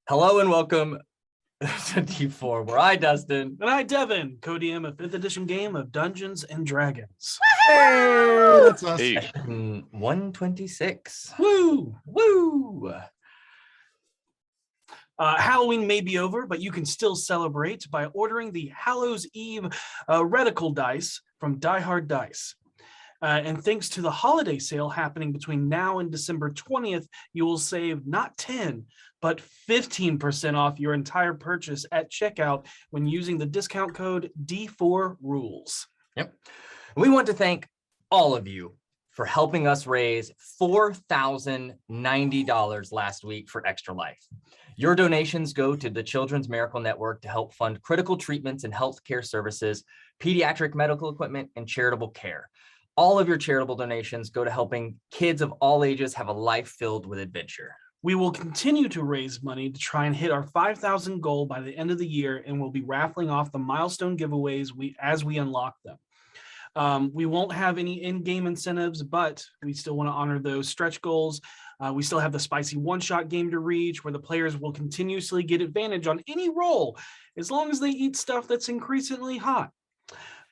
Hello and welcome to D4, where I, Dustin. And I, Devin, co-DM a 5th edition game of Dungeons and Dragons. Hey, that's us. Hey. 126. Woo! Woo! Halloween may be over, but you can still celebrate by ordering the Hallows Eve reticle dice from Die Hard Dice. And thanks to the holiday sale happening between now and December 20th, you will save not 10, but 15% off your entire purchase at checkout when using the discount code D4RULES. Yep. We want to thank all of you for helping us raise $4,090 last week for Extra Life. Your donations go to the Children's Miracle Network to help fund critical treatments and healthcare services, pediatric medical equipment, and charitable care. All of your charitable donations go to helping kids of all ages have a life filled with adventure. We will continue to raise money to try and hit our 5,000 goal by the end of the year, and we'll be raffling off the milestone giveaways as we unlock them. We won't have any in-game incentives, but we still want to honor those stretch goals. We still have the spicy one-shot game to reach, where the players will continuously get advantage on any roll, as long as they eat stuff that's increasingly hot.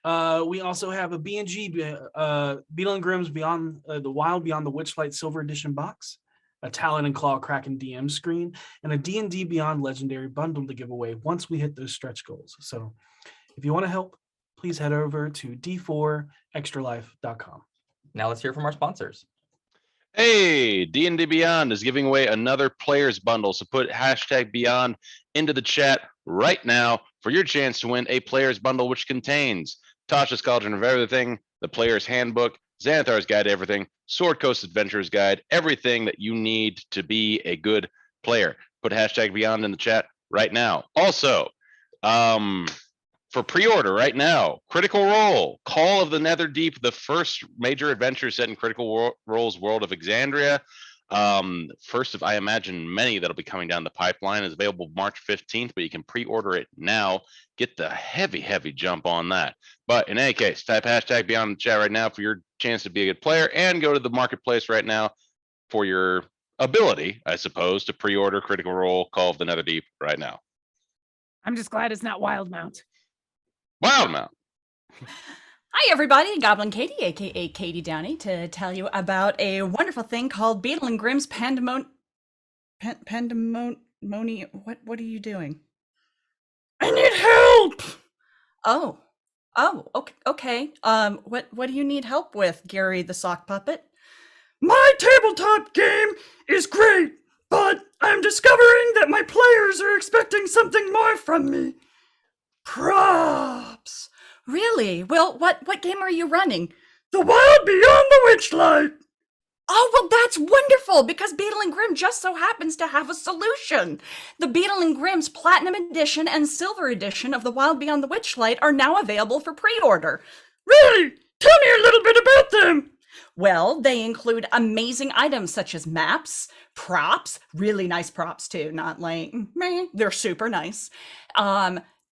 We also have a B&G, Beetle and Grim's Beyond the Wild Beyond the Witchlight Silver Edition box, a Talon and Claw Kraken DM screen, and a D&D Beyond Legendary bundle to give away once we hit those stretch goals. So if you want to help, please head over to d4extralife.com. Now let's hear from our sponsors. Hey, D&D Beyond is giving away another players bundle, so put hashtag Beyond into the chat right now for your chance to win a players bundle, which contains Tasha's Cauldron of Everything, the Player's Handbook, Xanathar's Guide to Everything, Sword Coast Adventurer's Guide, everything that you need to be a good player. Put hashtag Beyond in the chat right now. Also, for pre-order right now, Critical Role, Call of the Netherdeep, the first major adventure set in Critical Role's World of Exandria. First of, I imagine, many that'll be coming down the pipeline, is available March 15th, but you can pre-order it now. Get the heavy jump on that. But in any case, type hashtag Beyond in the chat right now for your chance to be a good player, and go to the marketplace right now for your ability, I suppose, to pre-order Critical Role, Call of the Netherdeep right now. I'm just glad it's not Wildmount. Wildmount. Hi, everybody. Goblin Katie, aka Katie Downey, to tell you about a wonderful thing called Beetle and Grim's Pandemonium. What are you doing? I need help. Oh, okay. What do you need help with, Gary the Sock Puppet? My tabletop game is great, but I'm discovering that my players are expecting something more from me. Props. Really? Well, what game are you running? The Wild Beyond the Witchlight. Oh, well, that's wonderful, because Beetle and Grim just so happens to have a solution. The Beetle and Grim's Platinum Edition and Silver Edition of The Wild Beyond the Witchlight are now available for pre-order. Really? Tell me a little bit about them. Well, they include amazing items such as maps, props, really nice props too, not like, meh, they're super nice.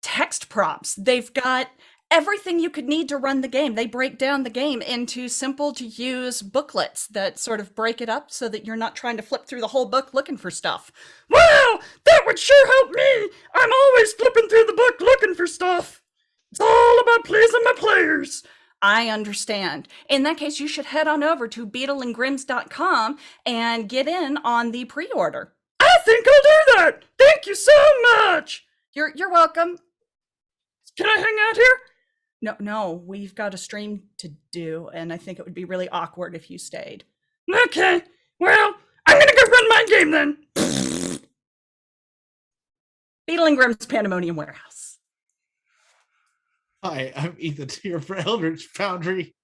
Text props. They've got everything you could need to run the game. They break down the game into simple to use booklets that sort of break it up so that you're not trying to flip through the whole book looking for stuff. Wow, that would sure help me. I'm always flipping through the book looking for stuff. It's all about pleasing my players. I understand. In that case, you should head on over to beetleandgrims.com and get in on the pre-order. I think I'll do that. Thank you so much. You're welcome. Can I hang out here? No, we've got a stream to do, and I think it would be really awkward if you stayed. Okay, well, I'm gonna go run my game then. Beetle and Grim's Pandemonium Warehouse. Hi, I'm Ethan here for Eldritch Foundry.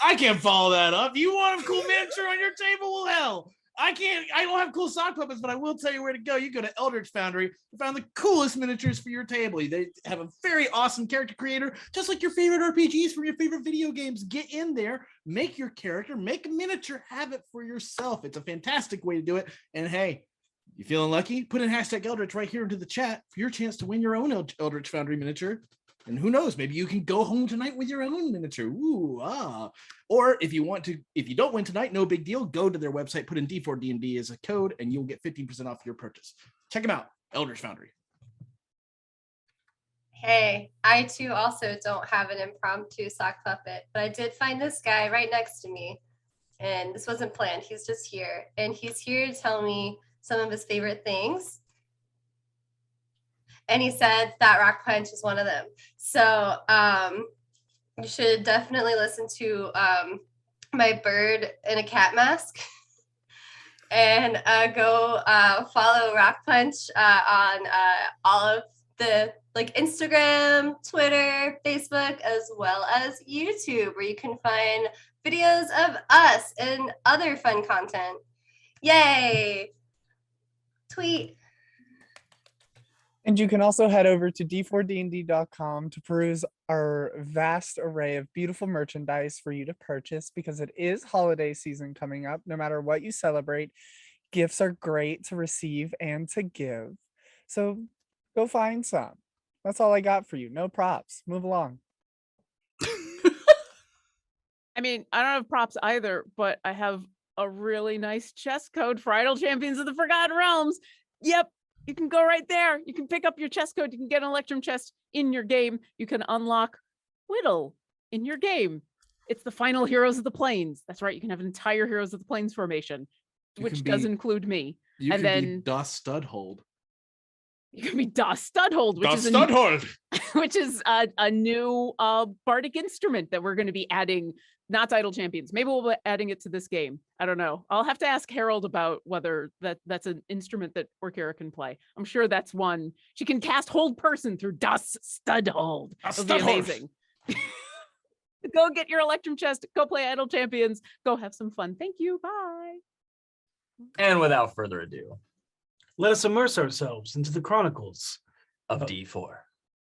I can't follow that up. You want a cool miniature on your table? Well, hell, I don't have cool sock puppets, but I will tell you where to go. You go to Eldritch Foundry to find the coolest miniatures for your table. They have a very awesome character creator, just like your favorite RPGs from your favorite video games. Get in there, make your character, make a miniature, have it for yourself. It's a fantastic way to do it. And hey, you feeling lucky? Put in hashtag Eldritch right here into the chat for your chance to win your own Eldritch Foundry miniature. And who knows, maybe you can go home tonight with your own miniature. Ooh, ah. Or if you don't win tonight, no big deal. Go to their website, put in D4DND as a code, and you'll get 15% off your purchase. Check them out, Eldritch Foundry. Hey, I too also don't have an impromptu sock puppet, but I did find this guy right next to me. And this wasn't planned. He's just here. And he's here to tell me some of his favorite things. And he said that RockPunch is one of them. So you should definitely listen to my bird in a cat mask. And go follow RockPunch on all of the Instagram, Twitter, Facebook, as well as YouTube, where you can find videos of us and other fun content. Yay! Tweet. And you can also head over to d4dnd.com to peruse our vast array of beautiful merchandise for you to purchase, because it is holiday season coming up. No matter what you celebrate, gifts are great to receive and to give. So go find some. That's all I got for you. No props. Move along. I mean, I don't have props either, but I have a really nice chess code for Idle Champions of the Forgotten Realms. Yep. You can go right there. You can pick up your chess code. You can get an Electrum chest in your game. You can unlock Whittle in your game. It's the final Heroes of the Plains. That's right. You can have an entire Heroes of the Plains formation, which does include me. You and can then be Das Studhold. You can be Das Studhold, which is a new bardic instrument that we're going to be adding. Not to Idle Champions. Maybe we'll be adding it to this game. I don't know. I'll have to ask Harold about whether that's an instrument that Orkira can play. I'm sure that's one. She can cast Hold Person through Das Studhold. It'll be amazing. Go get your Electrum chest. Go play Idle Champions. Go have some fun. Thank you. Bye. And without further ado, Let us immerse ourselves into the chronicles of D4.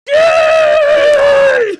Yay!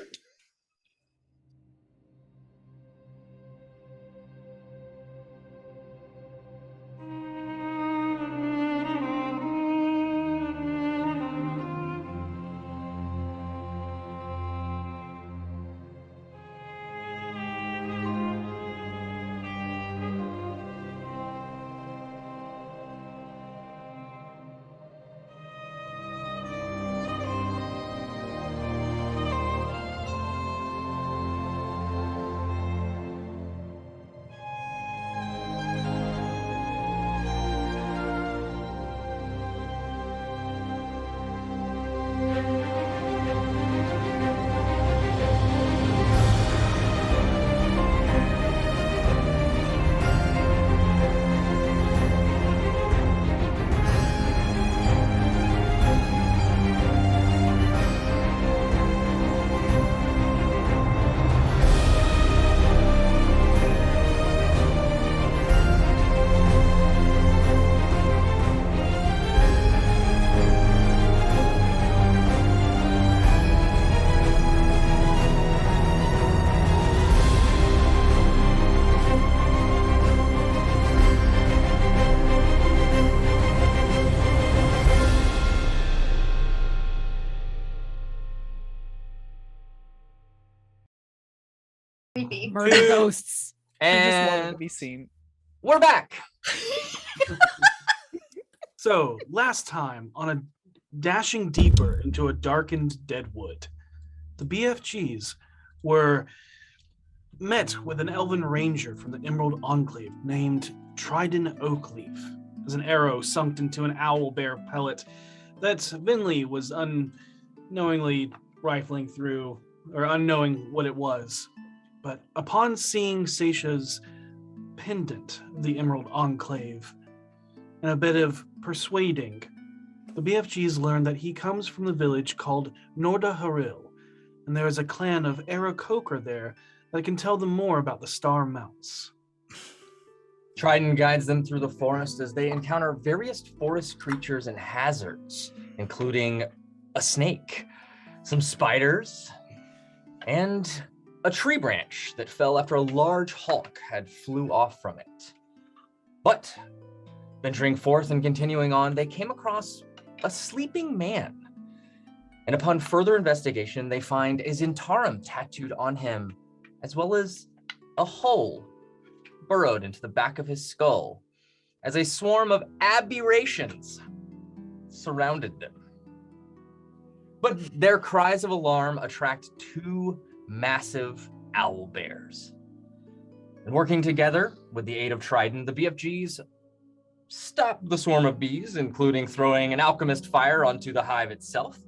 Creepy. Murder ghosts. I just wanted to And be seen. we're back. So, last time, on a dashing deeper into a darkened deadwood, the BFGs were met with an elven ranger from the Emerald Enclave named Trident Oakleaf, as an arrow sunk into an owl bear pellet that Vinley was unknowingly rifling through, or unknowing what it was. But upon seeing Seisha's pendant, the Emerald Enclave, and a bit of persuading, the BFGs learned that he comes from the village called Norda Haril, and there is a clan of Arakocra there that can tell them more about the Star Mounts. Trident guides them through the forest as they encounter various forest creatures and hazards, including a snake, some spiders, and a tree branch that fell after a large hawk had flew off from it. But venturing forth and continuing on, they came across a sleeping man. And upon further investigation, they find a Zentarum tattooed on him, as well as a hole burrowed into the back of his skull, as a swarm of aberrations surrounded them. But their cries of alarm attract two massive owl bears. And working together with the aid of Trident, the BFGs stop the swarm of bees, including throwing an alchemist fire onto the hive itself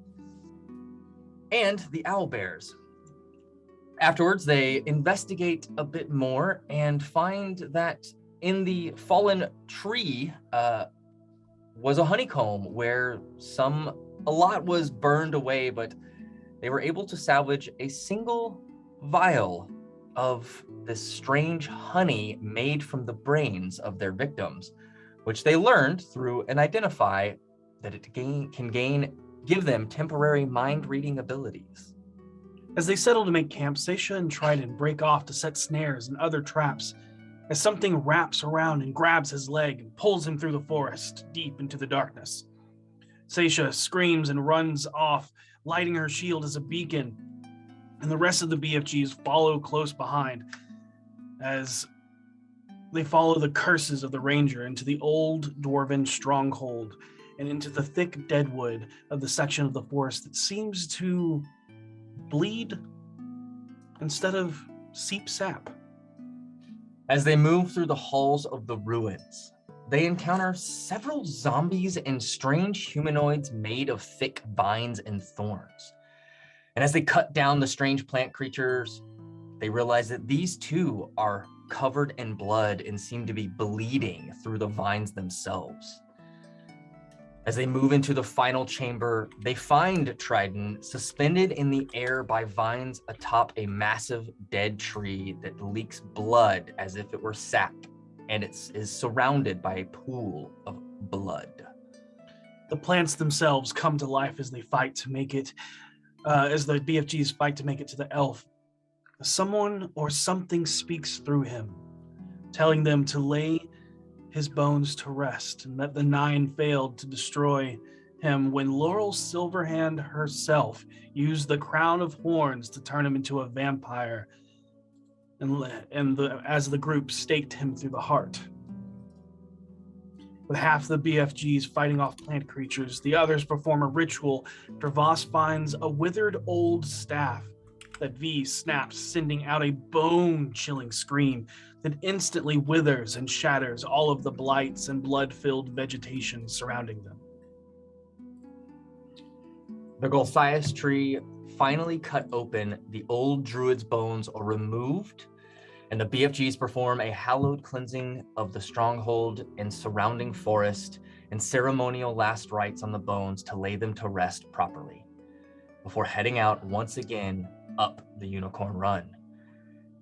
and the owl bears. Afterwards, they investigate a bit more and find that in the fallen tree was a honeycomb where a lot was burned away, but they were able to salvage a single vial of this strange honey made from the brains of their victims, which they learned through and identify that it can give them temporary mind-reading abilities. As they settle to make camp, Seisha and Trident break off to set snares and other traps as something wraps around and grabs his leg and pulls him through the forest deep into the darkness. Seisha screams and runs off, lighting her shield as a beacon, and the rest of the BFGs follow close behind as they follow the curses of the ranger into the old dwarven stronghold and into the thick deadwood of the section of the forest that seems to bleed instead of seep sap. As they move through the halls of the ruins, they encounter several zombies and strange humanoids made of thick vines and thorns. And as they cut down the strange plant creatures, they realize that these too are covered in blood and seem to be bleeding through the vines themselves. As they move into the final chamber, they find Trident suspended in the air by vines atop a massive dead tree that leaks blood as if it were sap, and it is surrounded by a pool of blood. The plants themselves come to life as they fight to make it, as the BFGs fight to make it to the elf. Someone or something speaks through him, telling them to lay his bones to rest, and that the nine failed to destroy him when Laurel Silverhand herself used the crown of horns to turn him into a vampire, as the group staked him through the heart. With half the BFGs fighting off plant creatures, the others perform a ritual. Voss finds a withered old staff that V snaps, sending out a bone-chilling scream that instantly withers and shatters all of the blights and blood-filled vegetation surrounding them. The Golthias tree finally cut open, the old druid's bones are removed, and the BFGs perform a hallowed cleansing of the stronghold and surrounding forest and ceremonial last rites on the bones to lay them to rest properly, before heading out once again up the Unicorn Run.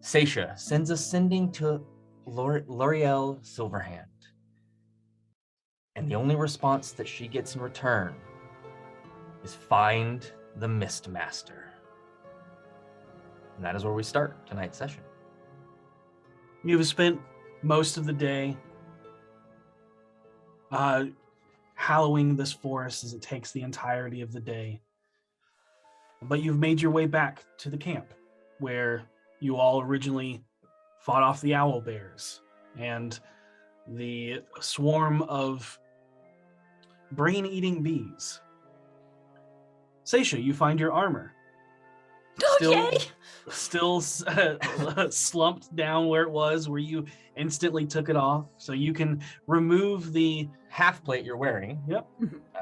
Seisha sends a sending to L'Oreal Silverhand, and the only response that she gets in return is find the Mistmaster. And that is where we start tonight's session. You have spent most of the day hallowing this forest as it takes the entirety of the day. But you've made your way back to the camp where you all originally fought off the owl bears and the swarm of brain-eating bees. Seisha, you find your armor. Still slumped down where it was, where you instantly took it off. So you can remove the half plate you're wearing. Yep.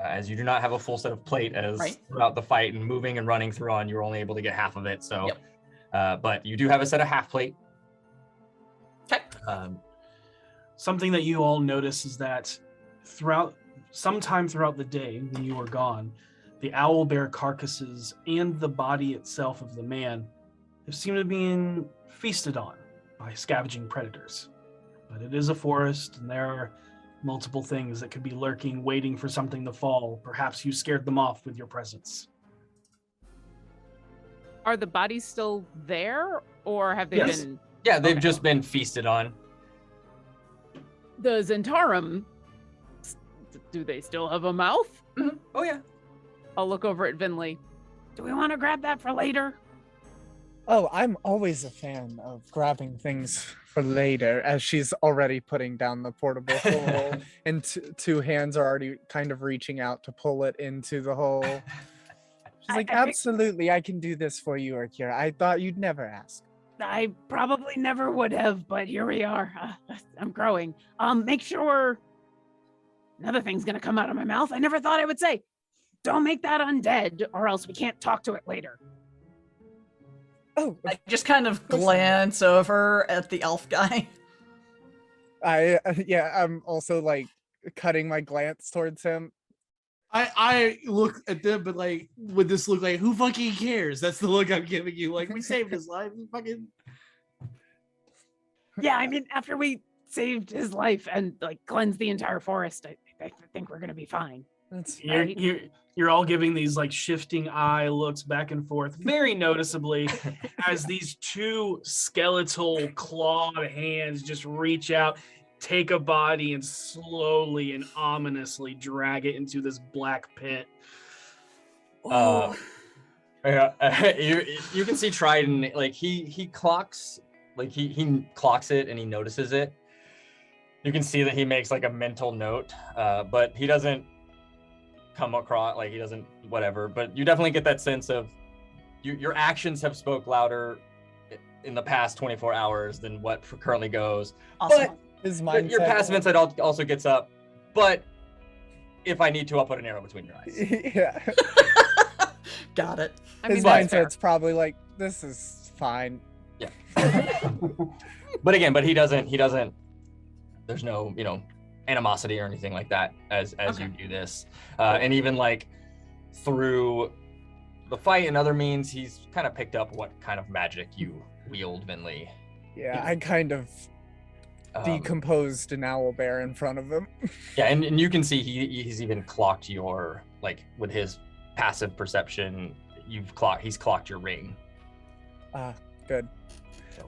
As you do not have a full set of plate, as throughout the fight and moving and running through on, you're only able to get half of it. So, but you do have a set of half plate. Okay. Something that you all notice is that sometime throughout the day when you were gone, the owl bear carcasses and the body itself of the man have seemed to be being feasted on by scavenging predators. But it is a forest, and there are multiple things that could be lurking, waiting for something to fall. Perhaps you scared them off with your presence. Are the bodies still there, or have they been? Yeah, they've just been feasted on. The Zentarum, do they still have a mouth? Mm-hmm. Oh, yeah. I'll look over at Vinley. Do we want to grab that for later? Oh, I'm always a fan of grabbing things for later, as she's already putting down the portable hole, and two hands are already kind of reaching out to pull it into the hole. She's like, absolutely, I can do this for you, Akira. I thought you'd never ask. I probably never would have, but here we are. I'm growing. Make sure another thing's gonna come out of my mouth. I never thought I would say, don't make that undead, or else we can't talk to it later. Oh, I just kind of glance over at the elf guy. I'm also like cutting my glance towards him. I look at them, but like, would this look like, who fucking cares? That's the look I'm giving you. Like, we saved his life. Fucking. Yeah, I mean, after we saved his life and like cleansed the entire forest, I think we're gonna be fine. You're all giving these like shifting eye looks back and forth, very noticeably, as these two skeletal clawed hands just reach out, take a body, and slowly and ominously drag it into this black pit. You can see Trident, like he clocks, like he clocks it and he notices it. You can see that he makes like a mental note, but he doesn't come across, like he doesn't whatever, but you definitely get that sense of your actions have spoke louder in the past 24 hours than what currently goes. Awesome. But his mindset, your passive insight also gets up, but if I need to, I'll put an arrow between your eyes. Yeah. Got it. His mindset's probably like, this is fine. Yeah. But he doesn't, there's no, animosity or anything like that as you do this. And even like through the fight and other means, he's kind of picked up what kind of magic you wield, Vinley. Yeah, I kind of decomposed an owlbear in front of him. Yeah, and you can see he's even clocked your, like, with his passive perception, he's clocked your ring. Good.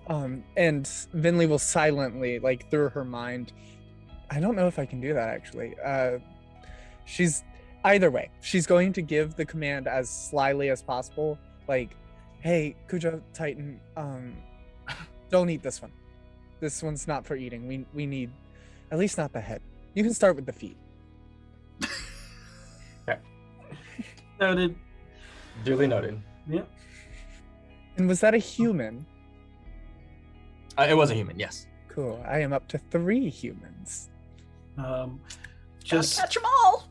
And Vinley will silently, like, through her mind, I don't know if I can do that actually. She's either way, she's going to give the command as slyly as possible, like, hey, Kujo Titan, don't eat this one. This one's not for eating. We need, at least not the head. You can start with the feet. Okay. Noted. Duly noted. Yeah. And was that a human? It was a human, yes. Cool. I am up to 3 humans. Just catch them all.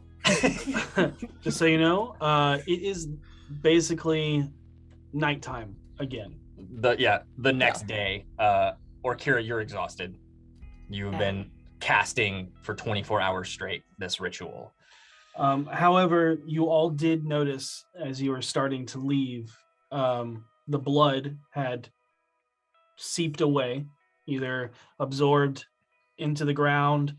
Just so you know, it is basically nighttime again. The next day, or Kira, you're exhausted. You've been casting for 24 hours straight this ritual. However, you all did notice as you were starting to leave, the blood had seeped away, either absorbed into the ground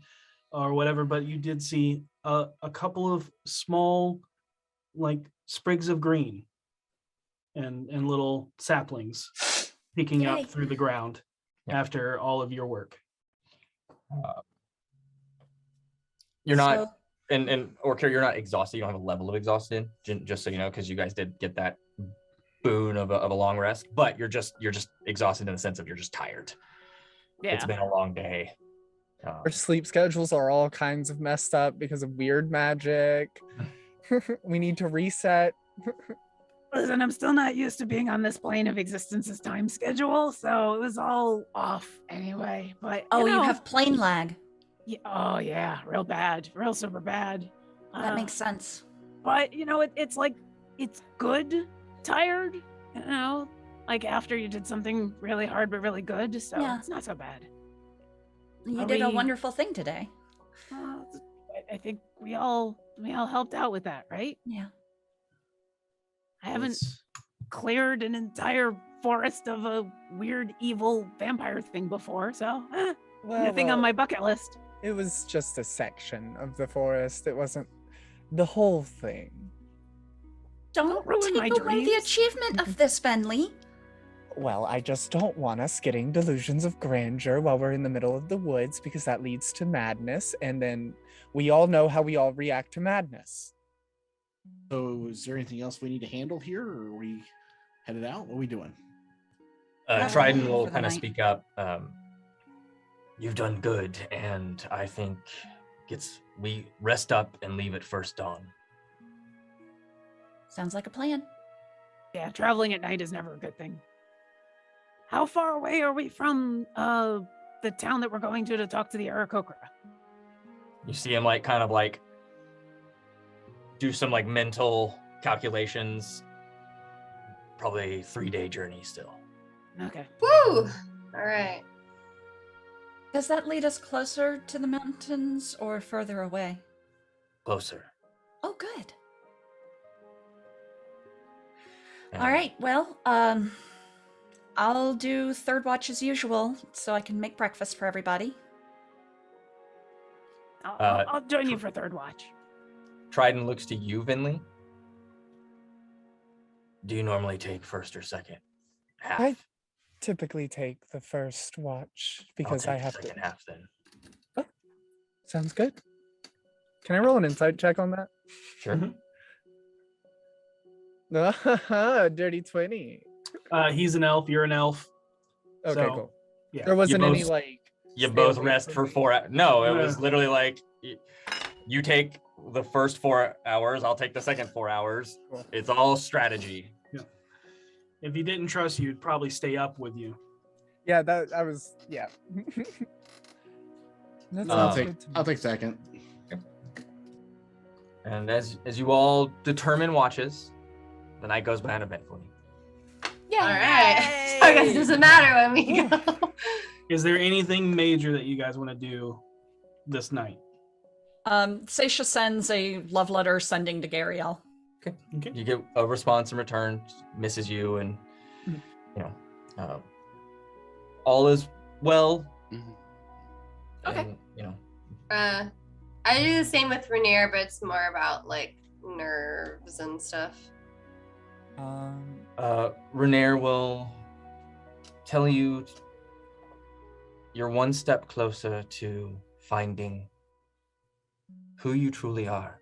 or whatever, but you did see a couple of small, like, sprigs of green and little saplings peeking Yay. up through the ground after all of your work. You're not, or Kira, you're not exhausted. You don't have a level of exhausted, just so you know, because you guys did get that boon of a long rest, but you're just exhausted in the sense of you're just tired. Yeah. It's been a long day. Our sleep schedules are all kinds of messed up because of weird magic. We need to reset. Listen, I'm still not used to being on this plane of existence's time schedule, so it was all off anyway. But you have plane lag. Yeah, oh yeah, real bad, real super bad. That makes sense. But it's like, it's good tired, like after you did something really hard but really good, so it's not so bad. You did a wonderful thing today. I think we all helped out with that, right? Yeah. I haven't cleared an entire forest of a weird evil vampire thing before, so nothing on my bucket list. It was just a section of the forest. It wasn't the whole thing. Don't ruin my take away the dreams. achievement of this, Benley. Well, I just don't want us getting delusions of grandeur while we're in the middle of the woods, because that leads to madness, and then we all know how we all react to madness. So is there anything else we need to handle here, or are we headed out? What are we doing? Trident for will the kind of night. speak up. You've done good, and I think we rest up and leave at first dawn. Sounds like a plan. Yeah, traveling at night is never a good thing. How far away are we from the town that we're going to talk to the Arakocra? You see him like kind of like do some like mental calculations. Probably a 3-day journey still. Okay. Woo! All right. Does that lead us closer to the mountains or further away? Closer. Oh, good. And All right. Well, I'll do third watch as usual, so I can make breakfast for everybody. I'll join you for third watch. Trident looks to you, Vinley. Do you normally take first or second half? I typically take the first watch because I'll I take have the to. second half then. Sounds good. Can I roll an insight check on that? Sure. Dirty 20. He's an elf. You're an elf. Okay, So, cool. yeah. There wasn't any both- like. You stay both away rest from for me. 4 hours. No, it was Yeah. literally like you take the first 4 hours, I'll take the second 4 hours. Cool. It's all strategy. If he didn't trust you, he'd probably stay up with you. Yeah, that I was. Yeah. That I'll sounds take good to me. I'll take second. And as you all determine watches, the night goes by uneventfully. Yeah. All right. So I guess it doesn't matter when we go. Is there anything major that you guys want to do this night? Seisha sends a love letter sending to Gariel. Okay. You get a response in return, misses you, and Mhm. you know, all is well. Okay. And, you know, I do the same with Rainier, but it's more about like nerves and stuff. Renair will tell you you're one step closer to finding who you truly are,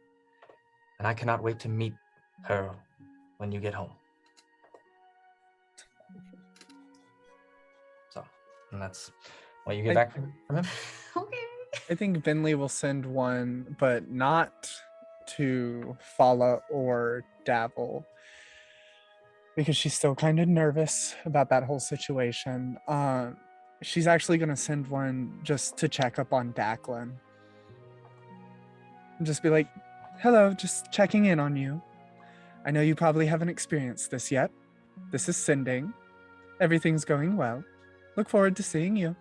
and I cannot wait to meet her when you get home. So, and that's what you get back from him. Okay. I think Vinley will send one, but not to Fala or Dabble, because she's still kind of nervous about that whole situation. She's actually going to send one just to check up on Declan. And just be like, hello, just checking in on you. I know you probably haven't experienced this yet. This is sending. Everything's going well. Look forward to seeing you.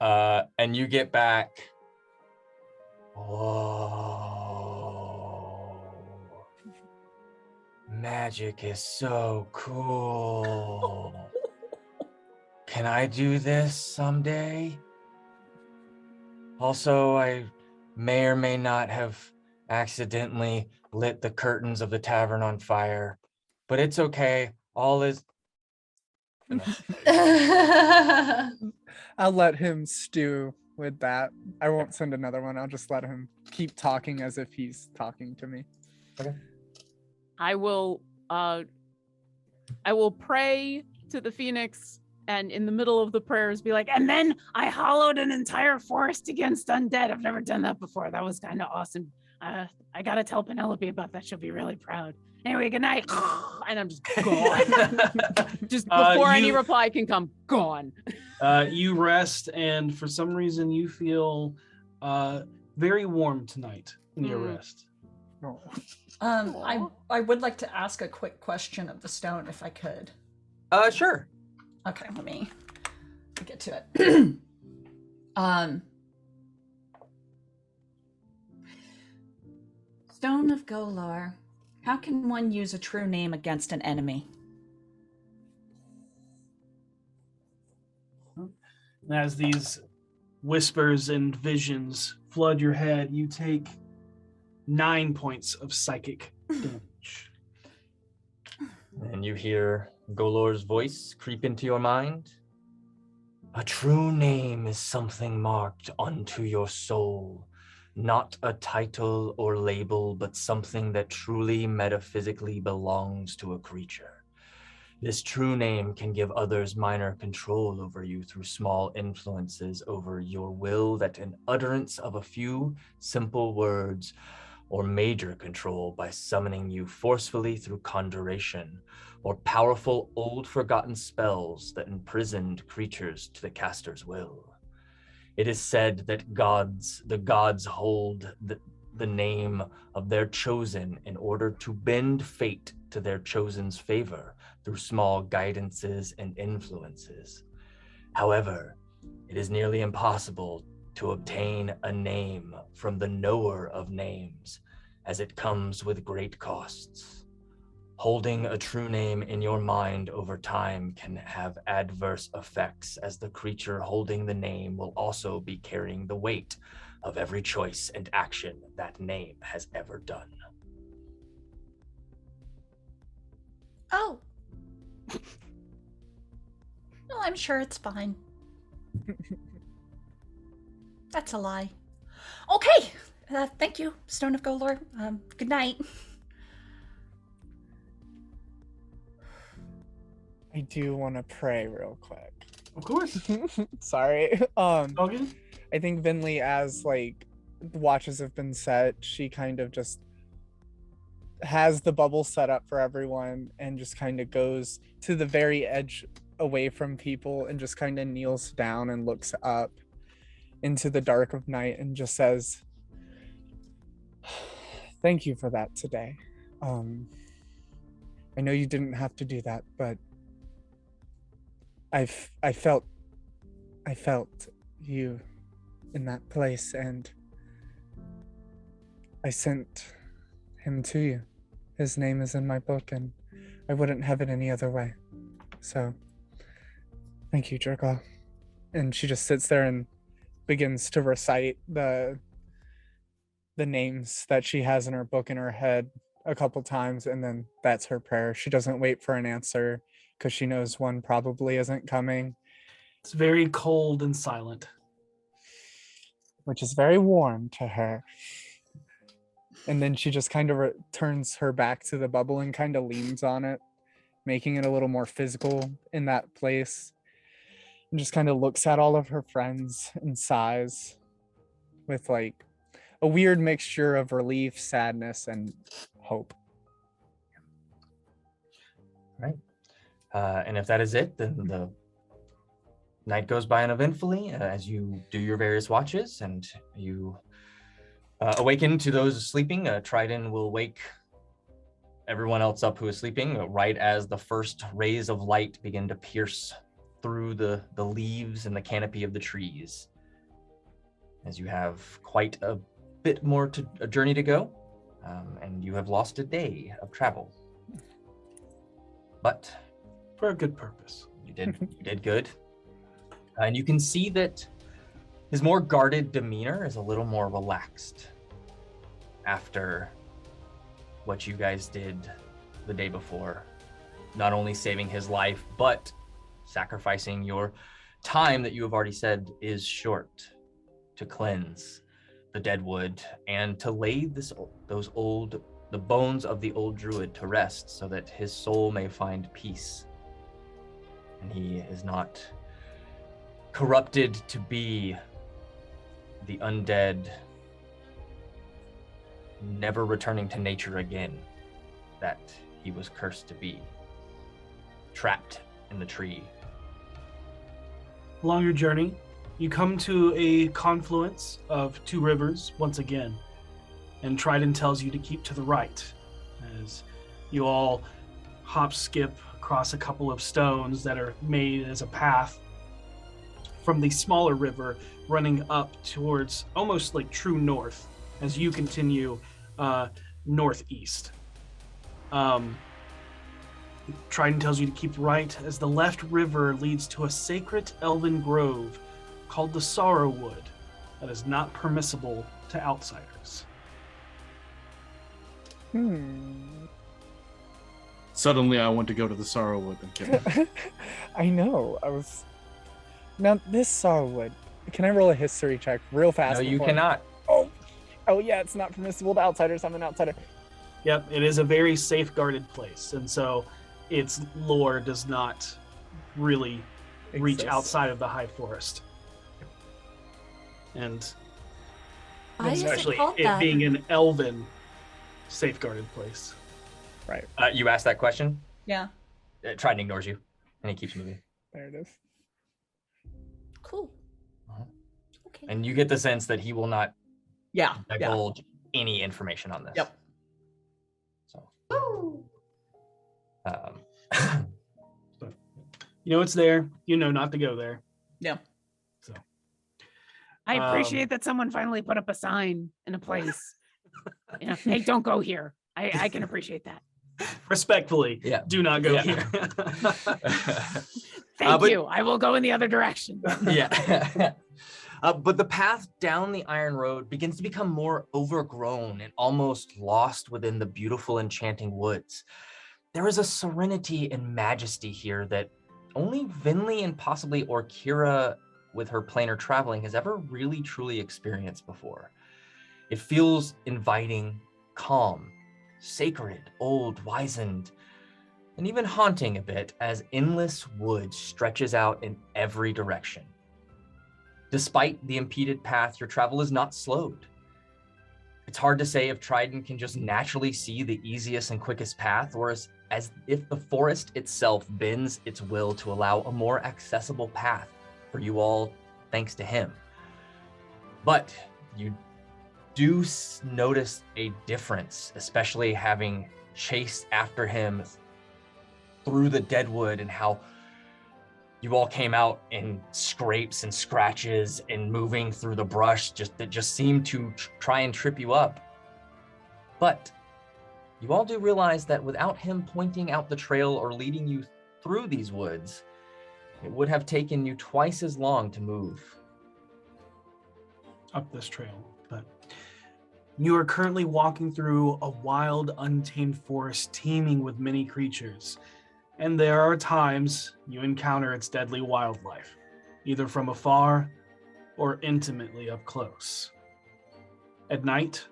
And you get back. Whoa. Magic is so cool. Can I do this someday? Also, I may or may not have accidentally lit the curtains of the tavern on fire, but it's okay. All is. I'll let him stew with that. I won't send another one. I'll just let him keep talking as if he's talking to me. I will pray to the Phoenix, and in the middle of the prayers be like, and then I hollowed an entire forest against undead. I've never done that before. That was kind of awesome. I gotta tell Penelope about that. She'll be really proud. Anyway, good night. And I'm just gone. Just before any reply can come, gone. You rest, and for some reason you feel very warm tonight in your rest. Oh. I would like to ask a quick question of the stone, if I could. Sure. Okay, let me get to it. Stone of Golar. How can one use a true name against an enemy? As these whispers and visions flood your head, you take 9 points of psychic damage. And you hear Golor's voice creep into your mind. A true name is something marked onto your soul, not a title or label, but something that truly metaphysically belongs to a creature. This true name can give others minor control over you through small influences over your will, that an utterance of a few simple words, or major control by summoning you forcefully through conjuration, or powerful old forgotten spells that imprisoned creatures to the caster's will. It is said that the gods hold the name of their chosen in order to bend fate to their chosen's favor through small guidances and influences. However, it is nearly impossible to obtain a name from the knower of names, as it comes with great costs. Holding a true name in your mind over time can have adverse effects, as the creature holding the name will also be carrying the weight of every choice and action that name has ever done. Oh. No, I'm sure it's fine. That's a lie. Okay. Thank you, Stone of Golor. Good night. I do want to pray real quick. Of course. Sorry. Okay. I think Vinley, as like the watches have been set, she kind of just has the bubble set up for everyone and just kind of goes to the very edge away from people and just kind of kneels down and looks up into the dark of night and just says, thank you for that today. I know you didn't have to do that, but I felt you in that place, and I sent him to you. His name is in my book, and I wouldn't have it any other way. So, thank you, Jergal. And she just sits there and begins to recite the names that she has in her book in her head a couple times, and then that's her prayer. She doesn't wait for an answer because she knows one probably isn't coming. It's very cold and silent. Which is very warm to her. And then she just kind of turns her back to the bubble and kind of leans on it, making it a little more physical in that place. And just kind of looks at all of her friends and sighs with like a weird mixture of relief, sadness, and hope. Right. And if that is it, then the night goes by uneventfully as you do your various watches, and you awaken to those sleeping. Trident will wake everyone else up who is sleeping right as the first rays of light begin to pierce through the leaves and the canopy of the trees, as you have quite a bit more to a journey to go, and you have lost a day of travel. But for a good purpose. You did good. And you can see that his more guarded demeanor is a little more relaxed after what you guys did the day before. Not only saving his life, but sacrificing your time that you have already said is short to cleanse the dead wood and to lay the bones of the old druid to rest so that his soul may find peace. And he is not corrupted to be the undead, never returning to nature again, that he was cursed to be, trapped in the tree. Along your journey, you come to a confluence of two rivers once again, and Trident tells you to keep to the right as you all hop, skip across a couple of stones that are made as a path from the smaller river running up towards almost like true north as you continue northeast. Trident tells you to keep right as the left river leads to a sacred elven grove called the Sorrow Wood that is not permissible to outsiders. Suddenly, I want to go to the Sorrowwood. I know. Now, this Sorrowwood. Can I roll a history check real fast? No, you cannot. Oh, Oh yeah, it's not permissible to outsiders. I'm an outsider. Yep, it is a very safeguarded place, and so its lore does not really reach Exists. outside of the high forest. And Why is it especially called it that? being an elven safeguarded place. Right. You asked that question. Yeah. Trident ignores you, and he keeps moving. There it is. Cool. Uh-huh. Okay. And you get the sense that he will not Yeah. Yeah. divulge any information on this. Yep. So, Woo! You know it's there. You know not to go there. Yeah. So I appreciate that someone finally put up a sign in a place. You know, hey, don't go here. I can appreciate that. respectfully, Yeah. do not go Yeah. here. Thank but- you. I will go in the other direction. yeah. But the path down the Iron Road begins to become more overgrown and almost lost within the beautiful, enchanting woods. There is a serenity and majesty here that only Vinley and possibly Orkira, with her planar traveling, has ever really truly experienced before. It feels inviting, calm, sacred, old, wizened, and even haunting a bit as endless wood stretches out in every direction. Despite the impeded path, your travel is not slowed. It's hard to say if Trident can just naturally see the easiest and quickest path, or as if the forest itself bends its will to allow a more accessible path for you all, thanks to him. But you do notice a difference, especially having chased after him through the deadwood, and how you all came out in scrapes and scratches and moving through the brush that just seemed to try and trip you up. But you all do realize that without him pointing out the trail or leading you through these woods, it would have taken you twice as long to move. Up this trail. But you are currently walking through a wild, untamed forest teeming with many creatures. And there are times you encounter its deadly wildlife, either from afar or intimately up close. At night,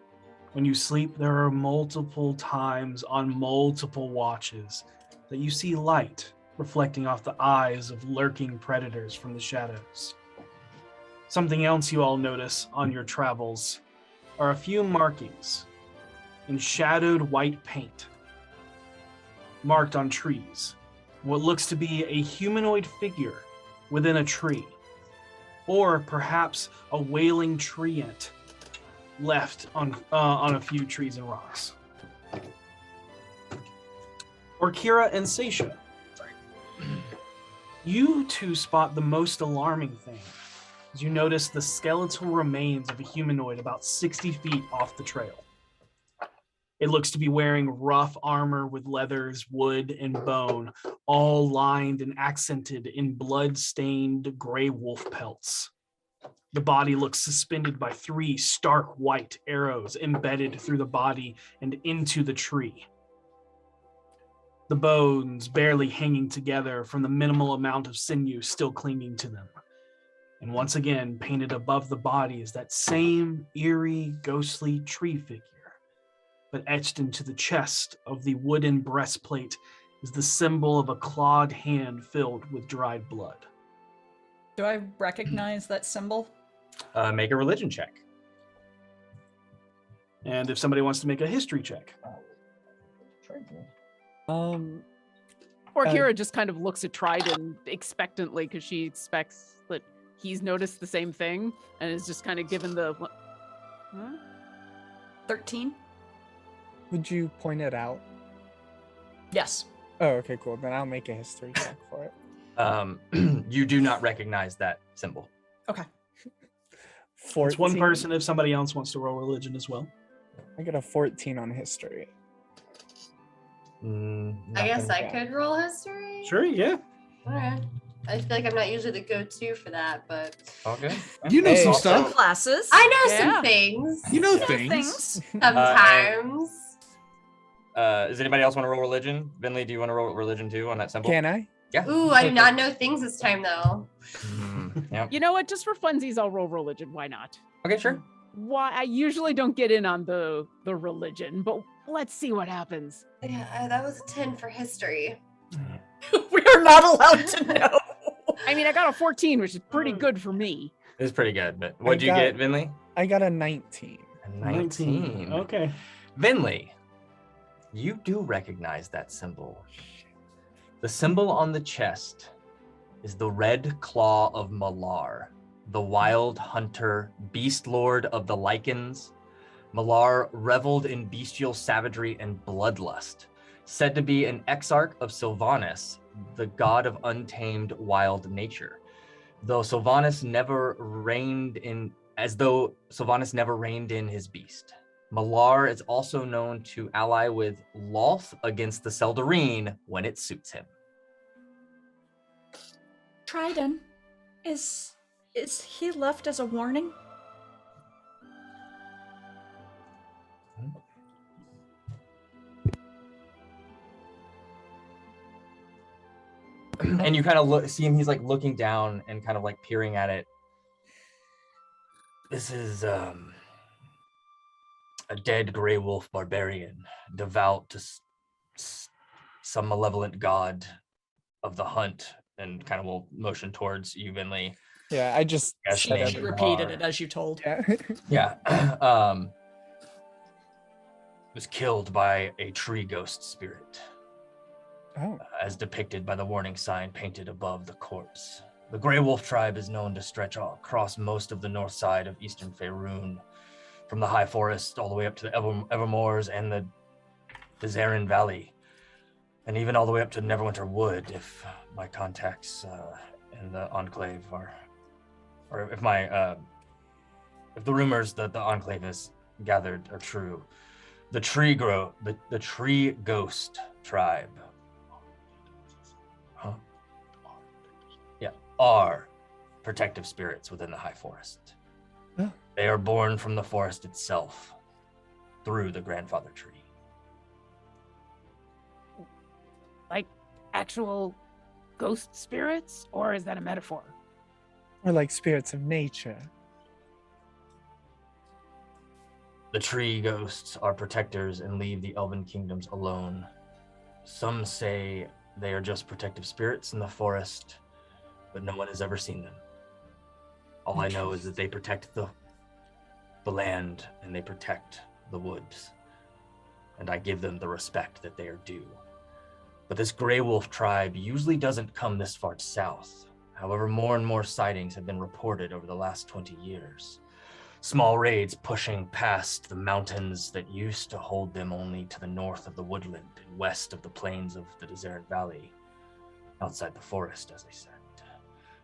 when you sleep, there are multiple times on multiple watches that you see light reflecting off the eyes of lurking predators from the shadows. Something else you all notice on your travels are a few markings in shadowed white paint, marked on trees. What looks to be a humanoid figure within a tree, or perhaps a wailing tree ant left on a few trees and rocks. Orkira and Seisha, you two spot the most alarming thing as you notice the skeletal remains of a humanoid about 60 feet off the trail. It looks to be wearing rough armor with leathers, wood, and bone, all lined and accented in blood-stained gray wolf pelts. The body looks suspended by 3 stark white arrows embedded through the body and into the tree. The bones barely hanging together from the minimal amount of sinew still clinging to them. And once again, painted above the body is that same eerie, ghostly tree figure. But etched into the chest of the wooden breastplate is the symbol of a clawed hand filled with dried blood. Do I recognize that symbol? Make a religion check. And if somebody wants to make a history check. Or Kira just kind of looks at Trident expectantly because she expects that he's noticed the same thing and is just kind of given the... Huh? 13? Would you point it out? Yes. Oh, okay, cool. Then I'll make a history check for it. You do not recognize that symbol. Okay. 14. It's one person if somebody else wants to roll religion as well. I got a 14 on history. I guess I could roll history. Sure, yeah. All right. I feel like I'm not usually the go-to for that, but All good. You know some Hey. stuff. Classes. I know Yeah. some things. You know Know things. Sometimes. Does anybody else want to roll religion? Vinley, do you want to roll religion too on that symbol? Can I? Yeah. Ooh, I do not know things this time though. Yeah. You know what? Just for funsies, I'll roll religion. Why not? Okay, sure. why I usually don't get in on the religion, but let's see what happens. Yeah, that was a 10 for history. We are not allowed to know. I mean, I got a 14, which is pretty good for me. It's pretty good, but what'd you get, Vinley? I got a 19. A 19. Okay. Vinley, you do recognize that symbol. The symbol on the chest is the red claw of Malar, the wild hunter, beast lord of the Lycans. Malar reveled in bestial savagery and bloodlust, said to be an exarch of Sylvanus, the god of untamed wild nature. Though Sylvanus never reigned in his beast. Malar is also known to ally with Lolth against the Seldarine when it suits him. Trident, is he left as a warning? And you kind of see him, he's like looking down and kind of like peering at it. This is a dead gray wolf barbarian, devout to some malevolent god of the hunt, and kind of will motion towards you, Vinley. Yeah, I just said She repeated it as you told. Yeah. Yeah. Was killed by a tree ghost spirit. Oh. As depicted by the warning sign painted above the corpse. The Grey Wolf tribe is known to stretch across most of the north side of eastern Faerun, from the High Forest all the way up to the Evermoors and the Dezarin Valley, and even all the way up to Neverwinter Wood, if my contacts in the Enclave are, or if the rumors that the Enclave has gathered are true. The Tree Ghost tribe are protective spirits within the High Forest. Oh. They are born from the forest itself through the grandfather tree. Like actual ghost spirits, or is that a metaphor? Or like spirits of nature. The tree ghosts are protectors and leave the elven kingdoms alone. Some say they are just protective spirits in the forest, but no one has ever seen them. All I know is that they protect the land and they protect the woods, and I give them the respect that they are due. But this Grey Wolf tribe usually doesn't come this far south. However, more and more sightings have been reported over the last 20 years. Small raids pushing past the mountains that used to hold them only to the north of the woodland and west of the plains of the Dezarin Valley, outside the forest, as I said.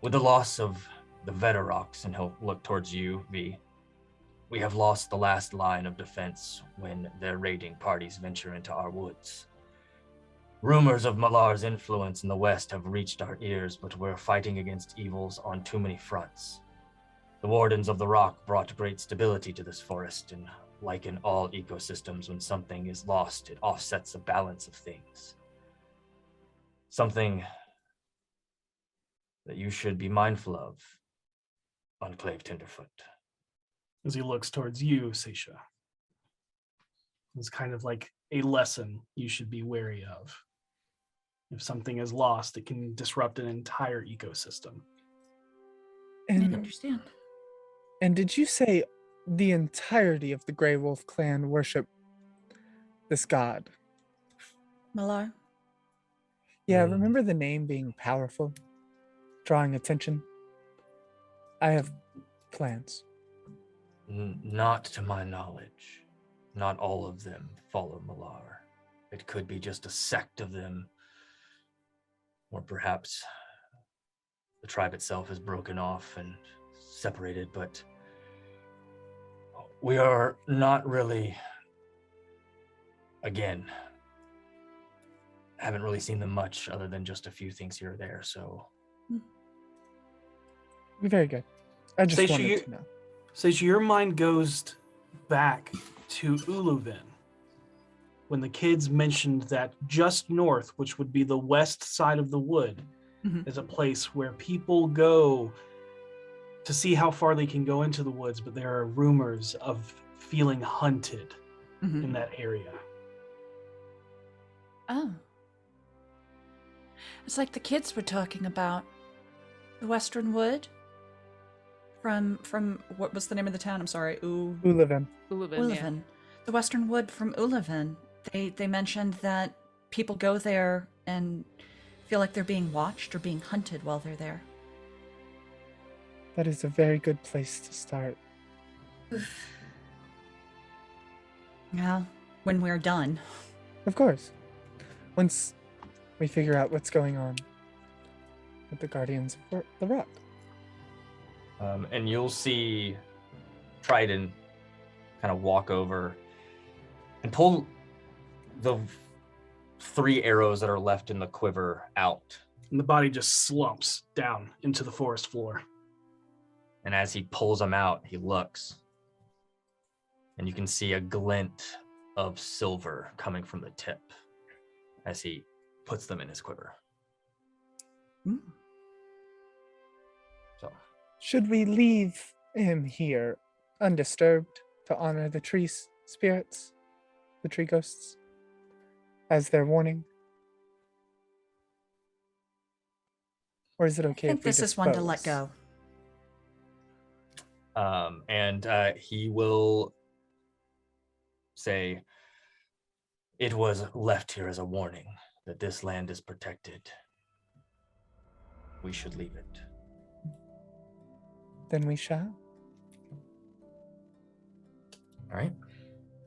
With the loss of the Veterox, and he'll look towards you, V, we have lost the last line of defense when their raiding parties venture into our woods. Rumors of Malar's influence in the west have reached our ears, but we're fighting against evils on too many fronts. The Wardens of the Rock brought great stability to this forest, and like in all ecosystems, when something is lost, it offsets the balance of things. Something that you should be mindful of, Enclave Tenderfoot. As he looks towards you, Seisha. It's kind of like a lesson you should be wary of. If something is lost, it can disrupt an entire ecosystem. I And, understand. and did you say the entirety of the Grey Wolf clan worship this god? Malar? Yeah, remember the name being powerful? Drawing attention? I have plans. Not to my knowledge. Not all of them follow Malar. It could be just a sect of them, or perhaps the tribe itself is broken off and separated, but we are not really, again, haven't really seen them much other than just a few things here or there, so. Very good. I just Seisha, wanted to know. Seisha, your mind goes back to Uluvin, when the kids mentioned that just north, which would be the west side of the wood, is a place where people go to see how far they can go into the woods, but there are rumors of feeling hunted in that area. Oh. It's like the kids were talking about. The Western Wood? From what was the name of the town? I'm sorry. Ulevin. Ulevin. The Western Wood from Ulevin. They mentioned that people go there and feel like they're being watched or being hunted while they're there. That is a very good place to start. Well, when we're done. Of course. Once we figure out what's going on with the Guardians of the Rock. And you'll see Trident kind of walk over and pull the 3 arrows that are left in the quiver out. And the body just slumps down into the forest floor. And as he pulls them out, he looks. And you can see a glint of silver coming from the tip as he puts them in his quiver. So, should we leave him here undisturbed to honor the tree spirits, the tree ghosts, as their warning? Or is it okay I think if we this is one to let dispose? go. And he will say, it was left here as a warning that this land is protected. We should leave it. Then we shall. All right.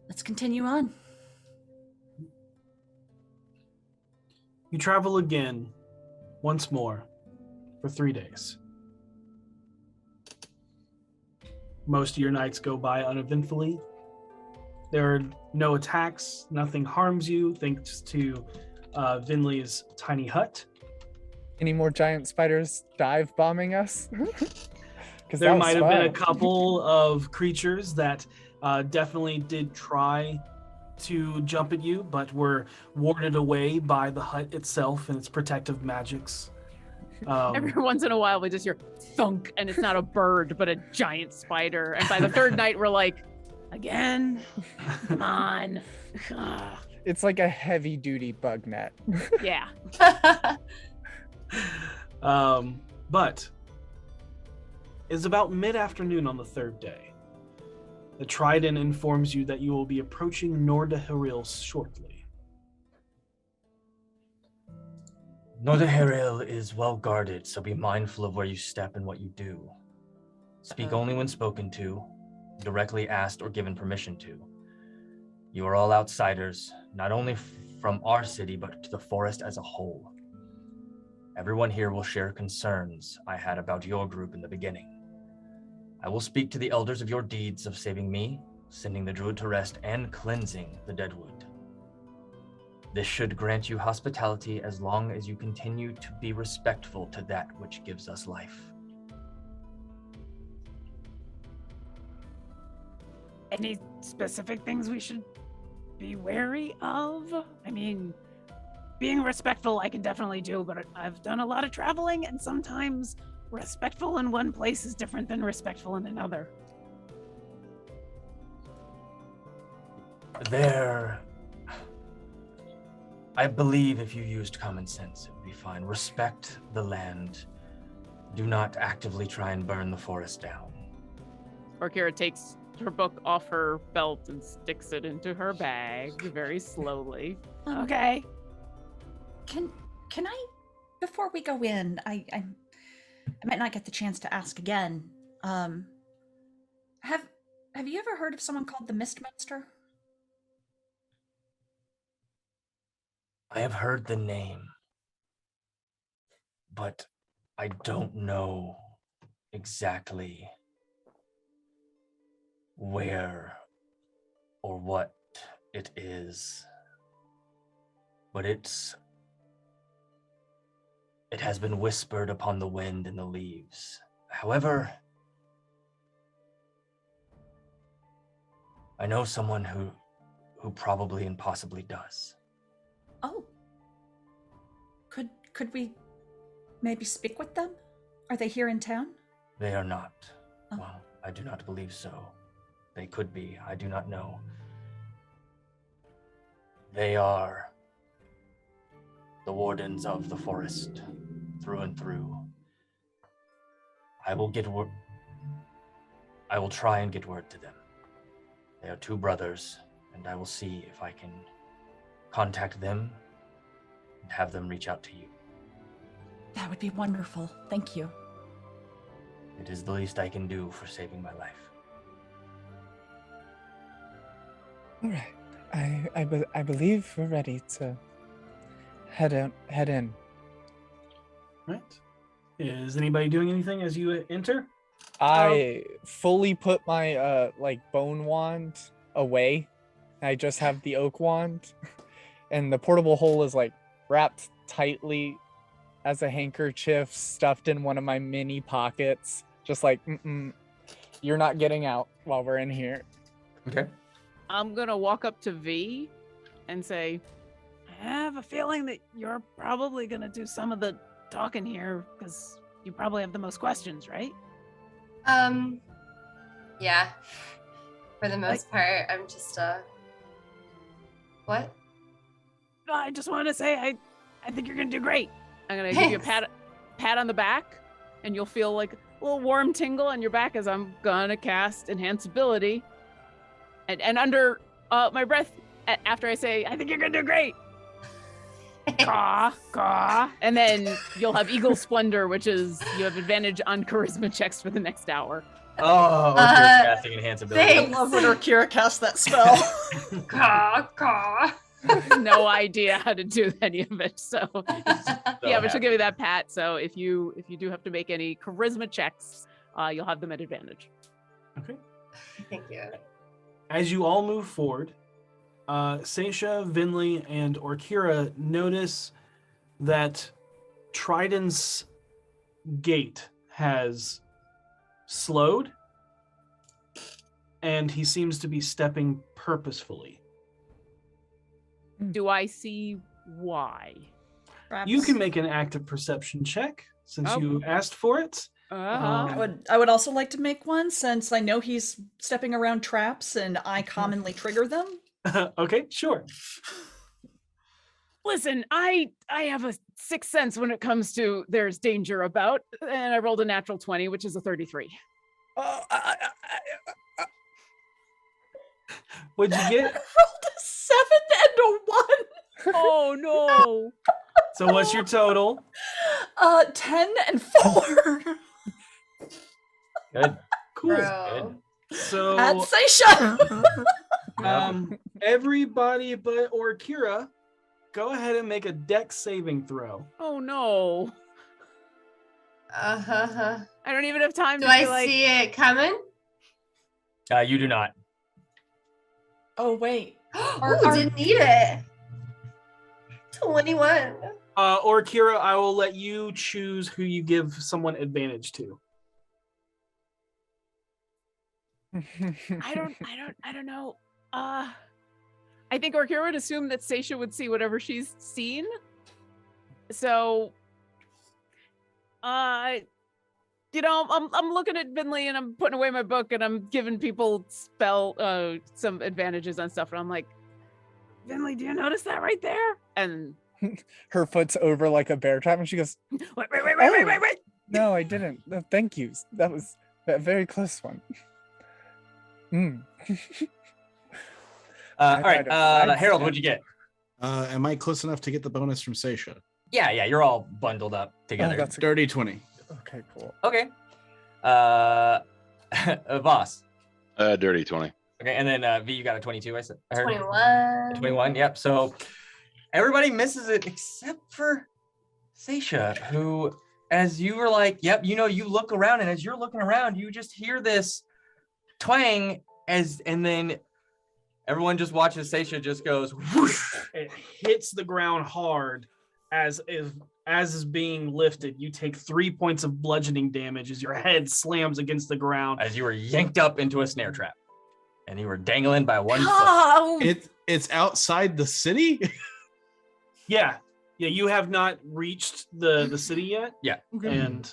Let's continue on. You travel again, once more, for 3 days. Most of your nights go by uneventfully. There are no attacks, nothing harms you, thanks to Vinley's tiny hut. Any more giant spiders dive bombing us? There might have been a couple of creatures that definitely did try to jump at you, but were warded away by the hut itself and its protective magics. Every once in a while, we just hear thunk, and it's not a bird, but a giant spider. And by the 3rd night, we're like, again? Come on. It's like a heavy-duty bug net. Yeah. But it's about mid-afternoon on the 3rd day. The Trident informs you that you will be approaching Nordaheril shortly. Nordaheril is well guarded, so be mindful of where you step and what you do. Speak only when spoken to, directly asked or given permission to. You are all outsiders, not only from our city, but to the forest as a whole. Everyone here will share concerns I had about your group in the beginning. I will speak to the elders of your deeds of saving me, sending the druid to rest, and cleansing the deadwood. This should grant you hospitality as long as you continue to be respectful to that which gives us life. Any specific things we should be wary of? I mean, being respectful I can definitely do, but I've done a lot of traveling, and sometimes respectful in one place is different than respectful in another. I believe if you used common sense, it would be fine. Respect the land. Do not actively try and burn the forest down. Orkira takes her book off her belt and sticks it into her bag very slowly. Okay. Can I, before we go in, I might not get the chance to ask again. Have you ever heard of someone called the Mist Monster? I have heard the name, but I don't know exactly where or what it is. But it has been whispered upon the wind and the leaves. However, I know someone who probably and possibly does. Oh. Could we maybe speak with them? Are they here in town? They are not. Oh. Well, I do not believe so. They could be. I do not know. They are the wardens of the forest, through and through. I will try and get word to them. They are two brothers, and I will see if I can contact them and have them reach out to you. That would be wonderful. Thank you. It is the least I can do for saving my life. All right. I believe we're ready to head in. Right. Is anybody doing anything as you enter? I fully put my bone wand away. I just have the oak wand, and the portable hole is like wrapped tightly as a handkerchief stuffed in one of my mini pockets. Just like, you're not getting out while we're in here. Okay. I'm gonna walk up to V and say, I have a feeling that you're probably gonna do some of the talking here because you probably have the most questions, right? Yeah. For the most part, I'm just what? I just want to say I think you're gonna do great. I'm gonna give you a pat on the back, and you'll feel like a little warm tingle on your back as I'm gonna cast Enhance Ability. And under my breath, after I say, I think you're gonna do great. Caw, caw. And then you'll have Eagle Splendor, which is you have advantage on charisma checks for the next hour. Oh, Orkira's casting Enhance Ability. I love when Orkira casts that spell. Caw, caw. No idea how to do any of it. So yeah, but she'll give you that pat. So if you do have to make any charisma checks, you'll have them at advantage. Okay. Thank you. As you all move forward, Seisha, Vinley, and Orkira notice that Trident's gait has slowed, and he seems to be stepping purposefully. Do I see why? You can make an active perception check since you asked for it. I would also like to make one since I know he's stepping around traps and I commonly trigger them. Okay, sure. Listen, I have a sixth sense when it comes to there's danger about, and I rolled a natural 20, which is a 33. What'd you get? I rolled a 7 and a 1. Oh no. So what's your total? 10 and 4. Good. Cool. Bro. So At Seisha. everybody but Orkira, go ahead and make a dex saving throw. Oh no. Uh-huh. I don't even have time Do to I be like, see it coming? You do not. Oh, wait. Ooh, didn't need it. 21. Orkira, I will let you choose who you give someone advantage to. I don't know. I think Orkira would assume that Seisha would see whatever she's seen. So I'm looking at Vinley and I'm putting away my book and I'm giving people some advantages on stuff, and I'm like, Vinley, do you notice that right there? And Her foot's over like a bear trap, and she goes, wait. No, I didn't. No, thank you. That was a very close one. All right, Harold, what'd you get? Am I close enough to get the bonus from Seisha? Yeah, you're all bundled up together. that's Dirty 20. Okay, cool. Okay. Voss. Dirty 20. Okay, and then V, you got a 22, I heard. 21. 21, yep. So everybody misses it except for Seisha, who, as you were like, yep, you look around, and as you're looking around, you just hear this twang, and then everyone just watches Seisha just goes whoosh. It hits the ground hard as is being lifted. You take 3 points of bludgeoning damage as your head slams against the ground. As you were yanked up into a snare trap. And you were dangling by one foot. Oh, It's outside the city? Yeah, you have not reached the city yet. Yeah. And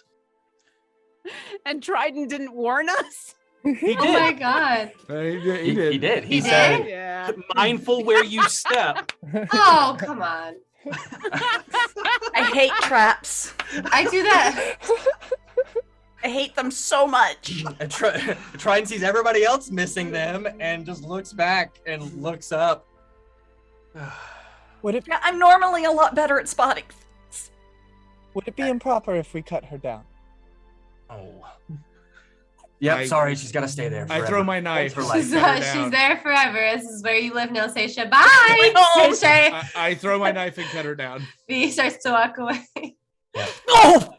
And Trident didn't warn us. He Oh my did. god. He did. He He said, did? Yeah. Mindful where you step. Oh, come on. I hate traps. I do that. I hate them so much. and Trident sees everybody else missing them and just looks back and looks up. Would it Yeah, I'm normally a lot better at spotting. would it be improper if we cut her down? Oh. Yep, sorry, she's got to stay there I forever. throw my knife. For life. She's, Cut her she's down. there forever. This is where you live now, Seisha. Bye! Oh. Seisha. I throw my knife and cut her down. He starts to walk away. Oh!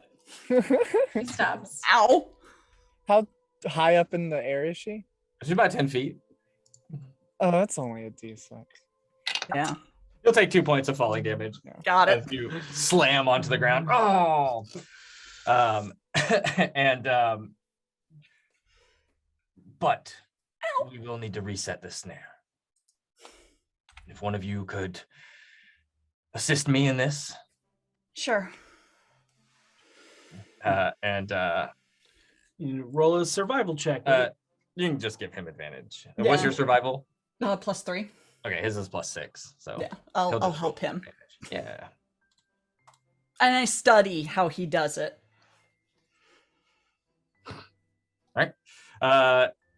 He stops. Ow! How high up in the air is she? She's about 10 feet. Oh, that's only a D6. Yeah, You'll take 2 points of falling damage got it. as you slam onto the ground. Oh! But we will need to reset the snare. If one of you could assist me in this, Sure. You roll a survival check. Right? you can just give him advantage. Yeah. What's your survival? +3. Okay, his is +6. So Yeah, he'll I'll just help roll him. advantage. Yeah. And I study how he does it.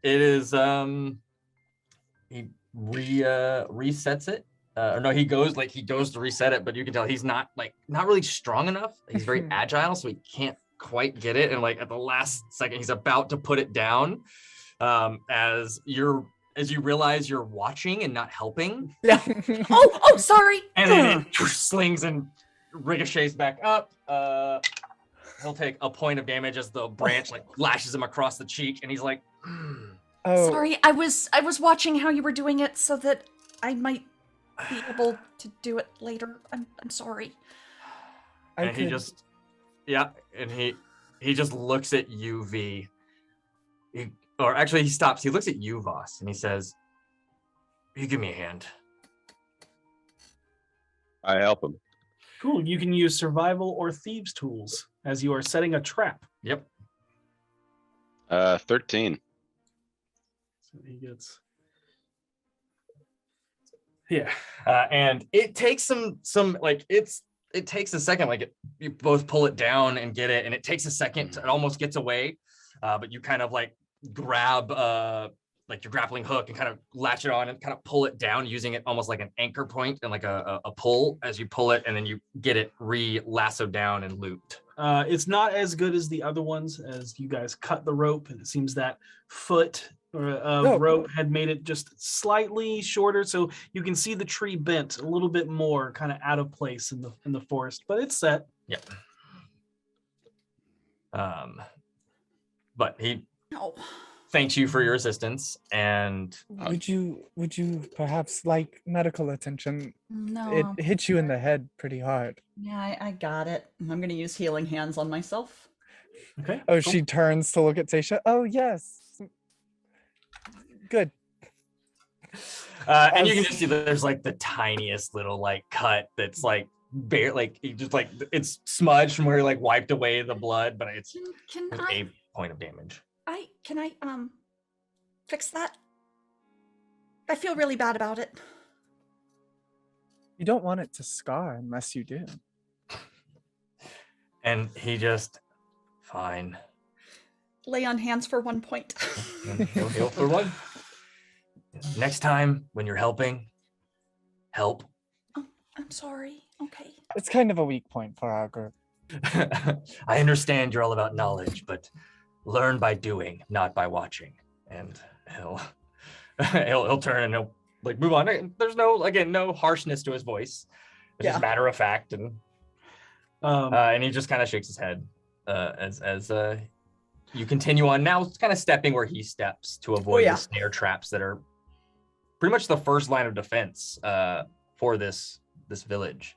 It is he resets it. Or no, he goes to reset it, but you can tell he's not really strong enough. He's very agile, so he can't quite get it. And like at the last second, he's about to put it down. As you realize you're watching and not helping. Yeah. oh, sorry. And then it slings and ricochets back up. He'll take a point of damage as the branch lashes him across the cheek, and he's like, Oh, Sorry, I was watching how you were doing it so that I might be able to do it later. I'm sorry. and he just looks at you, V. He stops. He looks at you, Voss, and he says, "You give me a hand." I help him. Cool. You can use survival or thieves tools as you are setting a trap. Yep. 13. So he gets. Yeah. And it takes it takes a second. You both pull it down and get it, and it takes a second. It almost gets away, but you kind of grab your grappling hook and kind of latch it on and kind of pull it down, using it almost like an anchor point and like a pull as you pull it, and then you get it lassoed down and looped. It's not as good as the other ones, as you guys cut the rope, and it seems that foot of rope had made it just slightly shorter, so you can see the tree bent a little bit more, kind of out of place in the forest, but it's set. Yep. But he thanks you for your assistance, and would you perhaps like medical attention? No. It hit you in the head pretty hard. Yeah, I got it. I'm gonna use healing hands on myself. Okay. Oh, she turns to look at Seisha. Oh, yes. Good. And you can just see that there's the tiniest little cut that's bare, it's smudged from where he wiped away the blood, but it's Can a point of damage. Can I fix that? I feel really bad about it. You don't want it to scar unless you do. And he just, fine. Lay on hands for 1 point. And he'll heal for 1. Next time when you're helping, help. Oh, I'm sorry. Okay. It's kind of a weak point for our group. I understand you're all about knowledge, but learn by doing, not by watching. And he'll turn and he'll move on. There's no harshness to his voice. It's just matter of fact, and he just kind of shakes his head as you continue on. Now it's kind of stepping where he steps to avoid the snare traps that are pretty much the first line of defense for this village.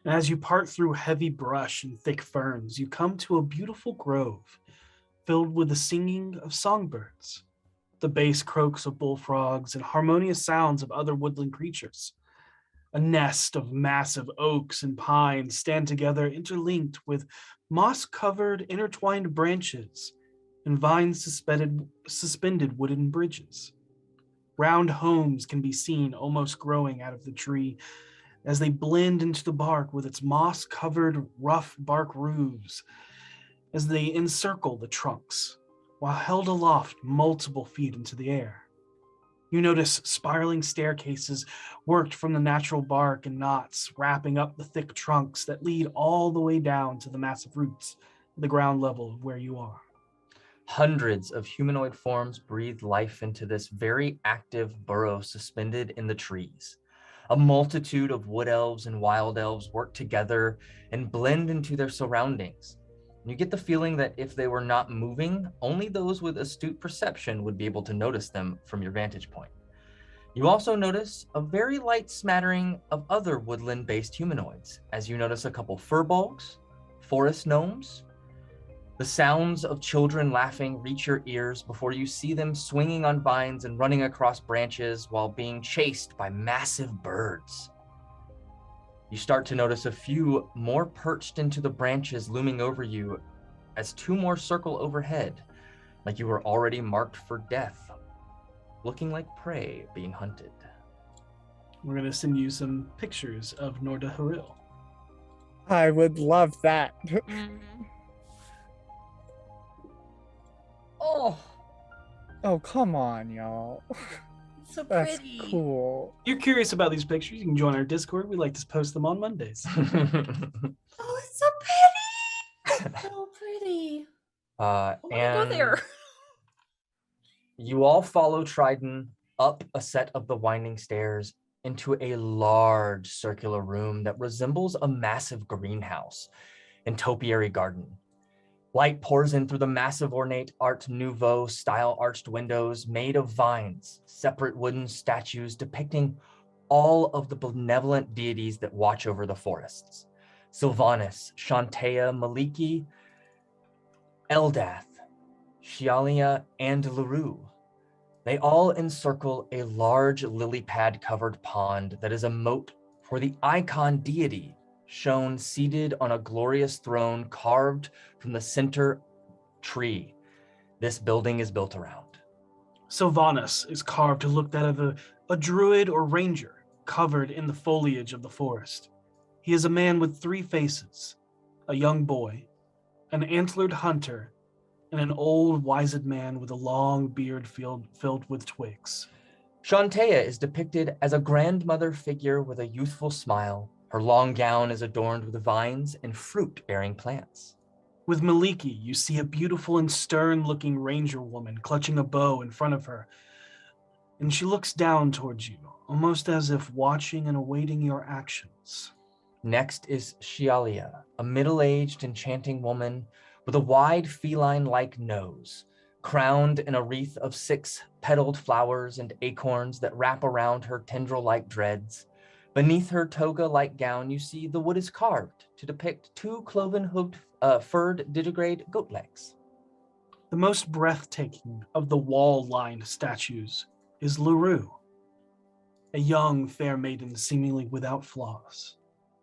And as you part through heavy brush and thick ferns, you come to a beautiful grove filled with the singing of songbirds, the bass croaks of bullfrogs, and harmonious sounds of other woodland creatures. A nest of massive oaks and pines stand together, interlinked with moss-covered, intertwined branches and vines suspended wooden bridges. Round homes can be seen almost growing out of the tree as they blend into the bark with its moss-covered, rough bark roofs as they encircle the trunks, while held aloft multiple feet into the air. You notice spiraling staircases worked from the natural bark and knots, wrapping up the thick trunks that lead all the way down to the massive roots at the ground level of where you are. Hundreds of humanoid forms breathe life into this very active burrow suspended in the trees. A multitude of wood elves and wild elves work together and blend into their surroundings. You get the feeling that if they were not moving, only those with astute perception would be able to notice them from your vantage point. You also notice a very light smattering of other woodland-based humanoids, as you notice a couple furbolgs, forest gnomes. The sounds of children laughing reach your ears before you see them swinging on vines and running across branches while being chased by massive birds. You start to notice a few more perched into the branches looming over you as two more circle overhead, like you were already marked for death, looking like prey being hunted. We're going to send you some pictures of Norda Haril. I would love that. Oh, Oh, come on, y'all. so That's pretty. cool. If you're curious about these pictures, you can join our Discord. We like to post them on Mondays. Oh, it's so pretty. So pretty. And Go there. you all follow Trident up a set of the winding stairs into a large circular room that resembles a massive greenhouse and topiary garden. Light pours in through the massive ornate Art Nouveau style arched windows made of vines, separate wooden statues depicting all of the benevolent deities that watch over the forests. Sylvanas, Shantea, Maliki, Eldath, Shialia, and Larue. They all encircle a large lily pad covered pond that is a moat for the icon deity shown seated on a glorious throne carved from the center tree this building is built around. Sylvanas is carved to look that of a druid or ranger covered in the foliage of the forest. He is a man with three faces, a young boy, an antlered hunter, and an old wizened man with a long beard filled with twigs. Shantea is depicted as a grandmother figure with a youthful smile. Her long gown is adorned with vines and fruit-bearing plants. With Maliki, you see a beautiful and stern-looking ranger woman clutching a bow in front of her, and she looks down towards you, almost as if watching and awaiting your actions. Next is Shialia, a middle-aged enchanting woman with a wide feline-like nose, crowned in a wreath of 6 petaled flowers and acorns that wrap around her tendril-like dreads. Beneath her toga-like gown, you see the wood is carved to depict 2 cloven-hoofed, furred digigrade goat legs. The most breathtaking of the wall-lined statues is Larue, a young, fair maiden seemingly without flaws.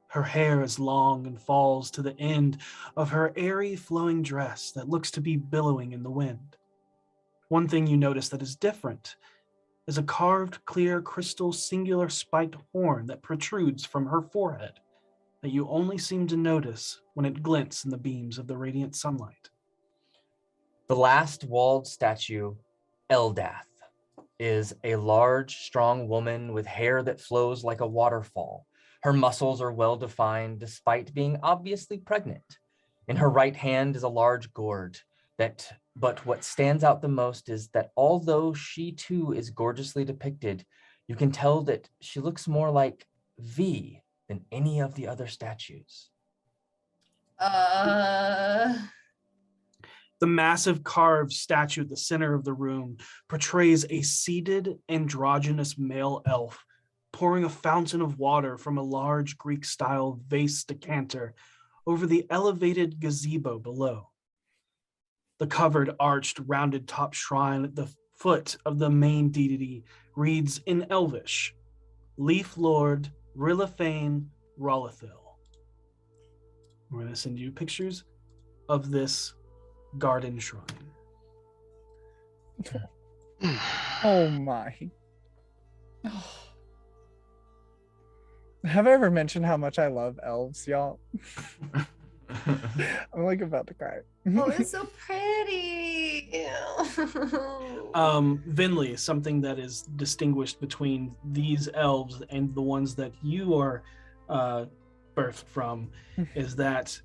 Her hair is long and falls to the end of her airy, flowing dress that looks to be billowing in the wind. One thing you notice that is different is a carved, clear, crystal, singular spiked horn that protrudes from her forehead that you only seem to notice when it glints in the beams of the radiant sunlight. The last walled statue, Eldath, is a large, strong woman with hair that flows like a waterfall. Her muscles are well defined despite being obviously pregnant. In her right hand is a large gourd, but what stands out the most is that although she too is gorgeously depicted, you can tell that she looks more like V than any of the other statues. The massive carved statue at the center of the room portrays a seated androgynous male elf pouring a fountain of water from a large Greek-style vase decanter over the elevated gazebo below. The covered, arched, rounded top shrine at the foot of the main deity reads in Elvish, Leaf Lord, Rilithane Rolithil. We're going to send you pictures of this garden shrine. Oh my. Have I ever mentioned how much I love elves, y'all? I'm like about to cry. Oh, it's so pretty. Vinley, something that is distinguished between these elves and the ones that you are birthed from is that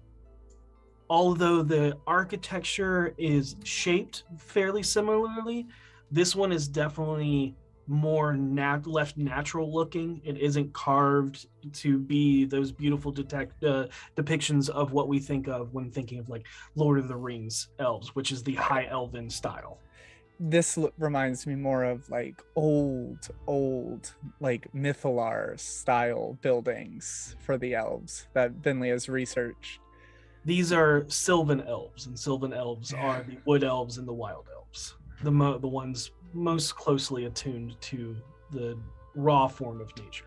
although the architecture is shaped fairly similarly, this one is definitely more left natural looking. It isn't carved to be those beautiful depictions of what we think of when thinking of like Lord of the Rings elves, which is the high elven style. This reminds me more of like old like Mythalar style buildings for the elves that Vinley has researched. These are Sylvan elves, and Sylvan elves are the wood elves and the wild elves, the ones most closely attuned to the raw form of nature.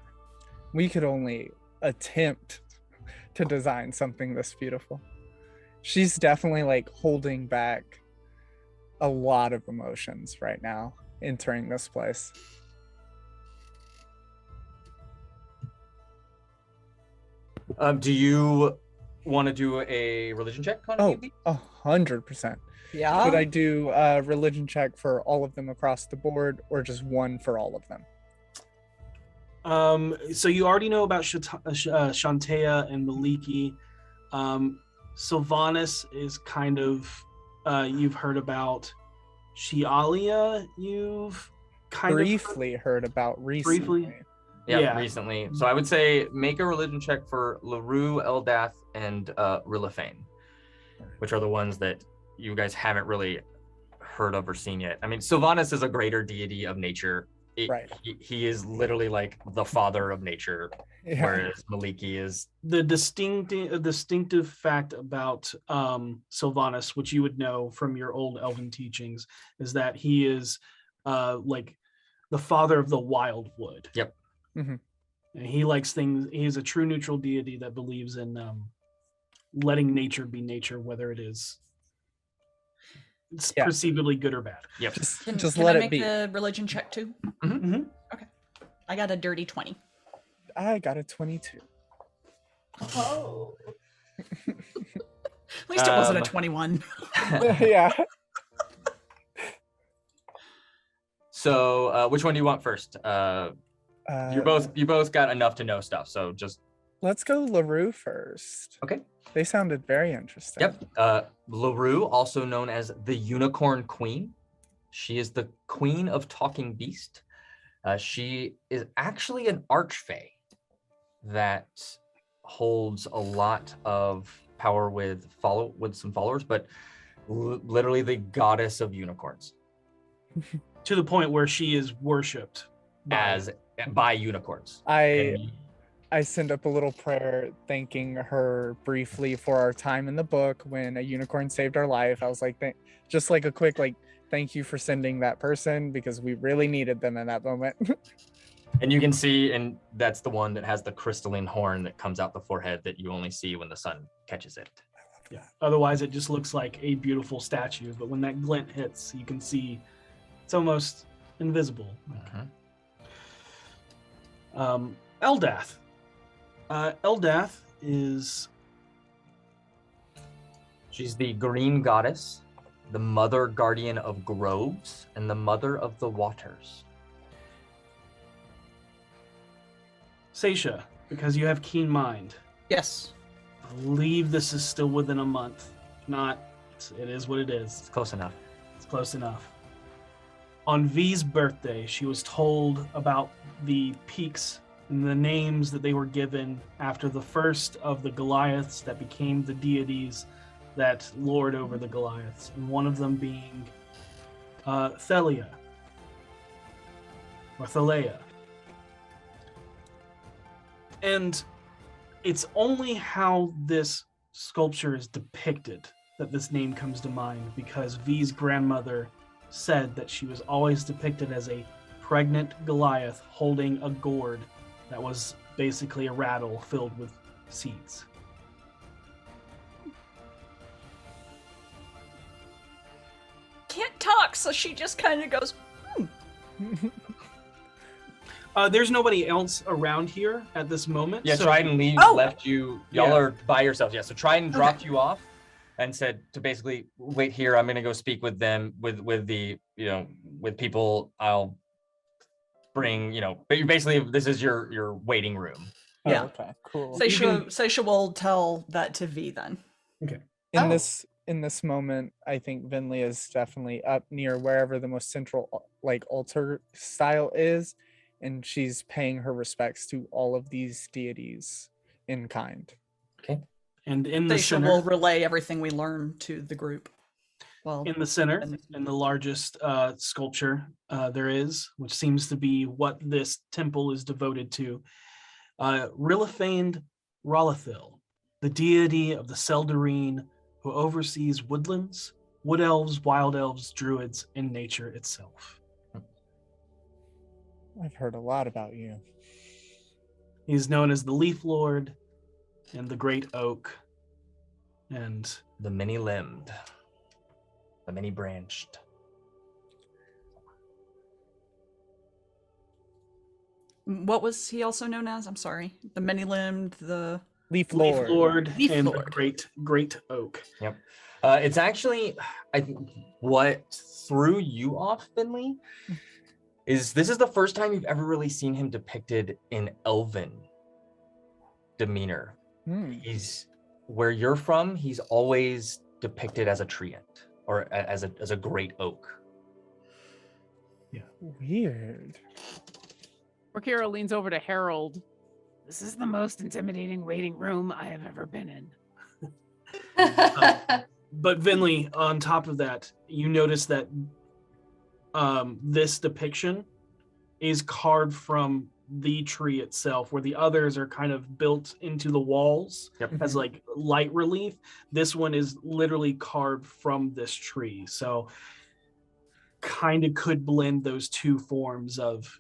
We could only attempt to design something this beautiful. She's definitely like holding back a lot of emotions right now entering this place. Do you want to do a religion check on any of these? 100%. Yeah. Should I do a religion check for all of them across the board, or just one for all of them? So you already know about Shantea and Maliki. Sylvanas is kind of you've heard about. Shialia, you've kind briefly heard about recently. Yeah, recently. So I would say make a religion check for LaRue, Eldath, and Rilithane, which are the ones that you guys haven't really heard of or seen yet. I mean, Sylvanas is a greater deity of nature. Right. He is literally like the father of nature, whereas Maliki is the distinctive fact about Sylvanas, which you would know from your old elven teachings, is that he is like the father of the wild wood. Yep. Mm-hmm. And he likes things. He is a true neutral deity that believes in letting nature be nature, whether it is perceivably good or bad. Yep. Just can let I it make be. a religion check too? Mm-hmm. Mm-hmm. Okay. I got a dirty 20. I got a 22. Oh. At least it wasn't a 21. Yeah. So which one do you want first? You both got enough to know stuff, so just let's go LaRue first. Okay. They sounded very interesting. Yep. LaRue, also known as the Unicorn Queen. She is the queen of Talking Beast. She is actually an archfey that holds a lot of power with some followers, but literally the goddess of unicorns. To the point where she is worshipped by unicorns. I send up a little prayer thanking her briefly for our time in the book when a unicorn saved our life. I was like, just like a quick thank you for sending that person, because we really needed them in that moment. And you can see, and that's the one that has the crystalline horn that comes out the forehead that you only see when the sun catches it. Yeah. Otherwise, it just looks like a beautiful statue. But when that glint hits, you can see it's almost invisible. Mm-hmm. Eldath. Eldath is... She's the green goddess, the mother guardian of groves, and the mother of the waters. Seisha, because you have keen mind. Yes. I believe this is still within a month. If not, it is what it is. It's close enough. It's close enough. On V's birthday, she was told about the peaks and the names that they were given after the first of the Goliaths that became the deities that lord over the Goliaths, and one of them being Thalia, or Thalia. And it's only how this sculpture is depicted that this name comes to mind, because V's grandmother said that she was always depicted as a pregnant Goliath holding a gourd that was basically a rattle filled with seeds. Can't talk, so she just kind of goes, There's nobody else around here at this moment. Yeah, so Trident left you. Y'all are by yourselves. Yeah, so Trident dropped you off and said to basically wait here. I'm gonna go speak with them, with the with people. I'll bring but you basically, this is your waiting room. yeah. Okay, cool. Seisha will tell that to V then. Okay. In this moment, I think Vinley is definitely up near wherever the most central altar style is, and she's paying her respects to all of these deities in kind. Okay. And in the Seisha center, will relay everything we learned to the group. Well, in the center, in the largest sculpture there is, which seems to be what this temple is devoted to, Rillifained Rolithil, the deity of the Seldarine, who oversees woodlands, wood elves, wild elves, druids, and nature itself. I've heard a lot about you. He's known as the Leaf Lord and the Great Oak and the many-limbed, the many-branched. What was he also known as? I'm sorry. The many-limbed, the Leaf Lord, and the Great Oak. Yep. It's actually, I think, what threw you off, Finley, is this is the first time you've ever really seen him depicted in elven demeanor. He's where you're from. He's always depicted as a treant or as a great oak. Yeah. Weird. Orkira leans over to Harold. This is the most intimidating waiting room I have ever been in. But Vinley, on top of that, you notice that this depiction is carved from the tree itself, where the others are kind of built into the walls as like light relief. This one is literally carved from this tree. So kind of could blend those two forms of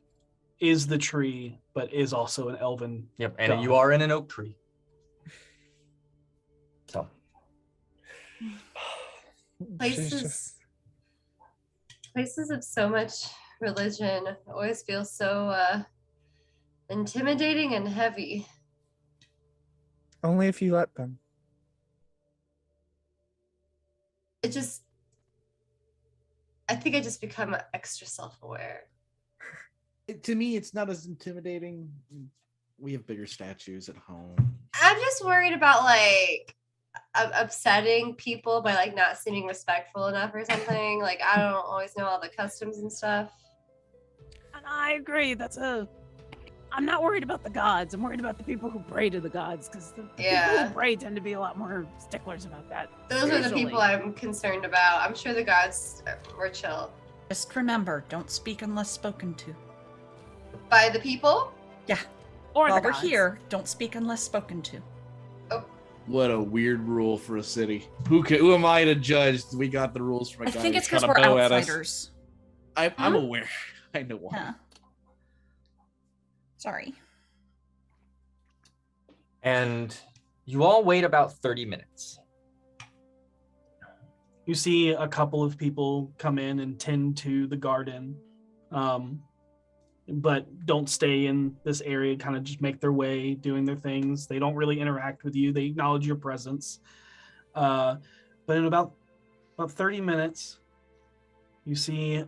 is the tree, but is also an elven. Yep, and god. you are in an oak tree. So Places of so much religion always feel so intimidating and heavy. Only if you let them. I think I just become extra self-aware. To me, it's not as intimidating. We have bigger statues at home. I'm just worried about upsetting people by not seeming respectful enough or something. I don't always know all the customs and stuff. And I agree. I'm not worried about the gods. I'm worried about the people who pray to the gods, because the people who pray tend to be a lot more sticklers about that. Those are the people I'm concerned about. I'm sure the gods were chill. Just remember, don't speak unless spoken to. By the people? Yeah. Or while the we're gods. here, don't speak unless spoken to. What a weird rule for a city. Who am I to judge? We got the rules from a I guy think who it's because shot a we're bow at us. outsiders. I'm aware. I know why. Yeah. Sorry. and you all wait about 30 minutes. You see a couple of people come in and tend to the garden, but don't stay in this area, kind of just make their way, doing their things. They don't really interact with you. They acknowledge your presence. But in about 30 minutes, you see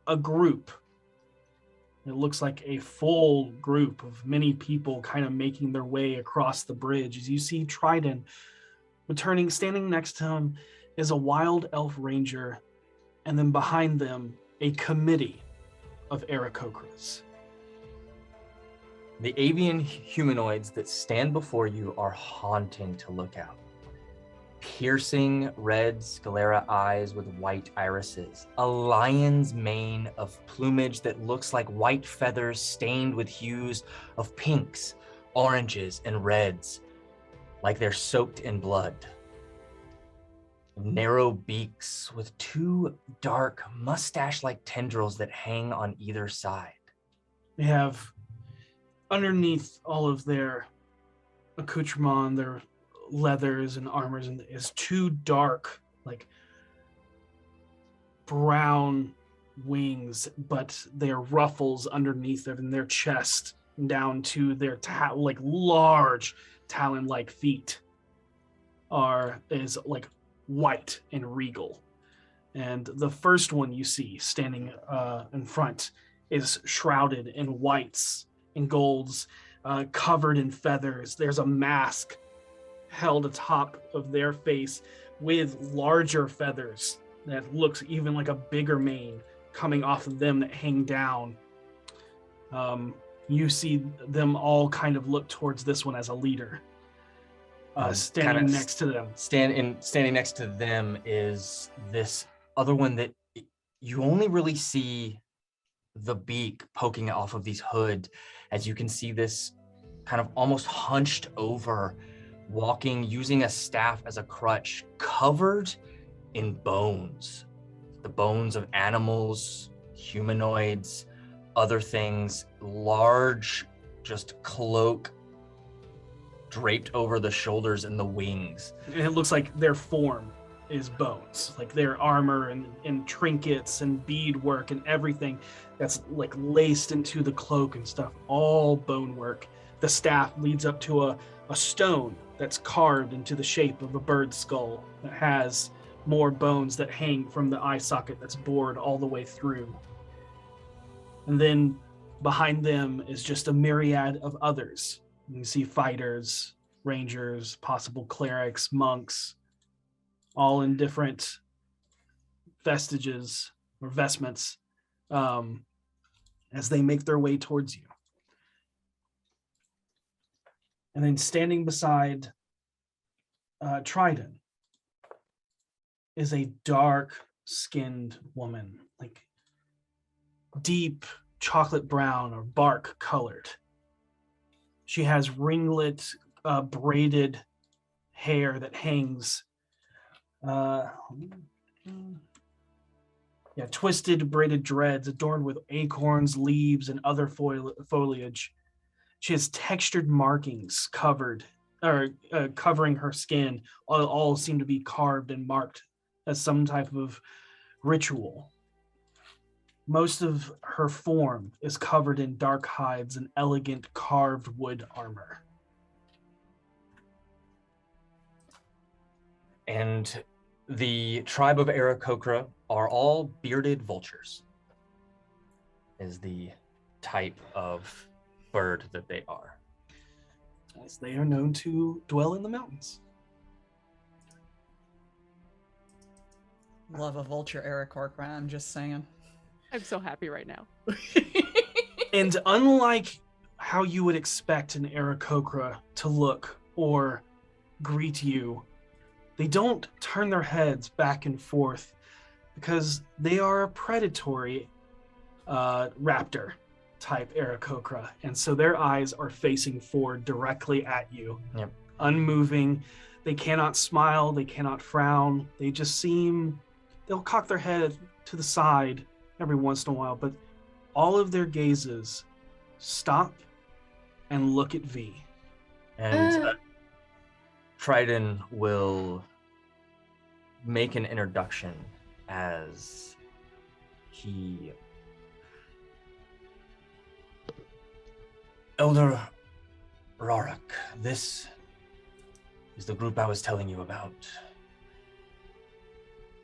a group. It looks like a full group of many people kind of making their way across the bridge. As you see Trident returning, standing next to him is a wild elf ranger, and then behind them, a committee of Arakocras. The avian humanoids that stand before you are haunting to look at. Piercing red sclera eyes with white irises, a lion's mane of plumage that looks like white feathers stained with hues of pinks, oranges, and reds, like they're soaked in blood. Narrow beaks with two dark mustache-like tendrils that hang on either side. They have underneath all of their accoutrement, their leathers and armors, and is two dark, like brown wings, but they are ruffles underneath them in their chest down to their like large talon-like feet is like white and regal. And the first one you see standing in front is shrouded in whites and golds, covered in feathers. There's a mask held atop of their face with larger feathers that looks even like a bigger mane coming off of them that hang down. You see them all kind of look towards this one as a leader. Standing next to them. Standing next to them is this other one that you only really see the beak poking off of these hood, as you can see this kind of almost hunched over, walking, using a staff as a crutch, covered in bones. The bones of animals, humanoids, other things, large, just cloak draped over the shoulders and the wings. And it looks like their form is bones, like their armor and trinkets and beadwork and everything that's like laced into the cloak and stuff, all bone work. The staff leads up to a stone that's carved into the shape of a bird skull that has more bones that hang from the eye socket that's bored all the way through. And then behind them is just a myriad of others. You can see fighters, rangers, possible clerics, monks, all in different vestiges or vestments as they make their way towards you. And then standing beside Trident is a dark-skinned woman, like deep chocolate brown or bark colored. She has ringlet, braided hair that hangs, twisted braided dreads adorned with acorns, leaves, and other foliage. She has textured markings covering her skin. All seem to be carved and marked as some type of ritual. Most of her form is covered in dark hides and elegant carved wood armor. And the tribe of Arakocra are all bearded vultures, is the type of bird that they are. As they are known to dwell in the mountains. Love a vulture, Arakocra, I'm just saying. I'm so happy right now. And unlike how you would expect an Arakocra to look or greet you, they don't turn their heads back and forth because they are a predatory raptor type Arakocra. And so their eyes are facing forward directly at you, unmoving. They cannot smile, they cannot frown. They just they'll cock their head to the side every once in a while, but all of their gazes stop and look at V. And Trident will make an introduction as he... Elder Rarak, this is the group I was telling you about.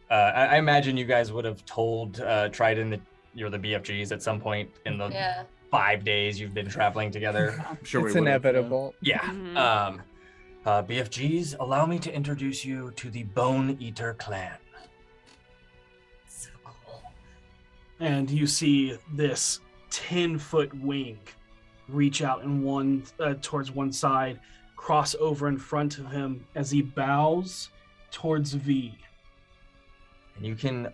I imagine you guys would have told Trident that you're the BFGs at some point in the 5 days you've been traveling together. I'm sure it's inevitable. Yeah. Mm-hmm. BFGs, allow me to introduce you to the Bone Eater clan. So cool. And you see this 10-foot wing reach out in towards one side, cross over in front of him as he bows towards V. And you can,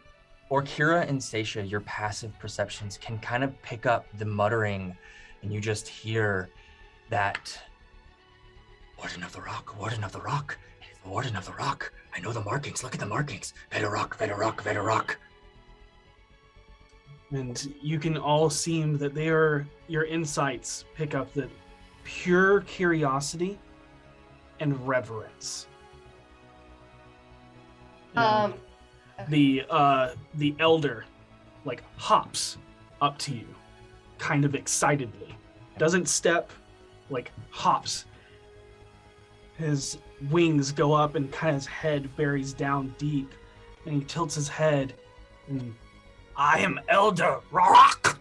Orkira and Seisha, your passive perceptions can kind of pick up the muttering, and you just hear that, Warden of the Rock, Warden of the Rock, it is the Warden of the Rock. I know the markings, look at the markings. Veda Rock, Veda Rock, Veda Rock. And you can all seem that your insights pick up that pure curiosity and reverence. And the elder like hops up to you kind of excitedly. Doesn't step, like hops. His wings go up and kind of his head buries down deep, and he tilts his head and I am Elder Rock.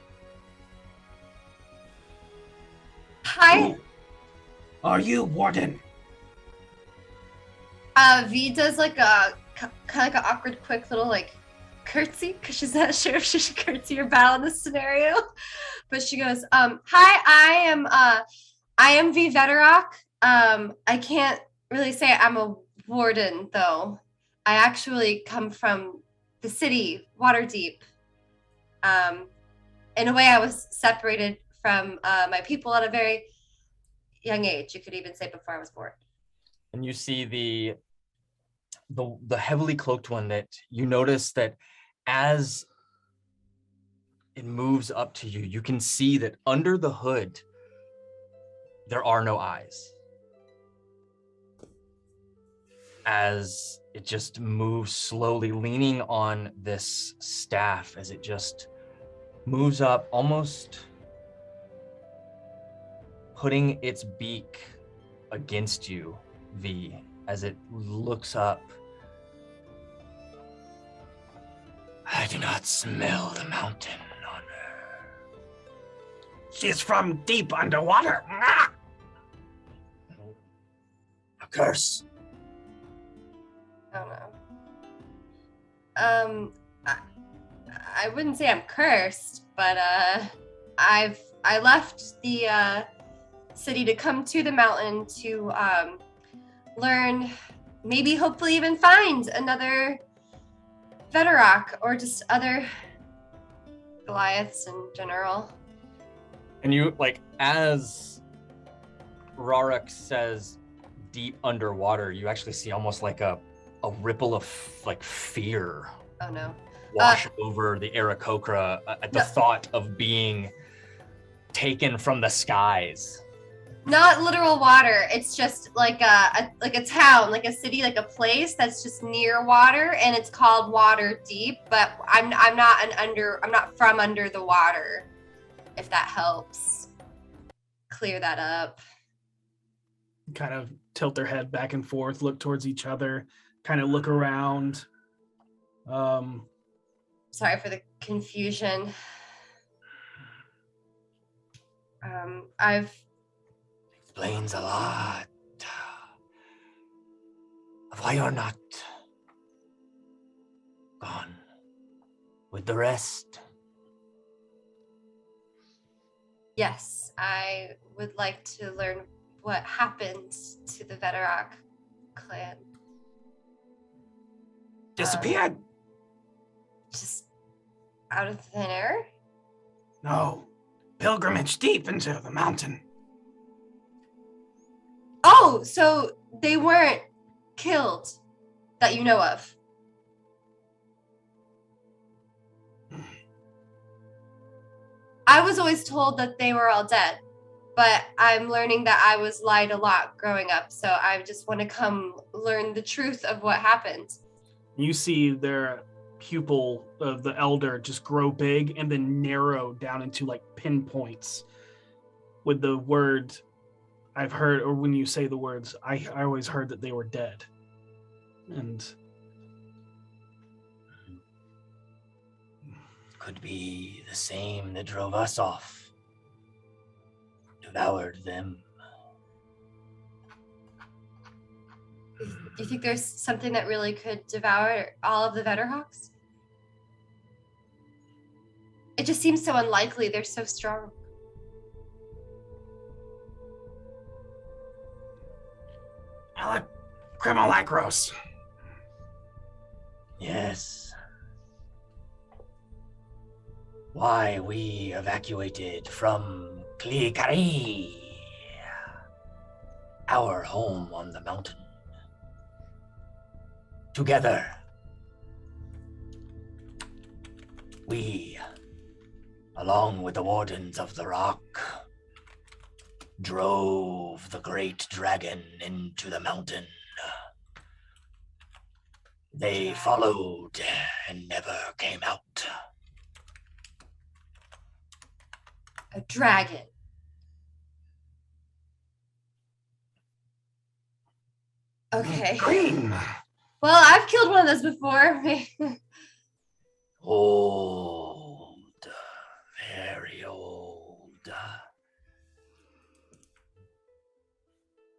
Hi. Are you Warden? V does like a kind of like an awkward, quick little like curtsy because she's not sure if she should curtsy or bow in this scenario. But she goes, "Hi, I am V Veterock. I can't really say I'm a warden though. I actually come from the city, Waterdeep. In a way, I was separated from my people at a very young age. You could even say before I was born." And you see the heavily cloaked one that you notice that as it moves up to you, you can see that under the hood, there are no eyes. As it just moves slowly, leaning on this staff, as it just moves up, almost putting its beak against you, V, as it looks up. I do not smell the mountain on her. She's from deep underwater. Ah! A curse. I don't know. I wouldn't say I'm cursed, but I left the city to come to the mountain to learn, maybe hopefully even find another Veterock or just other Goliaths in general. And you, like, as Rarik says deep underwater, you actually see almost like a ripple of like fear Oh no. wash over the Arakocra at the thought of being taken from the skies. Not literal water. It's just like a town, like a city, like a place that's just near water, and it's called Waterdeep. But I'm not from under the water. If that helps clear that up. Kind of tilt their head back and forth, look towards each other, kind of look around. Sorry for the confusion. Explains a lot of why you're not gone with the rest. Yes, I would like to learn what happened to the Veterock clan. Disappeared. Just out of thin air? No. Pilgrimage deep into the mountain. Oh, so they weren't killed that you know of? I was always told that they were all dead, but I'm learning that I was lied a lot growing up, so I just want to come learn the truth of what happened. You see their pupil of the elder just grow big and then narrow down into like pinpoints with the word I've heard, or when you say the words, I always heard that they were dead. And Could be the same that drove us off. Devoured them. Do you think there's something that really could devour all of the Veterhawks? It just seems so unlikely. They're so strong. Crimalacros. Yes. Why we evacuated from Clicari, our home on the mountain. Together, we along with the wardens of the rock, drove the great dragon into the mountain. They followed and never came out. A dragon. Okay. Green. Well, I've killed one of those before. Old. Very old.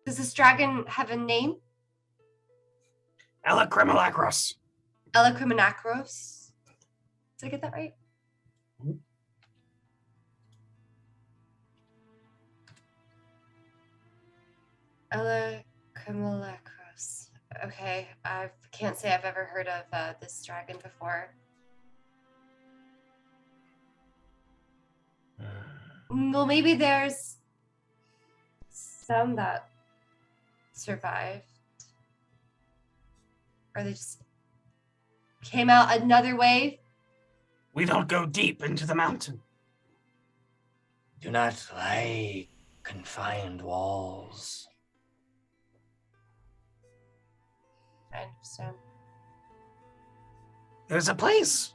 Does this dragon have a name? Elacrimalacros. Elacrimanacros. Did I get that right? Elacrimalacros. Okay, I can't say I've ever heard of this dragon before. Well, maybe there's some that survived. Or they just came out another way. We don't go deep into the mountain. Do not like confined walls. I understand. There's a place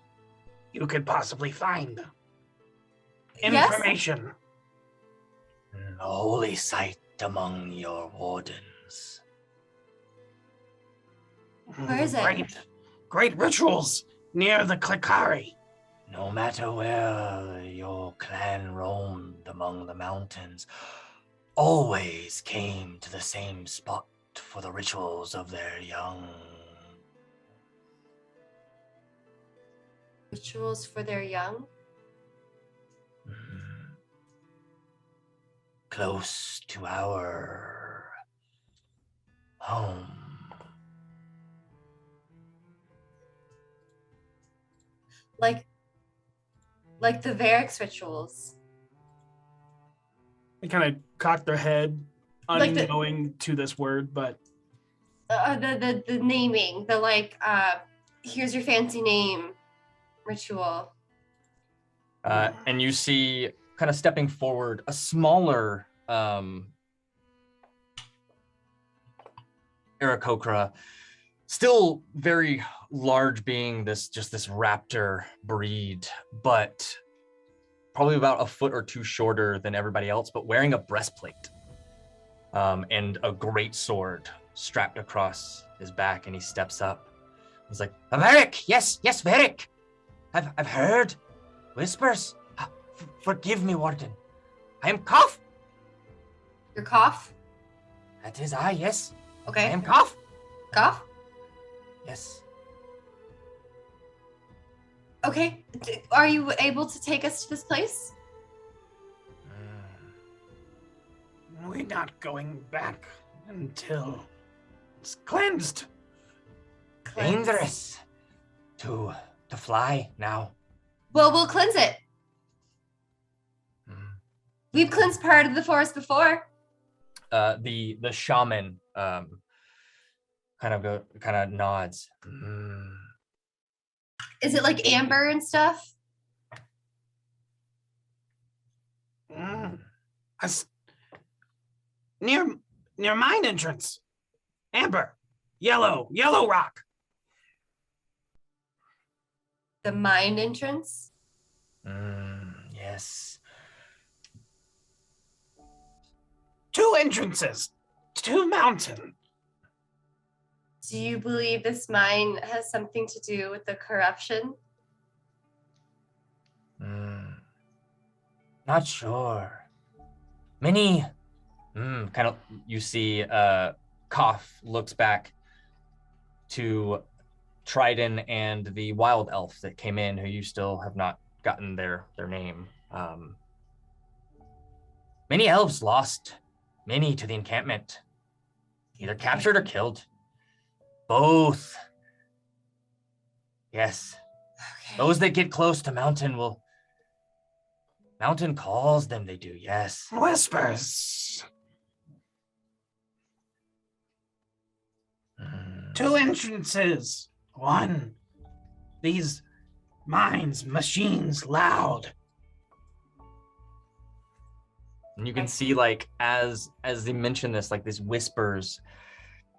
you could possibly find Yes? information. A holy site among your wardens. Where is it? Great rituals near the Klikari. No matter where your clan roamed among the mountains, always came to the same spot for the rituals of their young. Rituals for their young? Close to our home. Like the Varix rituals. They kind of cock their head, Like the- unknowing to this word, but The naming, here's your fancy name ritual. And you see, kind of stepping forward, a smaller Arakocra, still very large, being this raptor breed, but probably about a foot or two shorter than everybody else, but wearing a breastplate and a great sword strapped across his back, and he steps up. He's like, Varric, yes, Varric. I've heard whispers. Forgive me, Warden. I am Cough. Your cough? That is I, yes. I Okay. am Cough. Cough? Yes. Okay. Are you able to take us to this place? We're not going back until it's cleansed. Dangerous to fly now. Well, we'll cleanse it. We've cleansed part of the forest before. The shaman kind of nods. Is it like amber and stuff? Near mine entrance. Amber. Yellow rock. The mine entrance? Yes. 2 entrances. 2 mountain. Do you believe this mine has something to do with the corruption? Not sure. Many. Kind of. You see, Cough looks back to Trident and the wild elf that came in, who you still have not gotten their name. Many elves lost. Many to the encampment, either captured or killed. Both. Yes. Okay. Those that get close to Mountain Mountain calls them, they do, yes. Whispers. 2 entrances. 1. These mines, machines, loud. And you can see like as they mention this, like these whispers,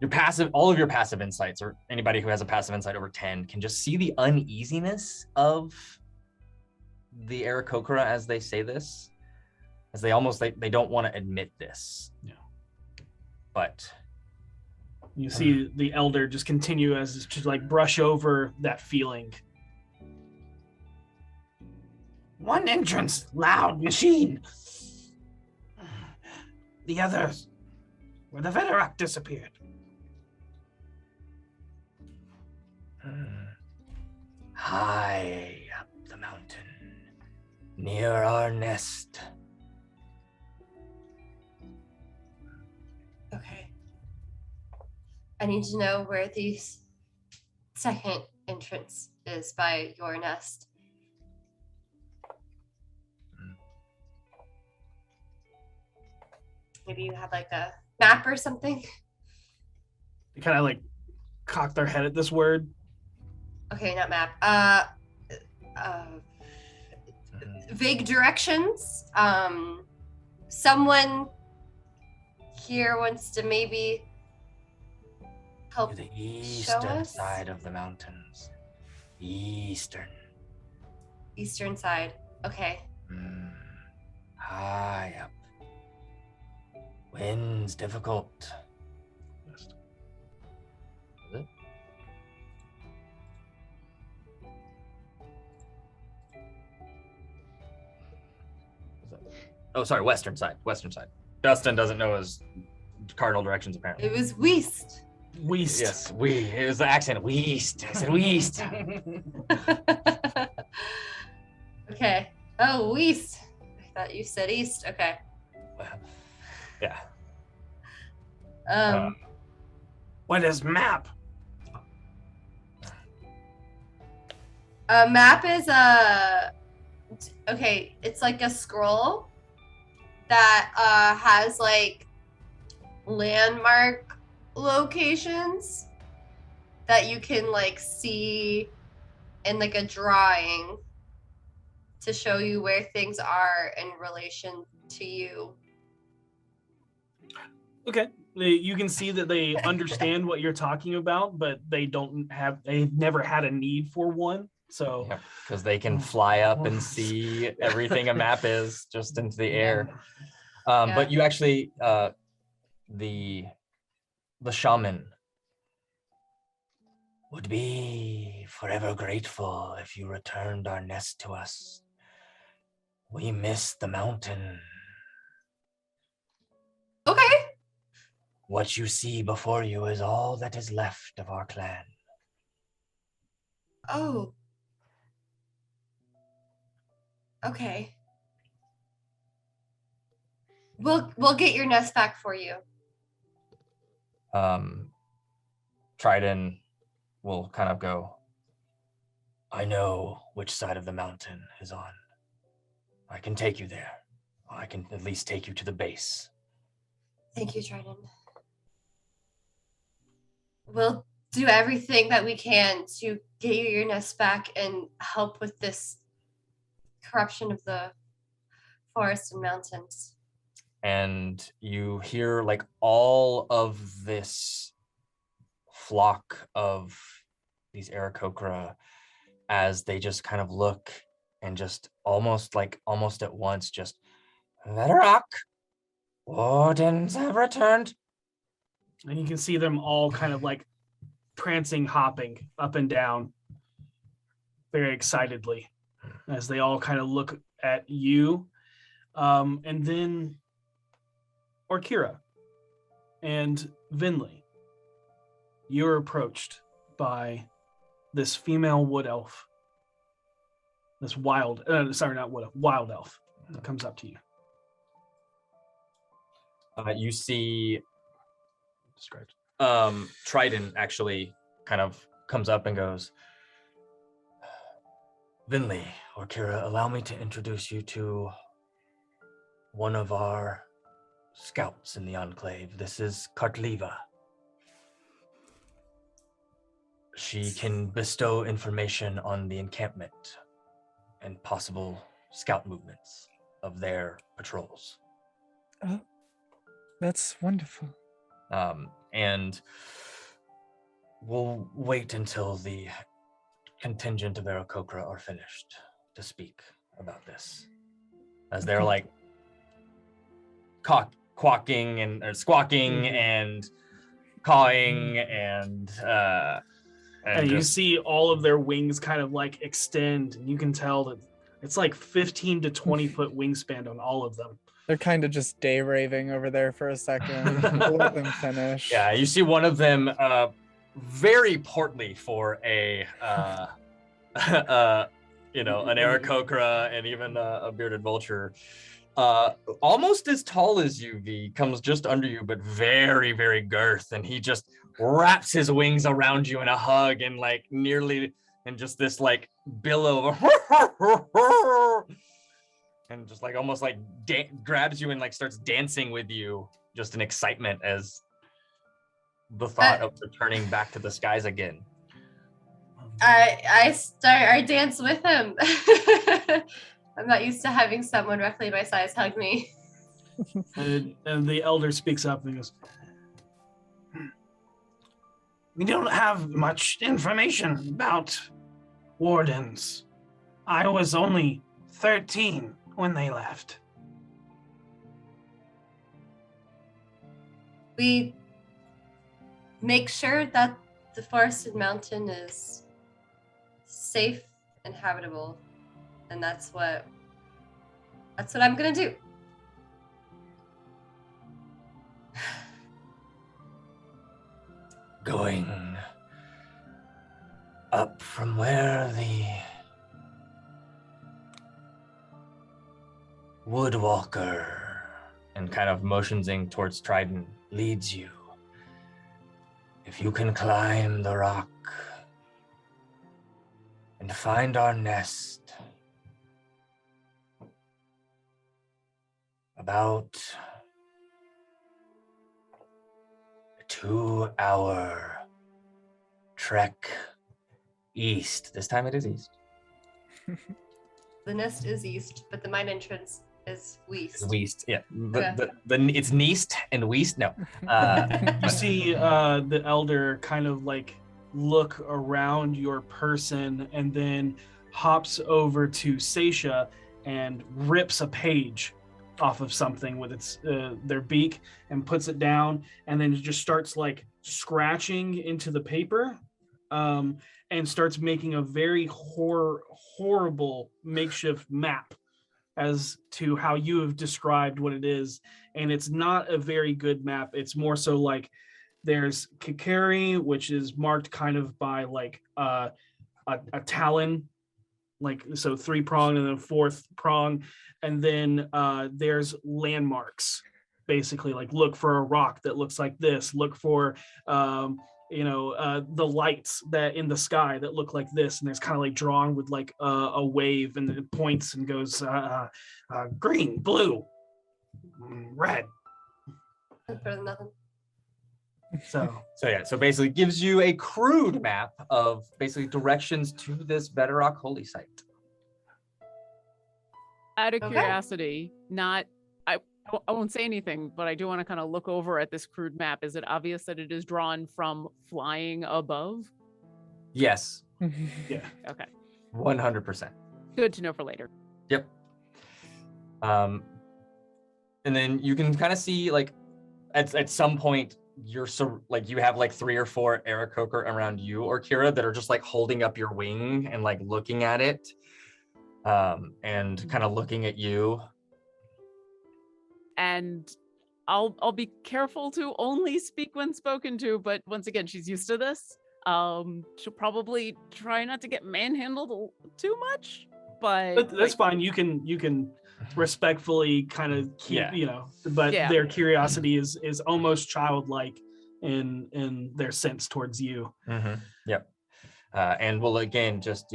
your passive, all of your passive insights, or anybody who has a passive insight over 10 can just see the uneasiness of the Arakocra as they say this, as they almost they don't want to admit this. Yeah. But you see the elder just continue as to like brush over that feeling. One entrance, loud machine. The others, where the Veterak disappeared. High up the mountain, near our nest. Okay. I need to know where the second entrance is by your nest. Maybe you have like a map or something. They kind of like cock their head at this word. Okay, not map. Vague directions. Someone here wants to maybe help To the show eastern us? side of the mountains. Eastern. Eastern side. Okay. High up. Wind's difficult. Is it? Oh, sorry, western side. Western side. Dustin doesn't know his cardinal directions apparently. It was Weast. Weast. Yes, it was the accent. Weast. I said Weast. Okay. Oh, Weast. I thought you said East. Okay. Yeah. What is map? A map is okay, it's like a scroll that has like landmark locations that you can like see in like a drawing to show you where things are in relation to you. Okay. You can see that they understand what you're talking about, but they've never had a need for one. So because they can fly up and see everything a map is just into the air. But you actually, the shaman would be forever grateful if you returned our nest to us. We miss the mountain. Okay. What you see before you is all that is left of our clan. Oh. Okay. We'll get your nest back for you. Trident will kind of go, I know which side of the mountain is on. I can take you there. I can at least take you to the base. Thank you, Trident. We'll do everything that we can to get you your nest back and help with this corruption of the forest and mountains. And you hear like all of this flock of these Arakocra as they just kind of look and just almost at once just, Veterak, wardens have returned. and you can see them all kind of like prancing, hopping up and down very excitedly as they all kind of look at you. And then Orkira and Vinley, you're approached by this female wood elf, this wild elf that comes up to you. You see Trident actually kind of comes up and goes, Vinley, or Kira, allow me to introduce you to one of our scouts in the Enclave. This is Kartliva. She can bestow information on the encampment and possible scout movements of their patrols. Oh, that's wonderful. And we'll wait until the contingent of Arakocra are finished to speak about this, as they're like quacking and or squawking and cawing and you just, see all of their wings kind of like extend, and you can tell that it's like 15 to 20 foot wingspan on all of them. They're kind of just day raving over there for a second. We'll let them finish. yeah, you see one of them very portly for a you know, an Arakocra and even a bearded vulture. Almost as tall as you, V, comes just under you, but very, very girth. And he just wraps his wings around you in a hug and like nearly, and just this like billow of and just like almost like grabs you and like starts dancing with you, just in excitement as the thought of returning back to the skies again. I dance with him. I'm not used to having someone roughly my size hug me. And the elder speaks up and goes, "We don't have much information about wardens. I was only 13 when they left." We make sure that the forested mountain is safe and habitable, and that's what I'm gonna do. Going up from where the woodwalker, and kind of motioning towards Trident, leads you. If you can climb the rock and find our nest about a 2-hour trek east. This time it is east. The nest is east, but the mine entrance is west. West, yeah. Okay. It's Neast and West. No. You see the elder kind of like look around your person and then hops over to Seisha and rips a page off of something with its their beak and puts it down, and then just starts like scratching into the paper and starts making a very horrible makeshift map as to how you have described what it is. And it's not a very good map. It's more so like there's Kikari, which is marked kind of by like a talon, like so 3-pronged and then 4th prong, and then there's landmarks, basically like look for a rock that looks like this, look for the lights that in the sky that look like this, and there's kind of like drawn with like a wave, and it points and goes green, blue, red. Better than nothing. So basically gives you a crude map of basically directions to this Bedrock holy site. Out of Okay. curiosity, I won't say anything, but I do want to kind of look over at this crude map. Is it obvious that it is drawn from flying above? Yes. yeah. Okay. 100%. Good to know for later. Yep. And then you can kind of see like at some point you have like 3 or 4 Arakocra around you or Kira that are just like holding up your wing and like looking at it, and kind of looking at you. And I'll be careful to only speak when spoken to, but once again, she's used to this. She'll probably try not to get manhandled too much, but That's fine. You can respectfully kind of keep, but their curiosity is almost childlike in their sense towards you. Mm-hmm. Yep. And we'll again just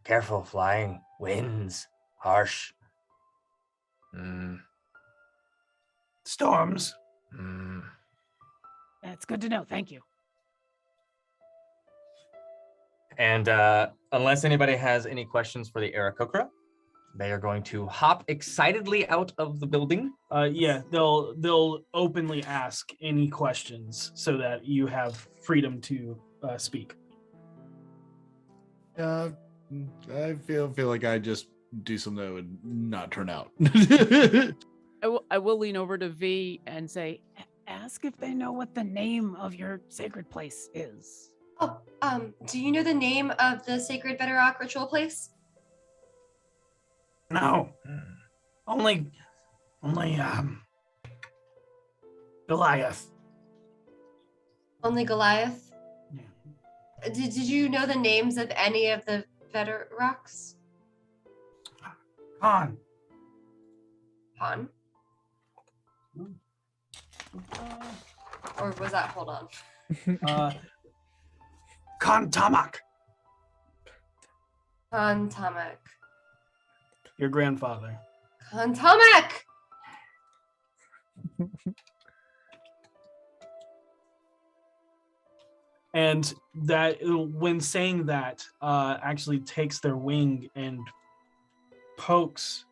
careful flying, winds, harsh. Storms. That's good to know. Thank you. And unless anybody has any questions for the Arakocra, they are going to hop excitedly out of the building. Yeah, they'll openly ask any questions so that you have freedom to speak. I feel like I just do something that would not turn out. I will lean over to V and say, ask if they know what the name of your sacred place is. Oh, do you know the name of the sacred bedrock ritual place? No. Only Goliath. Only Goliath? Yeah. Did you know the names of any of the bedrocks? Han. Han? Or was that, hold on. Khan Tamak. Han Tamak. Your grandfather. Han Tamak! And that, when saying that, actually takes their wing and pokes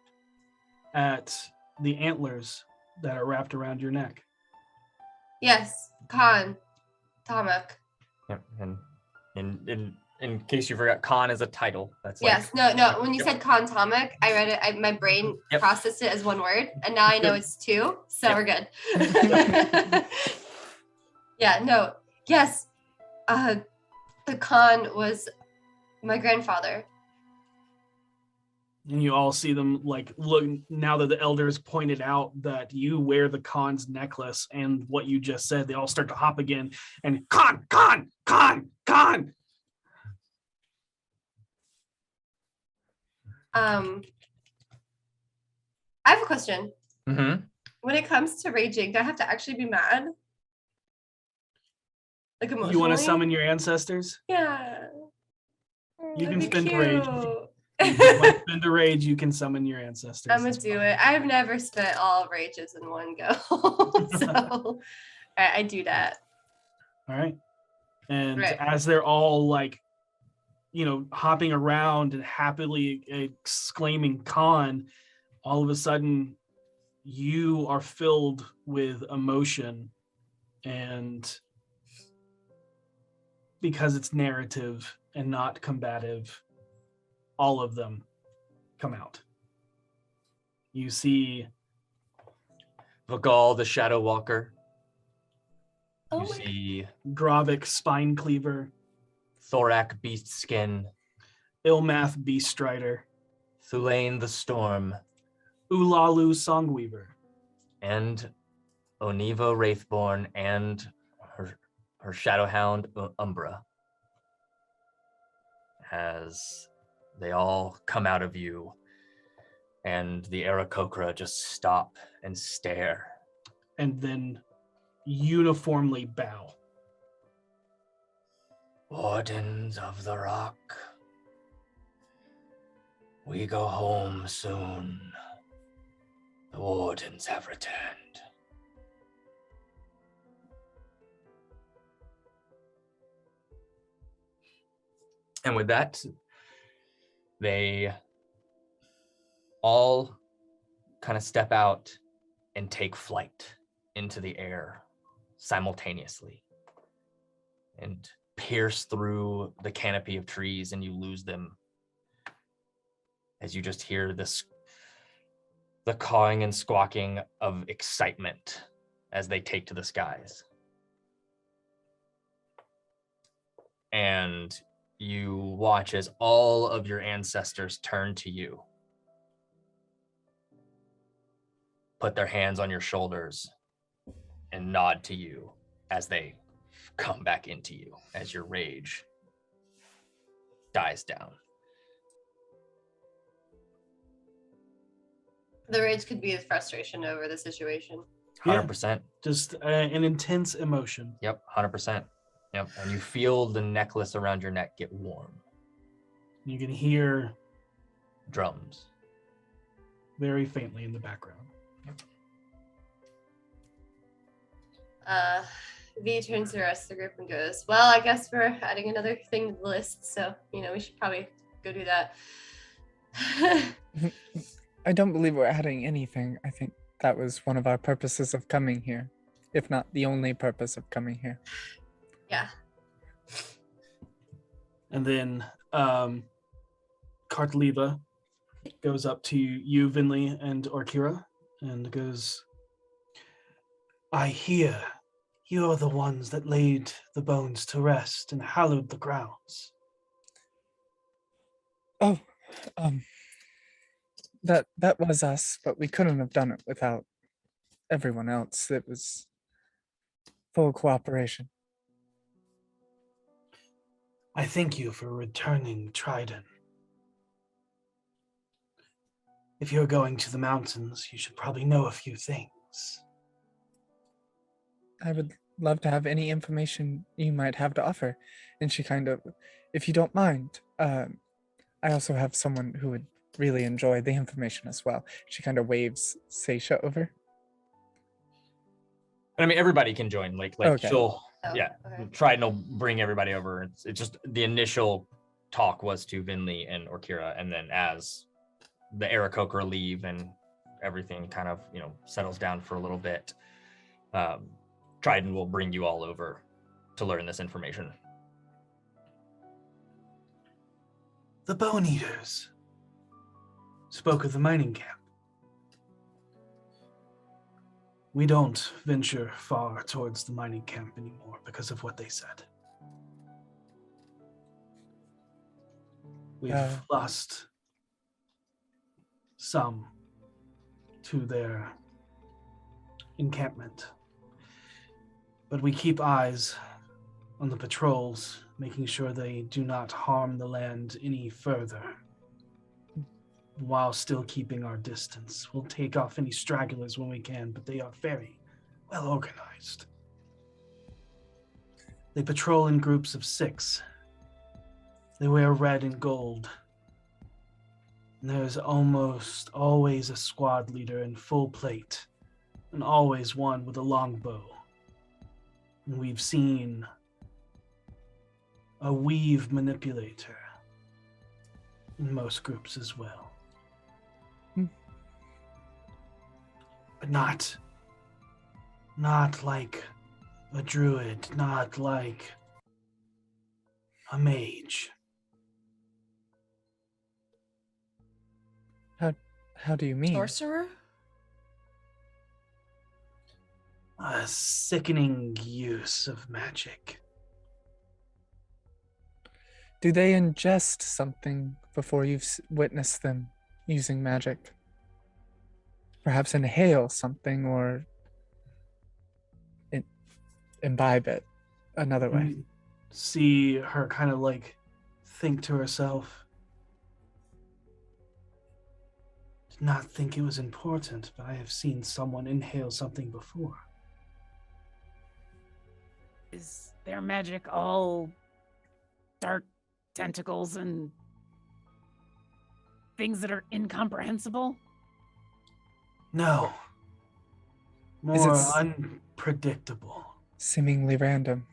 at the antlers that are wrapped around your neck. Yes, Khan Tamak. Yep. And in case you forgot, Khan is a title. That's Yes, like, no. When you said Khan Tamak, I read it. My brain processed it as one word, and now I know it's two. So we're good. Yeah. No. Yes. The Khan was my grandfather. And you all see them like look now that the elders pointed out that you wear the Khan's necklace and what you just said, they all start to hop again and Khan. I have a question. Mm-hmm. When it comes to raging, do I have to actually be mad? Like emotionally? You want to summon your ancestors? Yeah. You That'd can be spend a rage. cute. You can spend a rage, you can summon your ancestors. I'm gonna do it. I've never spent all rages in one go. So I do that. All right. And Right. as they're all like, hopping around and happily exclaiming Khan, all of a sudden you are filled with emotion, and because it's narrative and not combative, all of them come out. You see Vagal, the Shadow Walker. Oh You my see Gravik, Spine Cleaver, Thorak, Beast Skin. Ilmath, Beast Strider, Thulain, the Storm. Ulalu, Songweaver. And Oniva, Wraithborn, and her Shadowhound, Umbra. As they all come out of you, and the Arakocra just stop and stare. And then uniformly bow. Wardens of the Rock, we go home soon. The Wardens have returned. And with that, they all kind of step out and take flight into the air simultaneously and pierce through the canopy of trees, and you lose them as you just hear the cawing and squawking of excitement as they take to the skies. And you watch as all of your ancestors turn to you, put their hands on your shoulders, and nod to you as they come back into you, as your rage dies down. The rage could be the frustration over the situation. 100%. Just an intense emotion. Yep, 100%. Yep, and you feel the necklace around your neck get warm. You can hear drums very faintly in the background. V turns to the rest of the group and goes, well, I guess we're adding another thing to the list, so, we should probably go do that. I don't believe we're adding anything. I think that was one of our purposes of coming here, if not the only purpose of coming here. Yeah. And then Kartaliva goes up to you, Vinley, and Orkira, and goes, I hear you are the ones that laid the bones to rest and hallowed the grounds. Oh, that was us, but we couldn't have done it without everyone else. It was full cooperation. I thank you for returning Trident. If you're going to the mountains, you should probably know a few things. I would love to have any information you might have to offer. And she kind of, if you don't mind, I also have someone who would really enjoy the information as well. She kind of waves Seisha over. I mean, everybody can join. Like Okay. she'll, Oh, yeah, okay. Trident will bring everybody over. It's just the initial talk was to Vinley and Orkira, and then as the Arakocra leave and everything kind of, settles down for a little bit, Trident will bring you all over to learn this information. The Bone Eaters spoke of the mining camp. We don't venture far towards the mining camp anymore because of what they said. We've lost some to their encampment. But we keep eyes on the patrols, making sure they do not harm the land any further, while still keeping our distance. We'll take off any stragglers when we can, but they are very well organized. They patrol in groups of 6. They wear red and gold. And there's almost always a squad leader in full plate, and always one with a longbow. And we've seen a weave manipulator in most groups as well. But not like a druid, not like a mage. How do you mean? Sorcerer? A sickening use of magic. Do they ingest something before you've witnessed them using magic? Perhaps inhale something or imbibe it another way. See her kind of like think to herself. Did not think it was important, but I have seen someone inhale something before. Is their magic all dark tentacles and things that are incomprehensible? No. Is it More unpredictable. Seemingly random.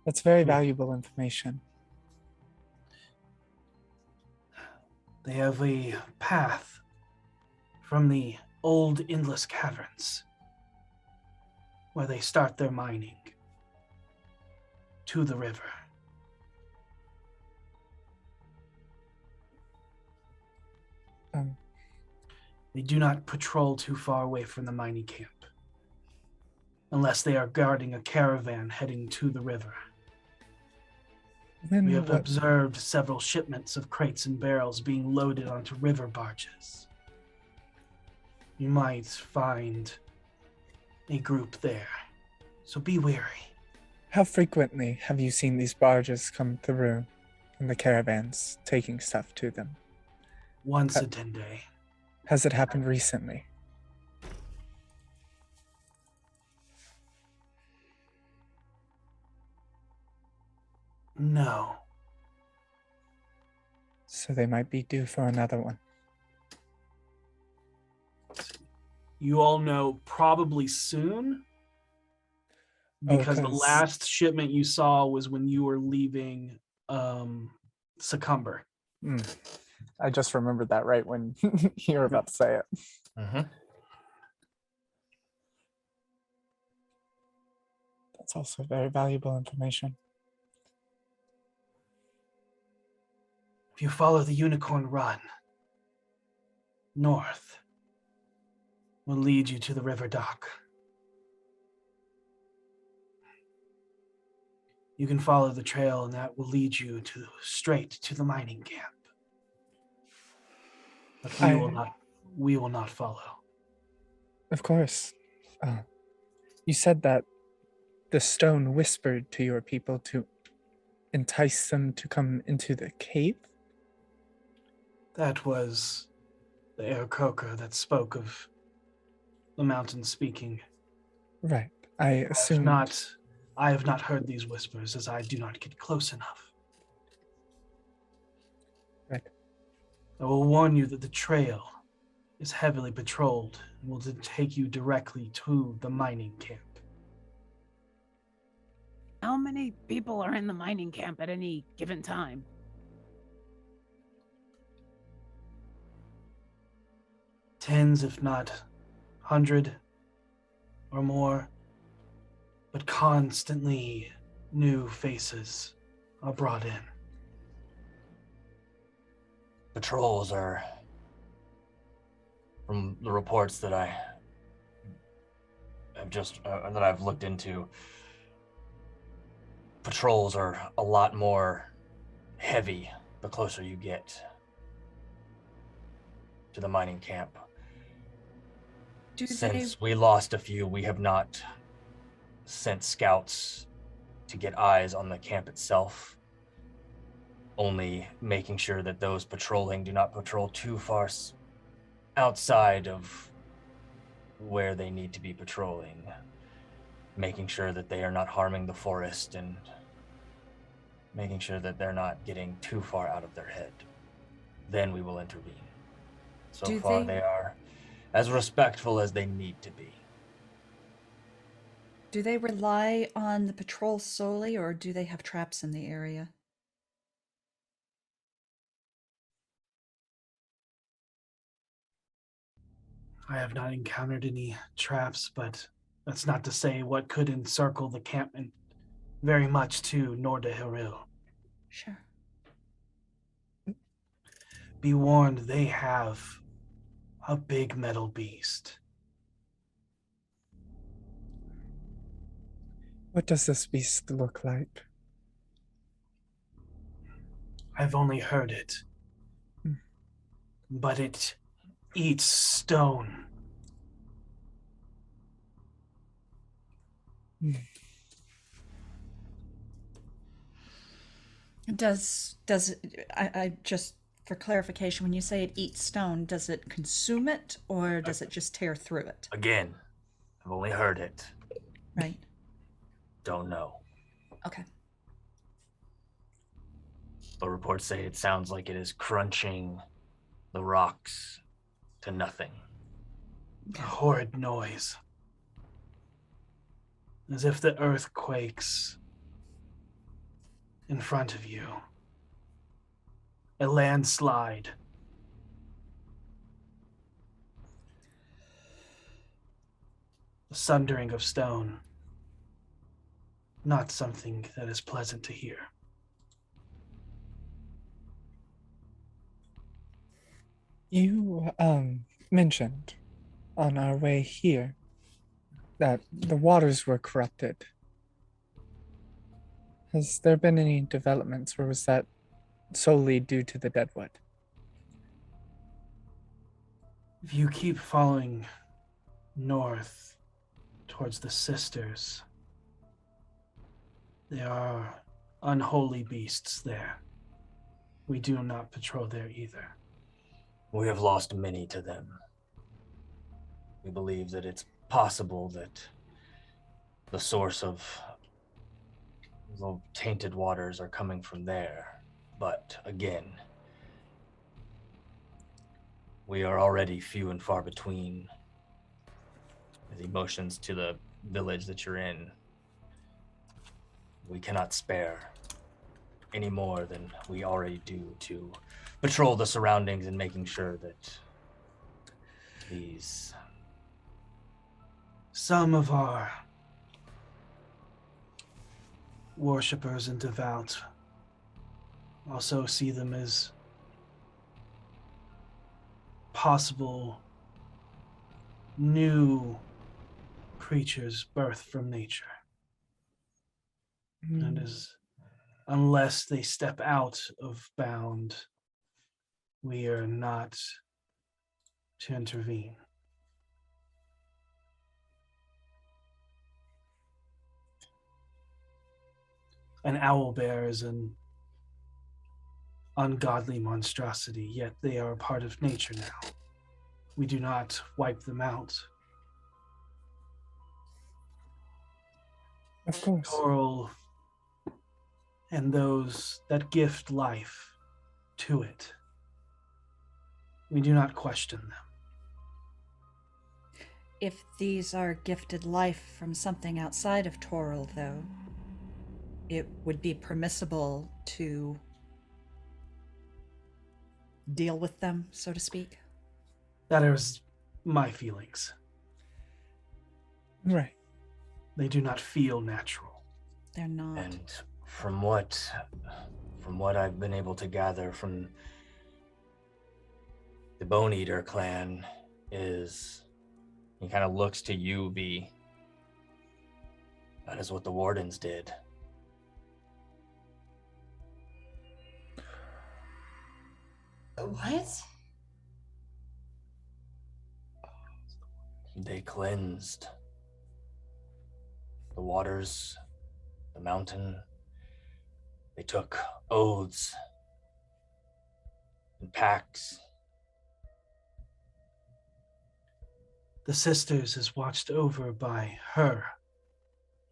That's very valuable information. They have a path from the old endless caverns where they start their mining to the river. They do not patrol too far away from the mining camp unless they are guarding a caravan heading to the river. Then We have what- observed several shipments of crates and barrels being loaded onto river barges. You might find a group there, so be wary. How frequently have you seen these barges come through and the caravans taking stuff to them? Once a 10-day. Has it happened recently? No. So they might be due for another one. You all know probably soon. because the 'cause- last shipment you saw was when you were leaving Succumber. I just remembered that right when you were about to say it. That's also very valuable information. If you follow the Unicorn Run north, will lead you to the river dock. You can follow the trail, and that will lead you straight to the mining camp. But we will not follow. Of course. You said that the stone whispered to your people to entice them to come into the cave? That was the Arakocra that spoke of the mountain speaking. Right. I assume I have not heard these whispers, as I do not get close enough. Right. I will warn you that the trail is heavily patrolled and will take you directly to the mining camp. How many people are in the mining camp at any given time? Tens, if not 100 or more, but constantly new faces are brought in. Patrols are, from the reports that I've looked into, patrols are a lot more heavy the closer you get to the mining camp. Since we lost a few, we have not sent scouts to get eyes on the camp itself, only making sure that those patrolling do not patrol too far outside of where they need to be patrolling, making sure that they are not harming the forest and making sure that they're not getting too far out of their head. Then we will intervene. So far, they are as respectful as they need to be. Do they rely on the patrol solely, or do they have traps in the area? I have not encountered any traps, but that's not to say what could encircle the campment very much to Norda Hiru. Sure. Be warned, they have a big metal beast. What does this beast look like? I've only heard it, but it eats stone. Does I just, for clarification, when you say it eats stone, does it consume it or does it just tear through it? Again, I've only heard it. Right. Don't know. Okay. But reports say it sounds like it is crunching the rocks to nothing. A horrid noise. As if the earth quakes in front of you. A landslide. The sundering of stone. Not something that is pleasant to hear. You mentioned on our way here that the waters were corrupted. Has there been any developments, or was that solely due to the deadwood? If you keep following north towards the sisters, there are unholy beasts there. We do not patrol there either. We have lost many to them. We believe that it's possible that the source of the tainted waters are coming from there. But again, we are already few and far between. The emotions to the village that you're in. we cannot spare any more than we already do to patrol the surroundings and making sure that these... Some of our worshippers and devout also see them as possible new creatures birthed from nature. And unless they step out of bound, we are not to intervene. An owlbear is an ungodly monstrosity, yet they are a part of nature now. We do not wipe them out. Of course. Coral and those that gift life to it, we do not question them. If these are gifted life from something outside of Toril, though, it would be permissible to deal with them, so to speak. That is my feelings. Right. They do not feel natural. They're not. And from what I've been able to gather from the Bone Eater clan is, he kind of looks to you, V. That is what the Wardens did. What? They cleansed the waters, the mountain. They took oaths and pacts. The sisters is watched over by her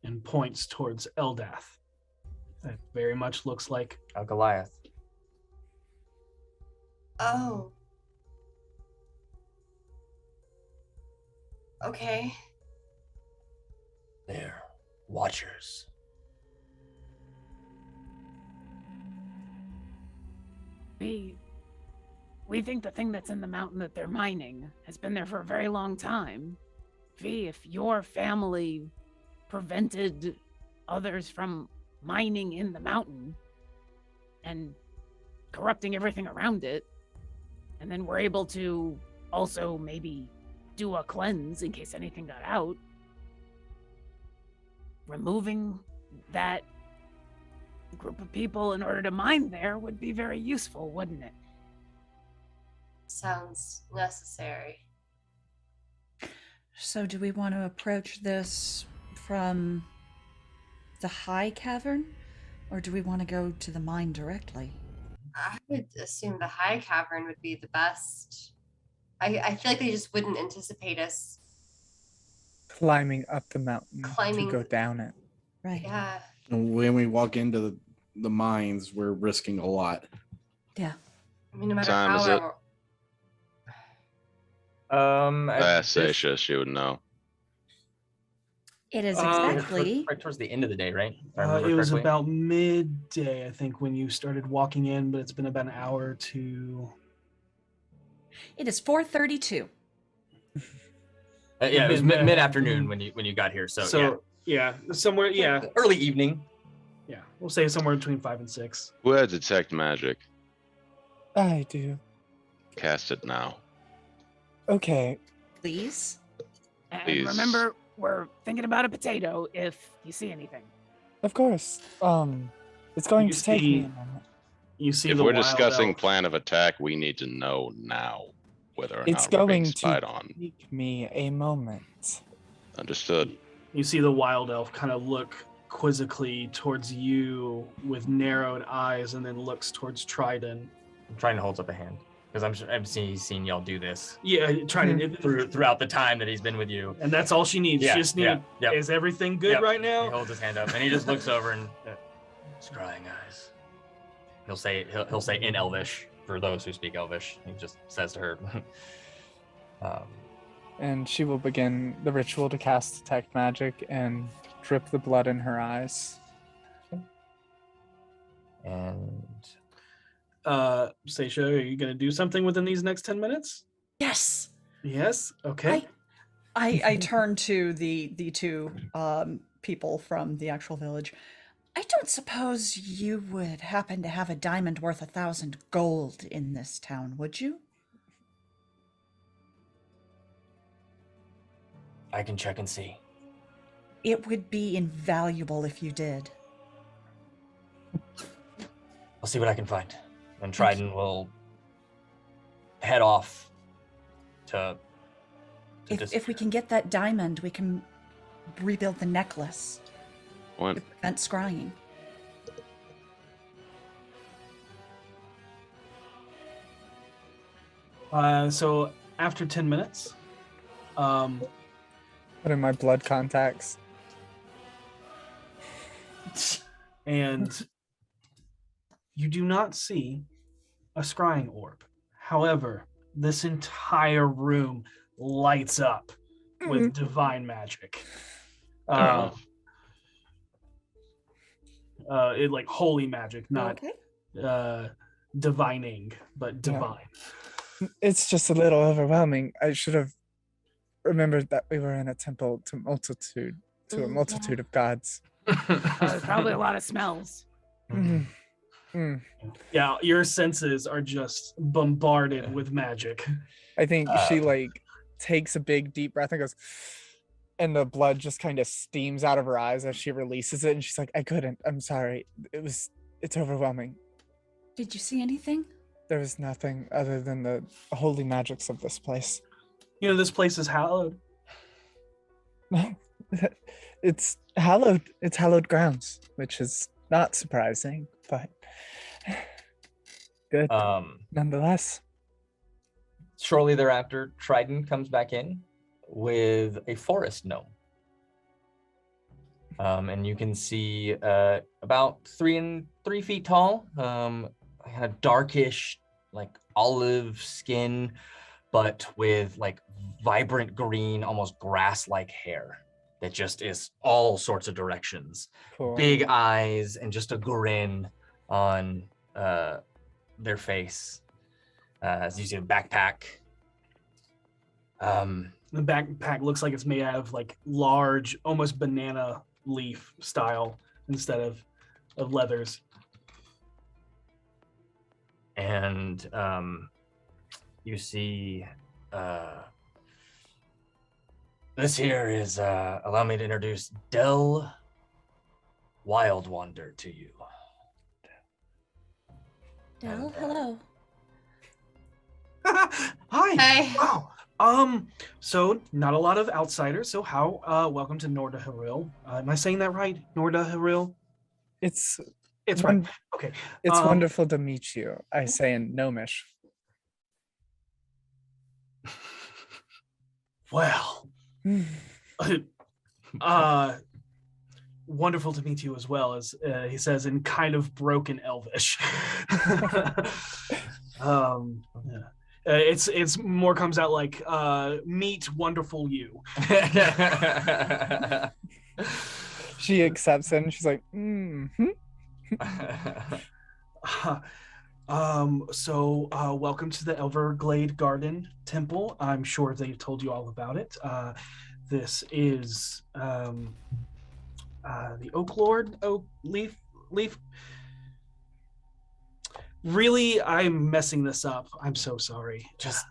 and points towards Eldath. That very much looks like Goliath. Oh. Okay. They're watchers. We think the thing that's in the mountain that they're mining has been there for a very long time. V, if your family prevented others from mining in the mountain and corrupting everything around it, and then we're able to also maybe do a cleanse in case anything got out, removing that group of people in order to mine there would be very useful, wouldn't it? Sounds necessary. So do we want to approach this from the high cavern, or do we want to go to the mine directly? I would assume the high cavern would be the best. I feel like they just wouldn't anticipate us Climbing up the mountain Climbing- to go down it. Right. Yeah. When we walk into the mines, we're risking a lot. Yeah. I mean, no matter Time how is it? At She would know. It is Um, exactly. right towards the end of the day, right? If I remember it was correctly. about midday, I think, when you started walking in, but it's been about an hour to... It is 4:32. Yeah, it was Mid- mid-afternoon when you got here. So yeah, somewhere, yeah, early evening. yeah. We'll say somewhere between 5 and 6. Who has detect magic? I do. Cast it now. Okay. Please. And Please. remember, we're thinking about a potato if you see anything. Of course. It's going You to take see- me a moment. You see If the we're wild discussing elf. plan of attack, we need to know now whether or It's not we're being going spied to on. take me a moment. Understood. You see the wild elf kind of look quizzically towards you with narrowed eyes, and then looks towards Trident. I'm trying to hold up a hand because I'm seeing he's seen y'all do this Yeah, Trident. throughout the time that he's been with you. And that's all she needs. Yeah, She just needs. yeah. Is everything good Yep. right He now? holds his hand up and he just looks over and scrying eyes. He'll say in Elvish for those who speak Elvish. He just says to her. And she will begin the ritual to cast detect magic and drip the blood in her eyes And Seisha, are you going to do something within these next 10 minutes? Yes. Yes. Okay. I turn to the two people from the actual village. I don't suppose you would happen to have a diamond worth 1,000 gold in this town, would you? I can check and see. It would be invaluable if you did. I'll see what I can find. And Trident will head off to If we can get that diamond, we can rebuild the necklace What? to prevent scrying. So after 10 minutes, Put in my blood contacts. and you do not see a scrying orb. However, this entire room lights up with divine magic. It like holy magic, not divining, but divine. It's just a little overwhelming. I should have remembered that we were in a temple to a multitude of gods. Probably a lot of smells. Mm. Yeah, your senses are just bombarded with magic. I think she like takes a big deep breath and goes, and the blood just kind of steams out of her eyes as she releases it, and she's like, I couldn't. I'm sorry. It's overwhelming. Did you see anything? There was nothing other than the holy magics of this place. You know, this place is hallowed. No, it's hallowed. It's hallowed grounds, which is not surprising, but good nonetheless. Shortly thereafter, Trident comes back in with a forest gnome. And you can see about 3 feet tall, kind of darkish, like olive skin, but with like vibrant green, almost grass-like hair that just is all sorts of directions. Cool. Big eyes and just a grin on their face. As you see a backpack. The backpack looks like it's made out of like large, almost banana leaf style instead of leathers. And you see this here is allow me to introduce Del Wildwander to you. Del, hello. Hi. Hi. Wow. So not a lot of outsiders. So how welcome to Norda Haril. Am I saying that right? Norda Haril? It's right. Okay. It's wonderful to meet you. I say in Gnomish. Well. Wonderful to meet you as well, as he says in kind of broken Elvish. It's more comes out like meet wonderful you. She accepts it and she's like, So welcome to the Everglade Garden Temple. I'm sure they've told you all about it. This is the Oak Lord, Leaf. Really, I'm messing this up. I'm so sorry. Just,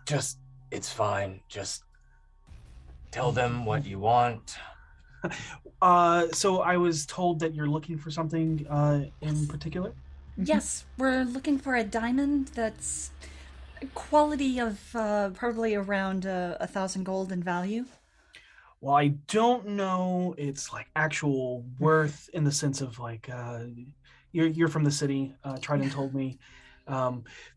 it's fine. Just tell them what you want. So I was told that you're looking for something in particular? Yes, we're looking for a diamond that's quality of probably around 1,000 gold in value. Well, I don't know its like actual worth in the sense of like you're from the city. Trident told me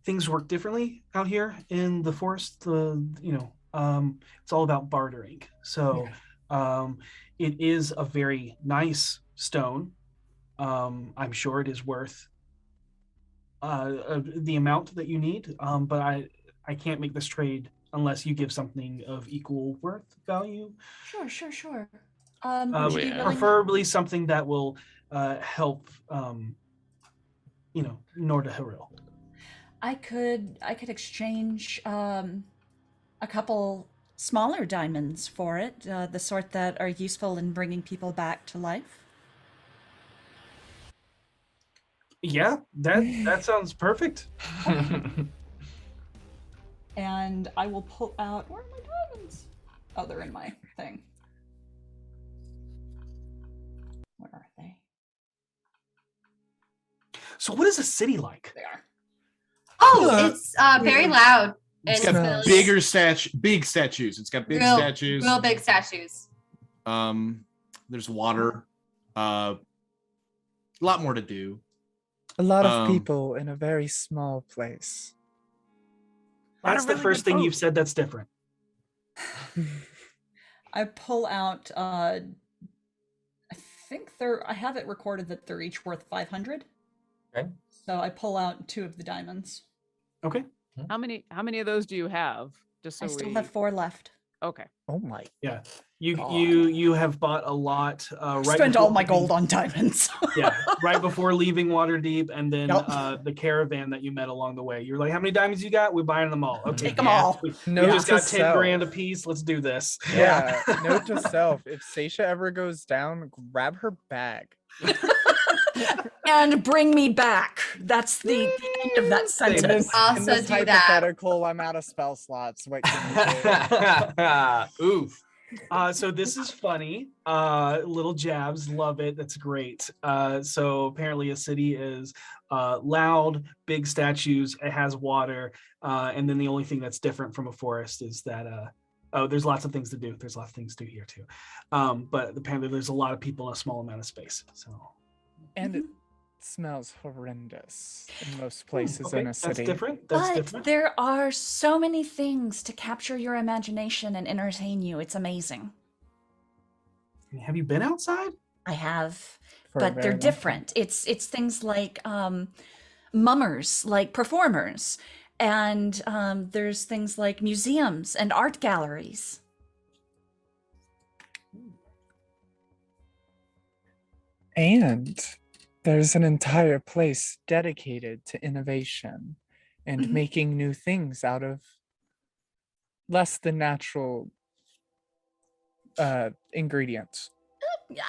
things work differently out here in the forest. It's all about bartering. So it is a very nice stone. I'm sure it is worth the amount that you need. But I can't make this trade unless you give something of equal worth value. Sure. Preferably something that will help Nordahiril. I could exchange a couple smaller diamonds for it, the sort that are useful in bringing people back to life. Yeah, that sounds perfect. And I will pull out, where are my diamonds? Oh, they're in my thing. Where are they? So what is a city like? They are. Oh, it's very loud. It's And got it's big statues. It's got big real, statues. real big statues. There's water. A lot more to do. A lot of people in a very small place. That's the first thing you've said that's different. I pull out, I think I have it recorded that they're each worth 500. Okay. So I pull out 2 of the diamonds. Okay. How many of those do you have? Just so I still have 4 left. Okay. Oh my. Yeah. God. You have bought a lot. Right Spent all before my leaving- gold on diamonds. Yeah, right before leaving Waterdeep, and then the caravan that you met along the way. You're like, how many diamonds you got? We're buying them all. Okay, Take them all. We Note just to got 10 grand a self. piece. Let's do this. Yeah. Note to self: if Seisha ever goes down, grab her bag. And bring me back. That's the end of that In sentence. this, Also in this do that. hypothetical, I'm out of spell slots. What can you do? Oof. So this is funny. Little jabs, love it. That's great. So apparently a city is loud, big statues. It has water, and then the only thing that's different from a forest is that there's lots of things to do. There's lots of things to do here too. But apparently there's a lot of people in a small amount of space. So And it smells horrendous in most places okay, in a city. That's different. That's But different. there are so many things to capture your imagination and entertain you. It's amazing. Have you been outside? I have, For a but very they're long different. It's things like mummers, like performers, and there's things like museums and art galleries. And there's an entire place dedicated to innovation and Mhm. making new things out of less than natural ingredients. Yeah,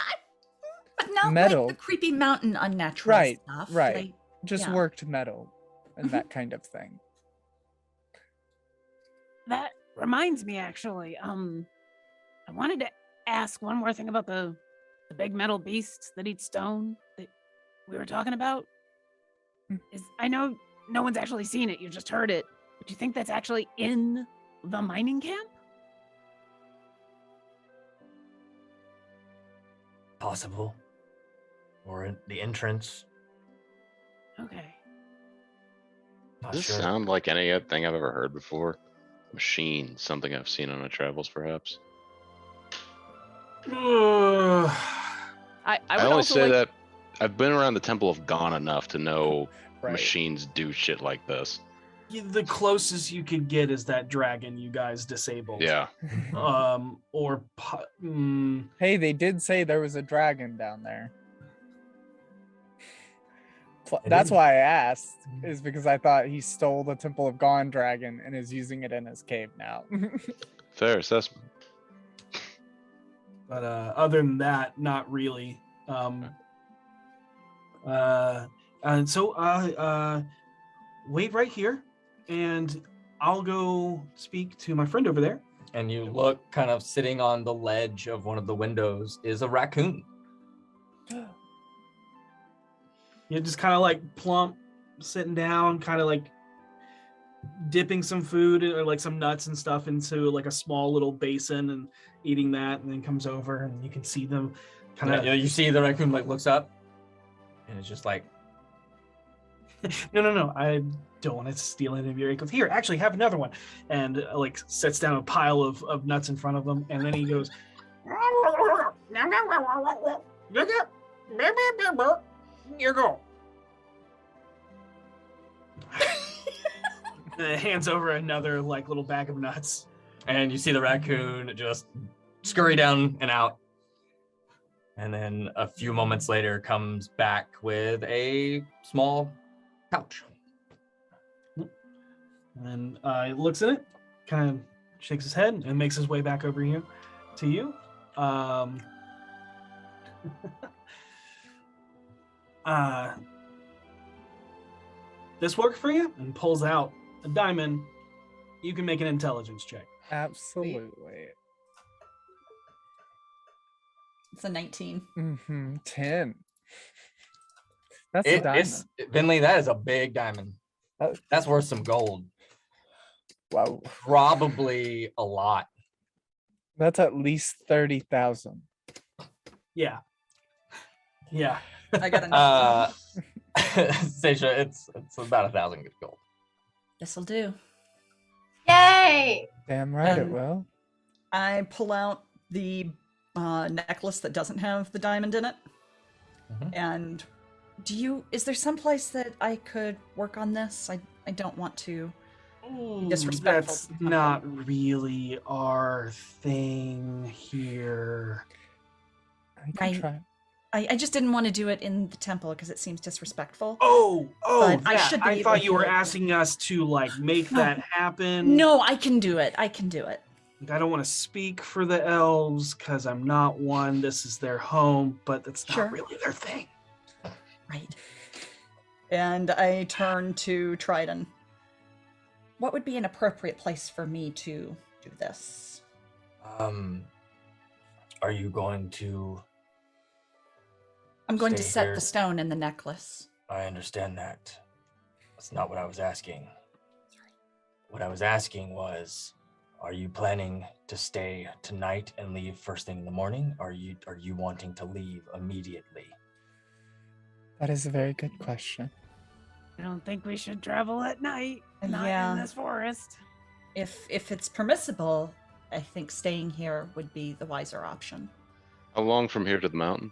but not Metal. like the creepy mountain unnatural Right, stuff. right. like- Just Yeah. worked metal and Mhm. that kind of thing. That reminds me, actually. I wanted to ask one more thing about the big metal beasts that eat stone that we were talking about. I know no one's actually seen it; you just heard it. But do you think that's actually in the mining camp? Possible. Or in the entrance. Okay. Not Does this sure. sound like any other thing I've ever heard before? Machine, something I've seen on my travels, perhaps. Ugh. I I would only also say like, that I've been around the Temple of Gone enough to know Right. machines do shit like this. The closest you could get is that dragon you guys disabled. Yeah. Hey, they did say there was a dragon down there. They That's did. why I asked, is because I thought he stole the Temple of Gone dragon and is using it in his cave now. Fair assessment. But other than that, not really. And so wait right here, and I'll go speak to my friend over there. And you look, kind of sitting on the ledge of one of the windows is a raccoon. You just kind of like plump, sitting down, kind of like dipping some food or like some nuts and stuff into like a small little basin and eating that, and then comes over and you can see them kind of. You see the raccoon like looks up, and it's just like, No, I don't want to steal any of your acorns. Here, actually, have another one, and like sets down a pile of nuts in front of them, and then he goes. Here you go. Hands over another like little bag of nuts. and you see the raccoon just scurry down and out. And then a few moments later comes back with a small Couch. And he looks at it, kind of shakes his head, and makes his way back over here to you. This work for you? And pulls out a diamond. You can make an intelligence check. Absolutely. It's a 19. 10. That's a diamond. Finley, that is a big diamond. Oh. That's worth some gold. Wow. Probably a lot. That's at least 30,000. Yeah. Yeah. I got a Seisha, it's about 1,000 good gold. This'll do. Yay! Damn right it And- will. I pull out the necklace that doesn't have the diamond in it. Mhm. And is there some place that I could work on this? I don't want to be disrespectful. That's to something. not really our thing here. I can Right. try. I just didn't want to do it in the temple because it seems disrespectful. Oh, But I that. should be I able thought to you were do it. asking us to like make No. that happen. No, I can do it. I can do it. Like, I don't want to speak for the elves because I'm not one. This is their home, but that's Sure. not really their thing. Right. And I turn to Tridon. What would be an appropriate place for me to do this? Are you going to? I'm going to Stay set here. the stone in the necklace. I understand that. That's not what I was asking. What I was asking was, are you planning to stay tonight and leave first thing in the morning? Are you wanting to leave immediately? That is a very good question. I don't think we should travel at night. Not Yeah. in this forest. If it's permissible, I think staying here would be the wiser option. How long from here to the mountain?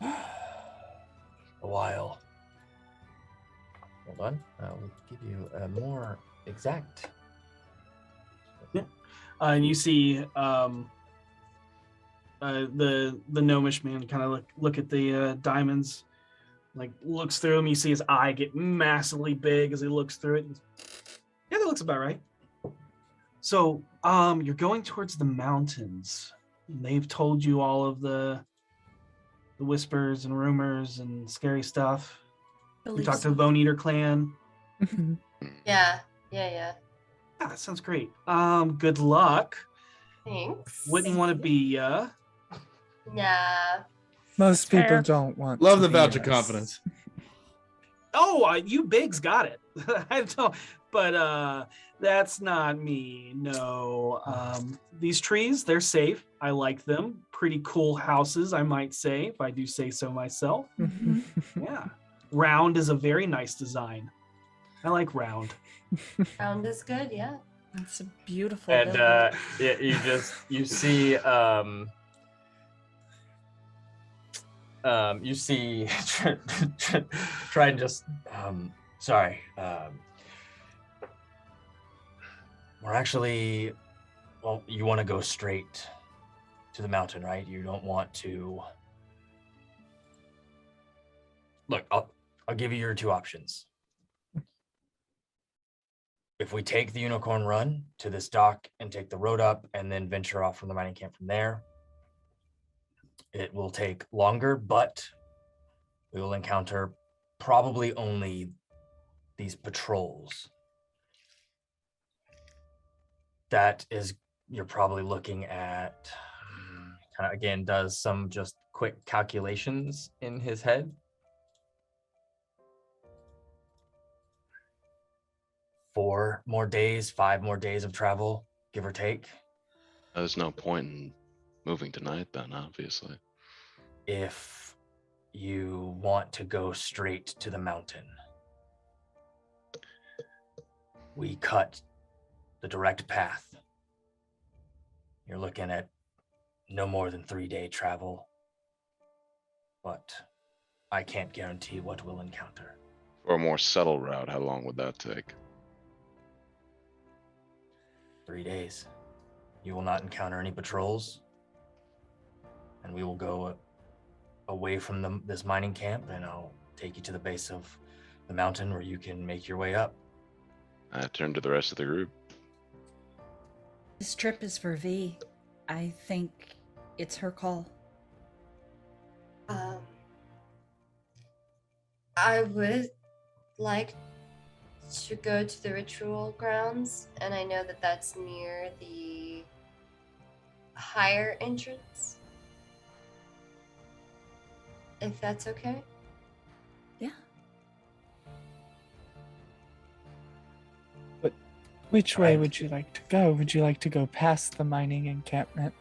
A while. Hold on. I'll give you a more exact. And you see the gnomish man kind of look at the diamonds, like looks through them. You see his eye get massively big as he looks through it. Yeah, that looks about right. So you're going towards the mountains. They've told you all of the whispers and rumors and scary stuff. You talked to the Bone Eater clan. Yeah. Yeah, that sounds great. Good luck. Thanks. Wouldn't want to be Yeah. Most people Fair. don't want Love to the be voucher us. confidence. Oh, you bigs got it. I don't, but that's not me. No. These trees, they're safe. I like them. Pretty cool houses, I might say, if I do say so myself. Yeah. Round is a very nice design. I like round. Sound is good. Yeah. It's a beautiful And building. you see you see try and just sorry, we're actually, well, you want to go straight to the mountain, right? You don't want to look. I'll give you your two options. If we take the Unicorn Run to this dock and take the road up and then venture off from the mining camp from there, it will take longer, but we will encounter probably only these patrols. That is, you're probably looking at, kind of again, does some just quick calculations in his head. 4 more days, 5 more days of travel, give or take. There's no point in moving tonight then, obviously. If you want to go straight to the mountain, we cut the direct path. You're looking at no more than 3-day travel, but I can't guarantee what we'll encounter. For a more subtle route, how long would that take? 3 days. You will not encounter any patrols, and we will go away from this mining camp, and I'll take you to the base of the mountain where you can make your way up. I turn to the rest of the group. This trip is for V. I think it's her call. I would like to go to the ritual grounds, and I know that that's near the higher entrance. If that's okay. Yeah. But which way would you like to go? Would you like to go past the mining encampment?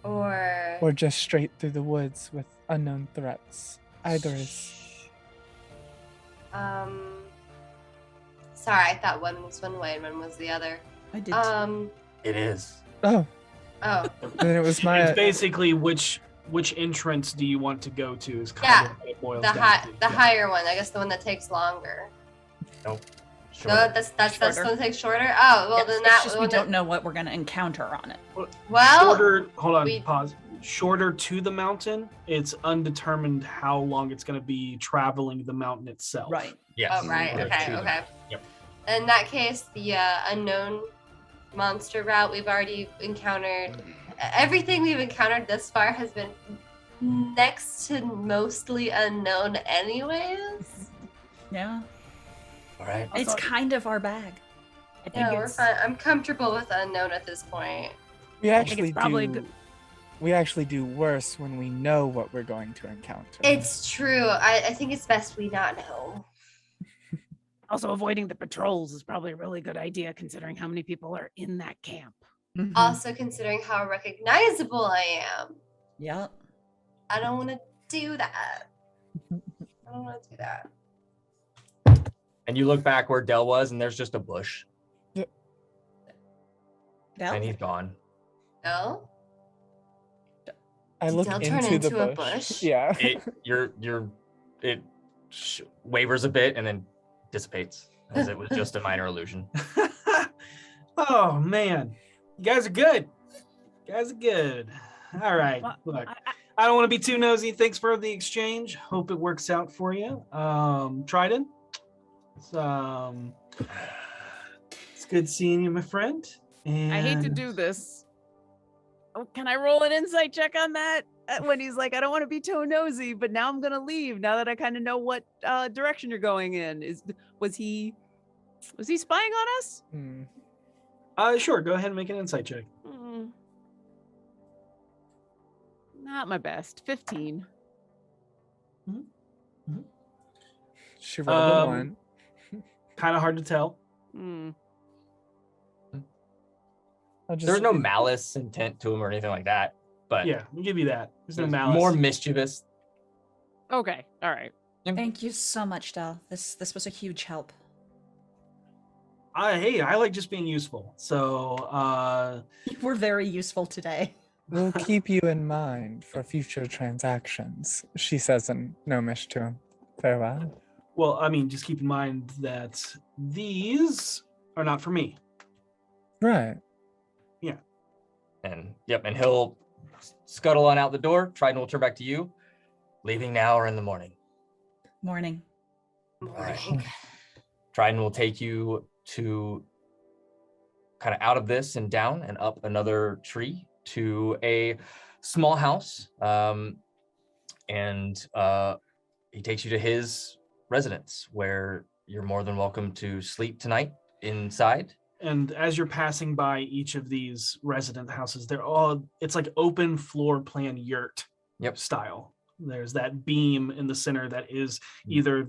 Or just straight through the woods with unknown threats? Either is... Sorry, I thought one was one way and one was the other. I did too. It is. Oh. Oh. Then it was my... It's basically which entrance do you want to go to is kind Yeah, of what it boils the down to. higher one. I guess the one that takes longer. Nope. No, that's the one that takes shorter. Oh, well Yes, then it's that just one we don't know what we're going to encounter on it. Well, Shorter. Hold on. we- Pause. Shorter to the mountain. It's undetermined how long it's going to be traveling the mountain itself. Right. Yes. Oh, right. Shorter Okay. to the- Okay. Yep. In that case, the unknown monster route we've already encountered. Everything we've encountered this far has been next to mostly unknown, anyways. Yeah. All right. It's kind of our bag. I think Yeah, we're it's fine. I'm comfortable with unknown at this point. We think actually it's probably do... good. We actually do worse when we know what we're going to encounter. It's true. I think it's best we not know. Also, avoiding the patrols is probably a really good idea considering how many people are in that camp. Mhm. Also, considering how recognizable I am, Yep. I don't want to do that. I don't want to do that. And you look back where Del was, and there's just a bush, Del? and he's gone. No? I Did look Del turn into the into a bush. bush? Yeah. It wavers a bit and then dissipates, as it was just a minor illusion. Oh man, you guys are good. You guys are good. All right. Well, Look, I don't want to be too nosy. Thanks for the exchange. Hope it works out for you. Trident. It's good seeing you, my friend. And I hate to do this. Oh, can I roll an insight check on that? When he's like, I don't want to be too nosy, but now I'm gonna leave. Now that I kind of know what direction you're going in, was he spying on us? Hmm. Sure. Go ahead and make an insight check. Not my best. 15. She rolled a Um, 1. Kind of hard to tell. I'll just- There's no malice intent to him or anything like that, but Yeah, I'll give you that. There's no it's malice. more mischievous. Okay. All right. Thank you so much, Del. This was a huge help. Hey, I like just being useful. So, We're very useful today. We'll keep you in mind for future transactions, she says in gnomish to him. Farewell. well, I mean, just keep in mind that these are not for me. Right. And and he'll scuttle on out the door. Trident will turn back to you. Leaving now or in the morning. Morning. right. Trident will take you to kind of out of this and down and up another tree to a small house. And he takes you to his residence where you're more than welcome to sleep tonight inside. And as you're passing by each of these resident houses, it's like open floor plan yurt style. There's that beam in the center that is either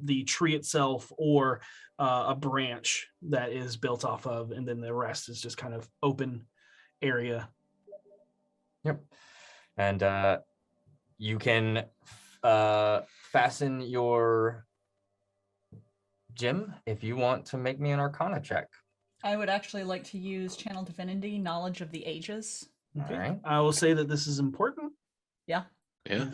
the tree itself or a branch that is built off of, and then the rest is just kind of open area. Yep. And you can fasten your gem if you want to make me an Arcana check. I would actually like to use Channel Divinity, Knowledge of the Ages. Okay. All right. I will say that this is important. Yeah. Yeah,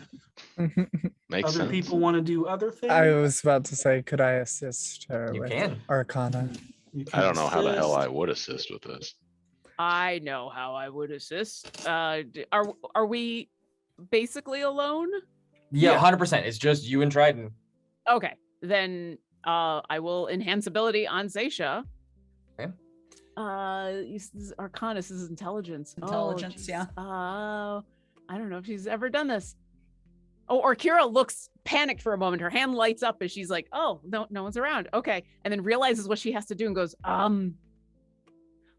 makes Other sense. people want to do other things. I was about to say, could I assist her You with can. Arcana? You I can don't know how the hell assist. I would assist with this. I know how I would assist. Are we basically alone? Yeah, 100%. It's just you and Trident. Okay, then I will enhance ability on Zaisha. Okay. This is Arcana, this is intelligence. Intelligence, yeah. I don't know if she's ever done this. Oh, or Kira looks panicked for a moment. Her hand lights up as she's like, "Oh, no one's around." Okay, and then realizes what she has to do and goes,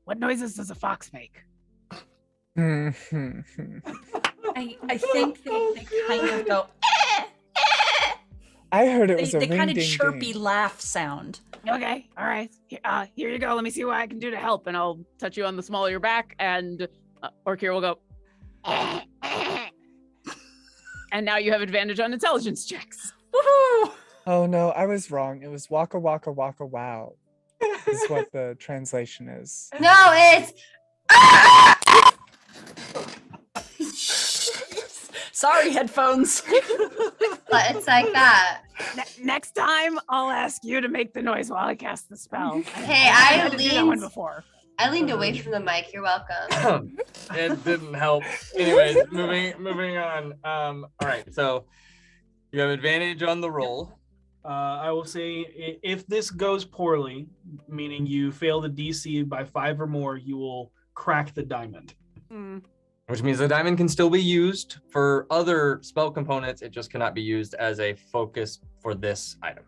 "What noises does a fox make?" I think they kind of go. I heard it was They a ring kind of ding chirpy ding. laugh sound. Okay, all right. Here you go. Let me see what I can do to help, and I'll touch you on the small of your back, and or Kira will go. And now you have advantage on intelligence checks. Woohoo! Oh no, I was wrong. It was waka waka waka wow. Is what the translation is. No, it's Sorry, headphones. but it's like that. Next time, I'll ask you to make the noise while I cast the spell. Hey, I I had to do that one leaned. before. I leaned away from the mic. You're welcome. It didn't help. Anyways, moving on. All right, so you have advantage on the roll. I will say if this goes poorly, meaning you fail the DC by 5 or more, you will crack the diamond. Which means the diamond can still be used for other spell components. It just cannot be used as a focus for this item.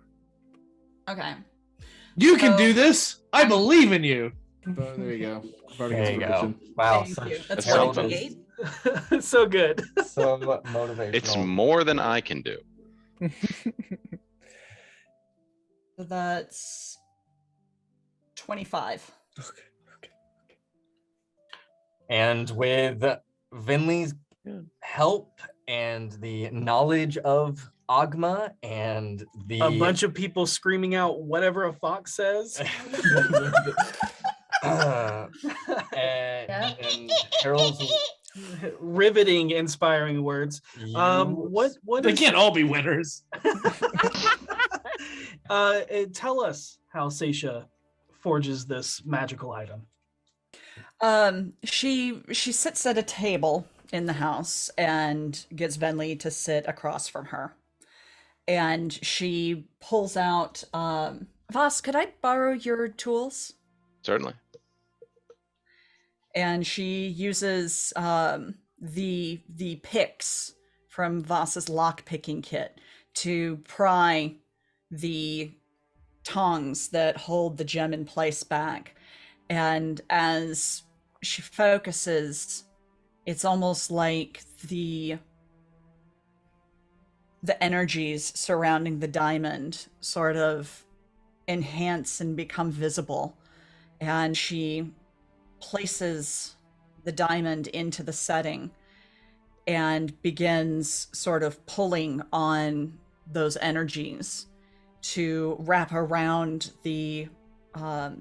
Okay. You can So- do this. I believe in you. Oh, there you go. Bardic There you go. inspiration. Wow. Thank such you. That's That's what something. I So good. so motivational. It's more than I can do. So that's 25. And with Vinley's help and the knowledge of Agma and the A bunch of people screaming out whatever a fox says. and Harold's Riveting, inspiring words. What They is, can't all be winners. tell us how Seisha forges this magical item. She sits at a table in the house and gets Venley to sit across from her. And she pulls out Voss, could I borrow your tools? Certainly. And she uses the picks from Voss's lock-picking kit to pry the tongs that hold the gem in place back. And as she focuses, it's almost like the energies surrounding the diamond sort of enhance and become visible. And she places the diamond into the setting and begins sort of pulling on those energies to wrap around the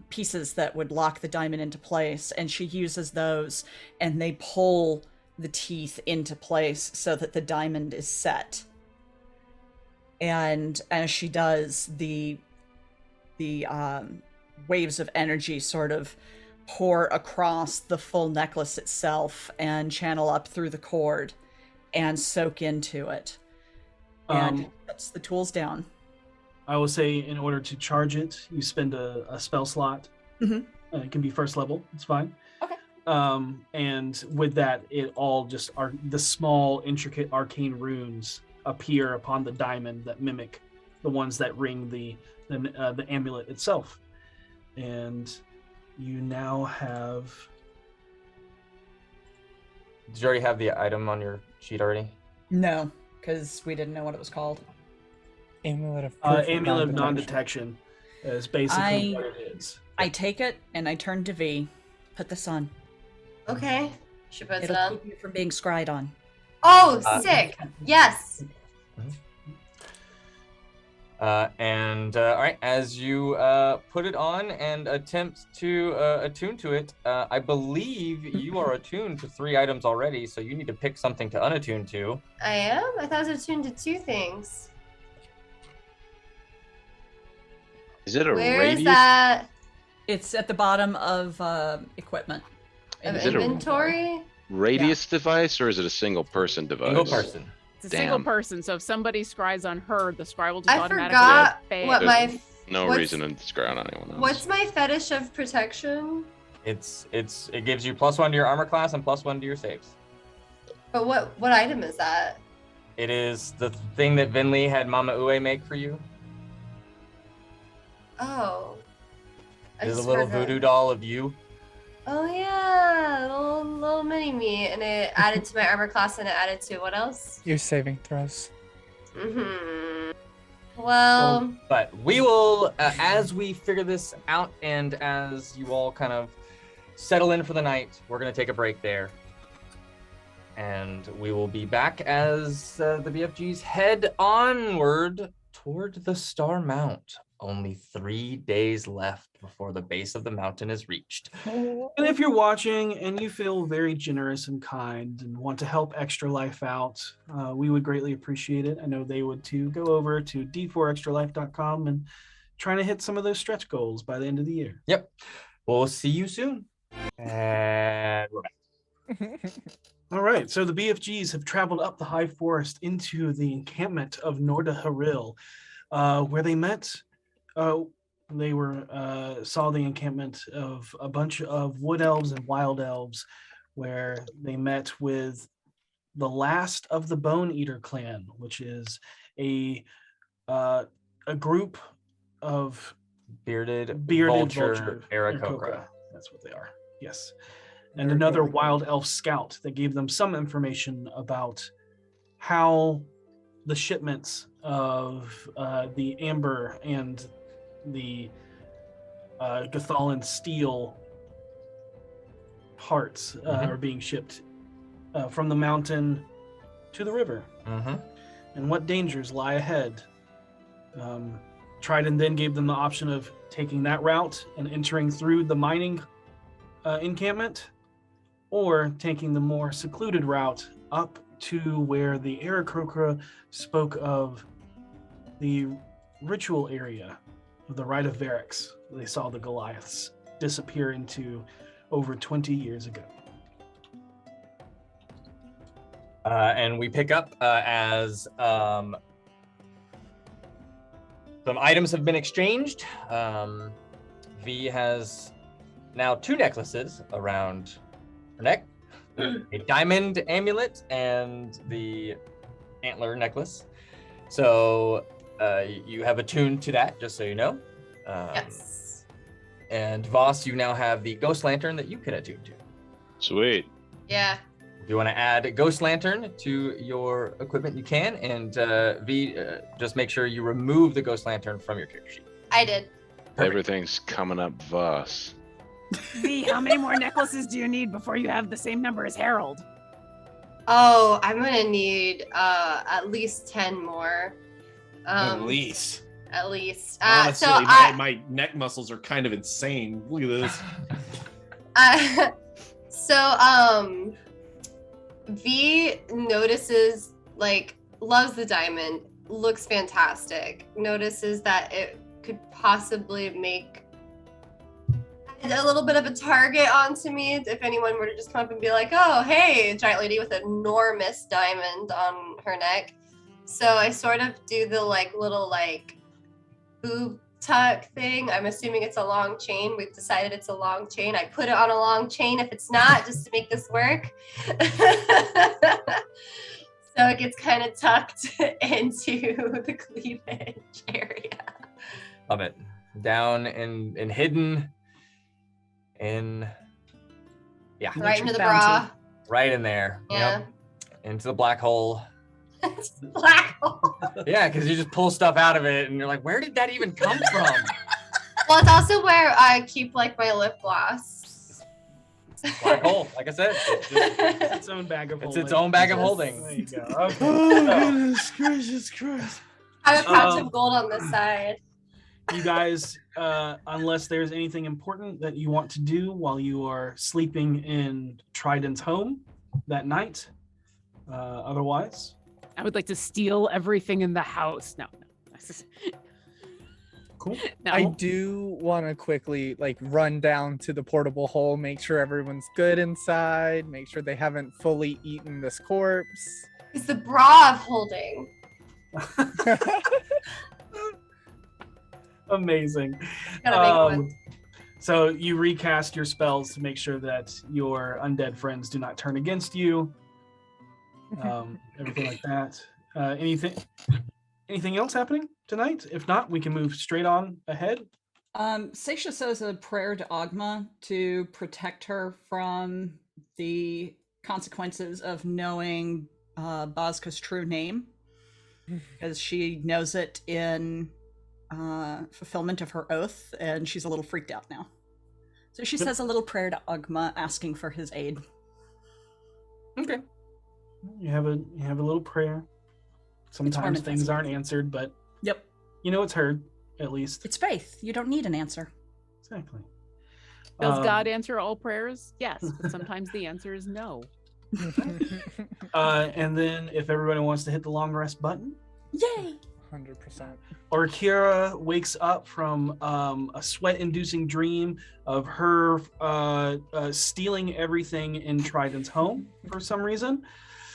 pieces that would lock the diamond into place. And she uses those and they pull the teeth into place so that the diamond is set. And as she does, the waves of energy sort of pour across the full necklace itself and channel up through the cord and soak into it. And puts the tools down. I will say, in order to charge it, you spend a spell slot. Mm-hmm. It can be first level. It's fine. Okay. And with that, it all just are the small, intricate, arcane runes appear upon the diamond that mimic the ones that ring the amulet itself. And you now have. Did you already have the item on your sheet already? No, because we didn't know what it was called. Amulet of proof of Amulet of non-detection. non-detection is basically what it is. I take it and I turn to V. Put this on. Okay. She puts it It'll on. keep you from being scryed on. Oh, sick. Yes. All right, as you put it on and attempt to attune to it, I believe you are attuned to 3 items already, so you need to pick something to unattune to. I am? I thought I was attuned to 2 things. Is it a Where radius? is that? It's at the bottom of equipment. Of Is it a- inventory? radius device, or is it a single person device? Single person. It's a single Damn. person. So if somebody scries on her, the scry will just I automatically forgot fail. what my No what's- reason to scry on anyone else. what's my fetish of protection? It gives you +1 to your armor class and +1 to your saves. But what item is that? It is the thing that Vinley had Mama Ue make for you. Oh. I It is a just little heard that. voodoo doll of you. Oh yeah, little mini me, and it added to my armor class, and it added to what else? Your saving throws. Well, But we will, as we figure this out and as you all kind of settle in for the night, we're going to take a break there. And we will be back as the BFGs head onward toward the Star Mount. Only 3 days left before the base of the mountain is reached. And if you're watching and you feel very generous and kind and want to help Extra Life out, we would greatly appreciate it. I know they would too. Go over to d4extralife.com and trying to hit some of those stretch goals by the end of the year. Yep. We'll see you soon. And we're back. All right, so the BFGs have traveled up the high forest into the encampment of Norda Haril, where they met. They saw the encampment of a bunch of wood elves and wild elves, where they met with the last of the Bone Eater clan, which is a group of Bearded vulture Arakocra. That's what they are. Yes. And another wild elf scout that gave them some information about how the shipments of the amber and the Gathalan steel parts are being shipped from the mountain to the river, and what dangers lie ahead. Trident then gave them the option of taking that route and entering through the mining encampment, or taking the more secluded route up to where the Arakocra spoke of the ritual area of the Rite of Varix. They saw the Goliaths disappear into over 20 years ago. And we pick up as some items have been exchanged. V has now 2 necklaces around her neck, a diamond amulet and the antler necklace. So you have attuned to that, just so you know. yes. And Voss, you now have the ghost lantern that you can attune to. Sweet. Yeah. If you want to add ghost lantern to your equipment, you can. And V, just make sure you remove the ghost lantern from your character sheet. I did. Perfect. Everything's coming up, Voss. V, how many more necklaces do you need before you have the same number as Harold? Oh, I'm gonna need at least 10 more. At least. At least. Honestly, So my neck muscles are kind of insane. Look at this. V notices, loves the diamond, looks fantastic, notices that it could possibly make a little bit of a target onto me if anyone were to just come up and be like, oh, hey, giant lady with an enormous diamond on her neck. So I sort of do the little boob tuck thing. I'm assuming it's a long chain. We've decided it's a long chain. I put it on a long chain if it's not, just to make this work. So it gets kind of tucked into the cleavage area. Love it. Down and hidden in, yeah. Right into the bra. Right in there. Yeah. Yep. Into the black hole. It's black hole. Yeah, because you just pull stuff out of it and you're like, where did that even come from? Well, it's also where I keep my lip gloss. Black hole, like I said. It's Its own bag of holding. its own bag of holding. There you go. Oh, Okay. goodness gracious Christ. I have a pouch of gold on this side. You guys, unless there's anything important that you want to do while you are sleeping in Trident's home that night, otherwise. I would like to steal everything in the house. No. Cool. No. I do want to quickly like run down to the portable hole, make sure everyone's good inside, make sure they haven't fully eaten this corpse. It's the bra of holding. Amazing. Gotta make one. So you recast your spells to make sure that your undead friends do not turn against you. Everything like that. Anything else happening tonight? If not, we can move straight on ahead. Seisha says a prayer to Ogma to protect her from the consequences of knowing Bozka's true name, because she knows it in fulfillment of her oath, and she's a little freaked out now. So she says a little prayer to Ogma, asking for his aid. Okay. You have a little prayer. Sometimes things aren't answered, but Yep. you know it's heard, at least. It's faith. You don't need an answer. Exactly. Does God answer all prayers? Yes, but sometimes the answer is no. And then if everybody wants to hit the long rest button. Yay! 100%. Or Kira wakes up from a sweat-inducing dream of her stealing everything in Trident's home for some reason.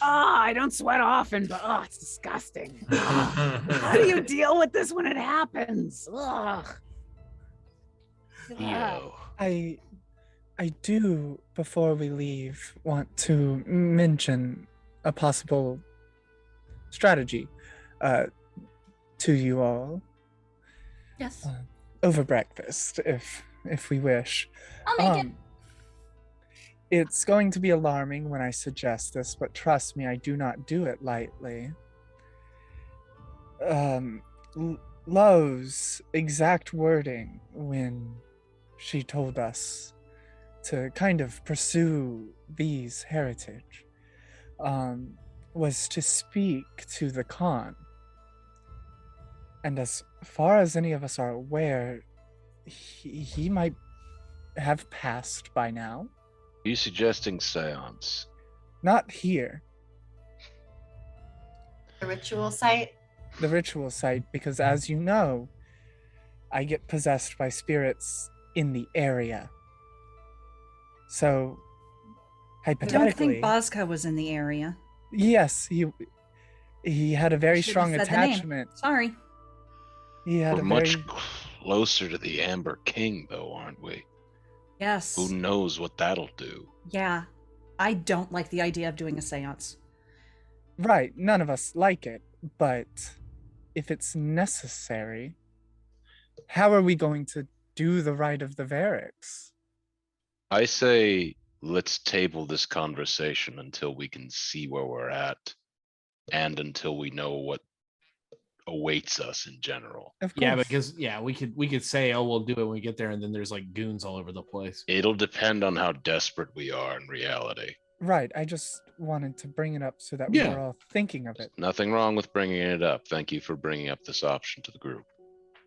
I don't sweat often, but it's disgusting. How do you deal with this when it happens? Ugh. Yo. I do, before we leave, want to mention a possible strategy to you all. Yes. Over breakfast, if we wish. I'll make it. It's going to be alarming when I suggest this, but trust me, I do not do it lightly. Lowe's exact wording when she told us to kind of pursue these heritage was to speak to the Khan. And as far as any of us are aware, he might have passed by now. Are you suggesting seance? Not here, The ritual site. the ritual site, because as you know, I get possessed by spirits in the area. So, I don't hypothetically, think Bozka was in the area. yes, he had a very Should've strong said the name. attachment. Sorry. He had We're a much very closer to the Amber King, though, aren't we? Yes. Who knows what that'll do? Yeah. I don't like the idea of doing a seance. right. None of us like it, but if it's necessary, how are we going to do the rite of the Varix? I say let's table this conversation until we can see where we're at, and until we know what awaits us in general. Of course. Yeah, because we could say, oh, we'll do it when we get there, and then there's like goons all over the place. It'll depend on how desperate we are in reality. Right. I just wanted to bring it up so that Yeah. we were all thinking of it. Nothing wrong with bringing it up. Thank you for bringing up this option to the group.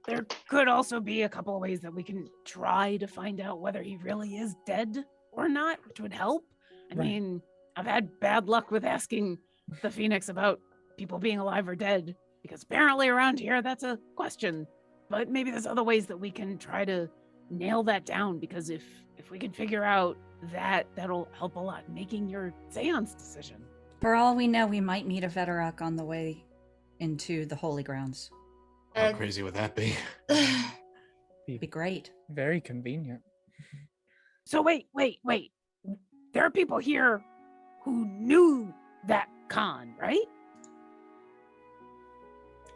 There could also be a couple of ways that we can try to find out whether he really is dead or not, which would help. I Right. mean, I've had bad luck with asking the Phoenix about people being alive or dead, because apparently around here that's a question. But maybe there's other ways that we can try to nail that down, because if we can figure out that, that'll help a lot in making your seance decision. For all we know, we might meet a Veterak on the way into the Holy Grounds. How And crazy would that be? It'd be great. Very convenient. So wait. There are people here who knew that Khan, right?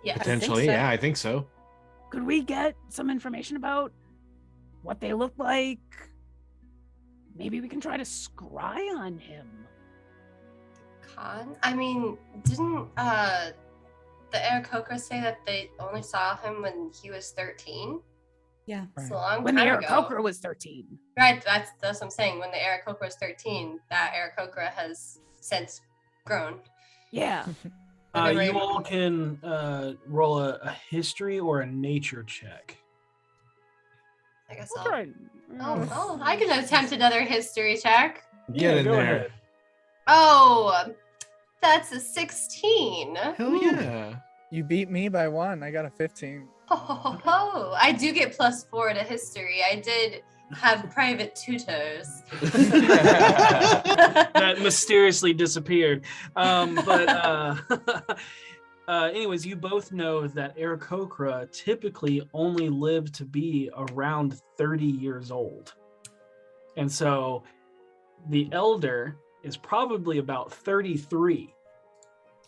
yeah. Potentially, so. yeah, I think so. Could we get some information about what they look like? Maybe we can try to scry on him. Khan? I mean, didn't the Arakocra say that they only saw him when he was 13? Yeah. It's a Right. long When the time ago. Arakocra was 13. Right, that's what I'm saying. When the Arakocra was 13, that Arakocra has since grown. Yeah. You all can roll a history or a nature check. I guess We'll I'll. try. Oh, I can attempt another history check. Get in go there. ahead. Oh, that's a 16. Hell yeah. You beat me by 1. I got a 15. Oh, I do get +4 to history. I did have private tutors. That mysteriously disappeared. Anyways, you both know that Arakocra typically only live to be around 30 years old. And so the elder is probably about 33.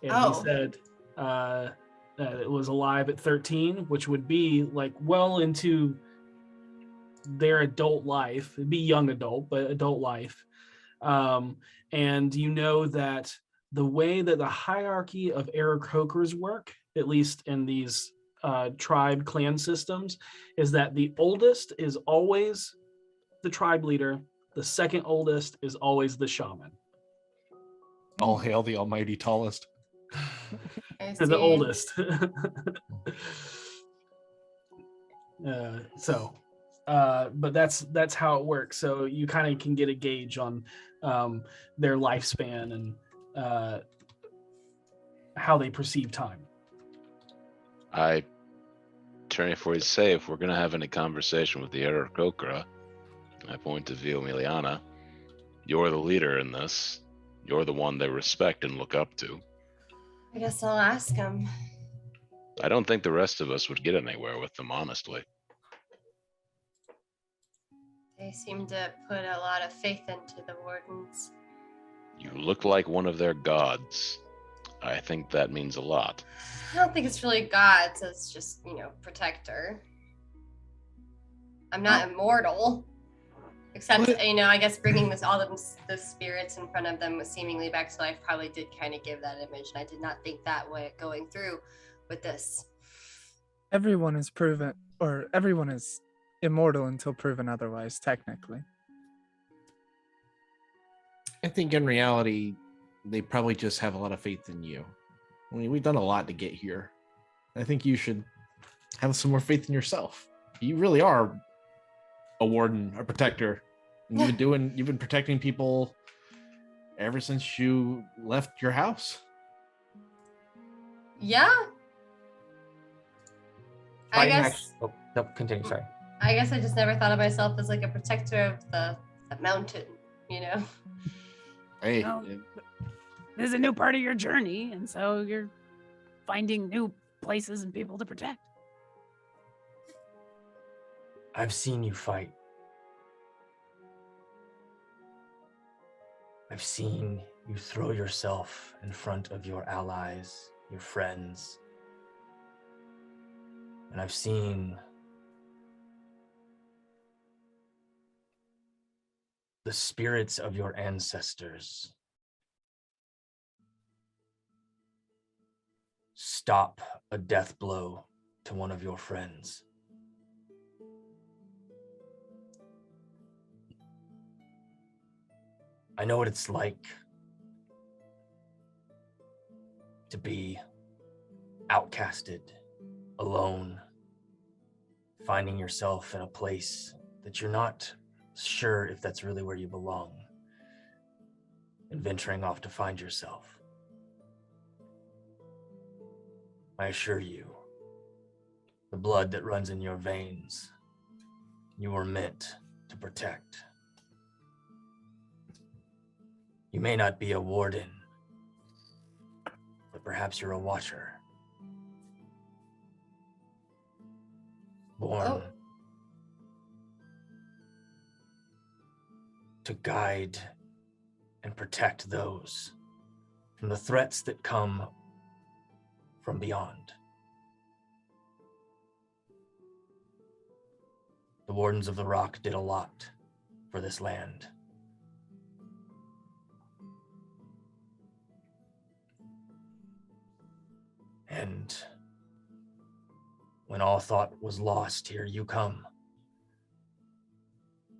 And he said that it was alive at 13, which would be like well into their adult life. It'd be young adult, but adult life. And you know that the way that the hierarchy of Arakocras work, at least in these tribe clan systems, is that the oldest is always the tribe leader. The second oldest is always the shaman. All hail the almighty tallest. The oldest. But that's how it works. So you kind of can get a gauge on their lifespan and how they perceive time. I turn for his say, if we're gonna have any conversation with the Arakocra, I point to Vio Miliana. You're the leader in this. You're the one they respect and look up to. I guess I'll ask him. I don't think the rest of us would get anywhere with them, honestly. They seem to put a lot of faith into the wardens. You look like one of their gods. I think that means a lot. I don't think it's really gods. It's just, protector. I'm not immortal. Except, I guess bringing the spirits in front of them seemingly back to life probably did kind of give that image. And I did not think that way going through with this. Everyone is immortal until proven otherwise, technically. I think in reality, they probably just have a lot of faith in you. I mean, we've done a lot to get here. I think you should have some more faith in yourself. You really are a warden, a protector. And you've been protecting people ever since you left your house. Yeah. I guess. Continue. Sorry. I guess I just never thought of myself as like a protector of the mountain. Hey, This is a new part of your journey, and so you're finding new places and people to protect. I've seen you fight. I've seen you throw yourself in front of your allies, your friends. And I've seen the spirits of your ancestors stop a death blow to one of your friends. I know what it's like to be outcasted, alone, finding yourself in a place that you're not sure if that's really where you belong, and venturing off to find yourself. I assure you, the blood that runs in your veins, you were meant to protect. You may not be a warden, but perhaps you're a watcher. Born to guide and protect those from the threats that come from beyond. The Wardens of the Rock did a lot for this land. And when all thought was lost, here you come.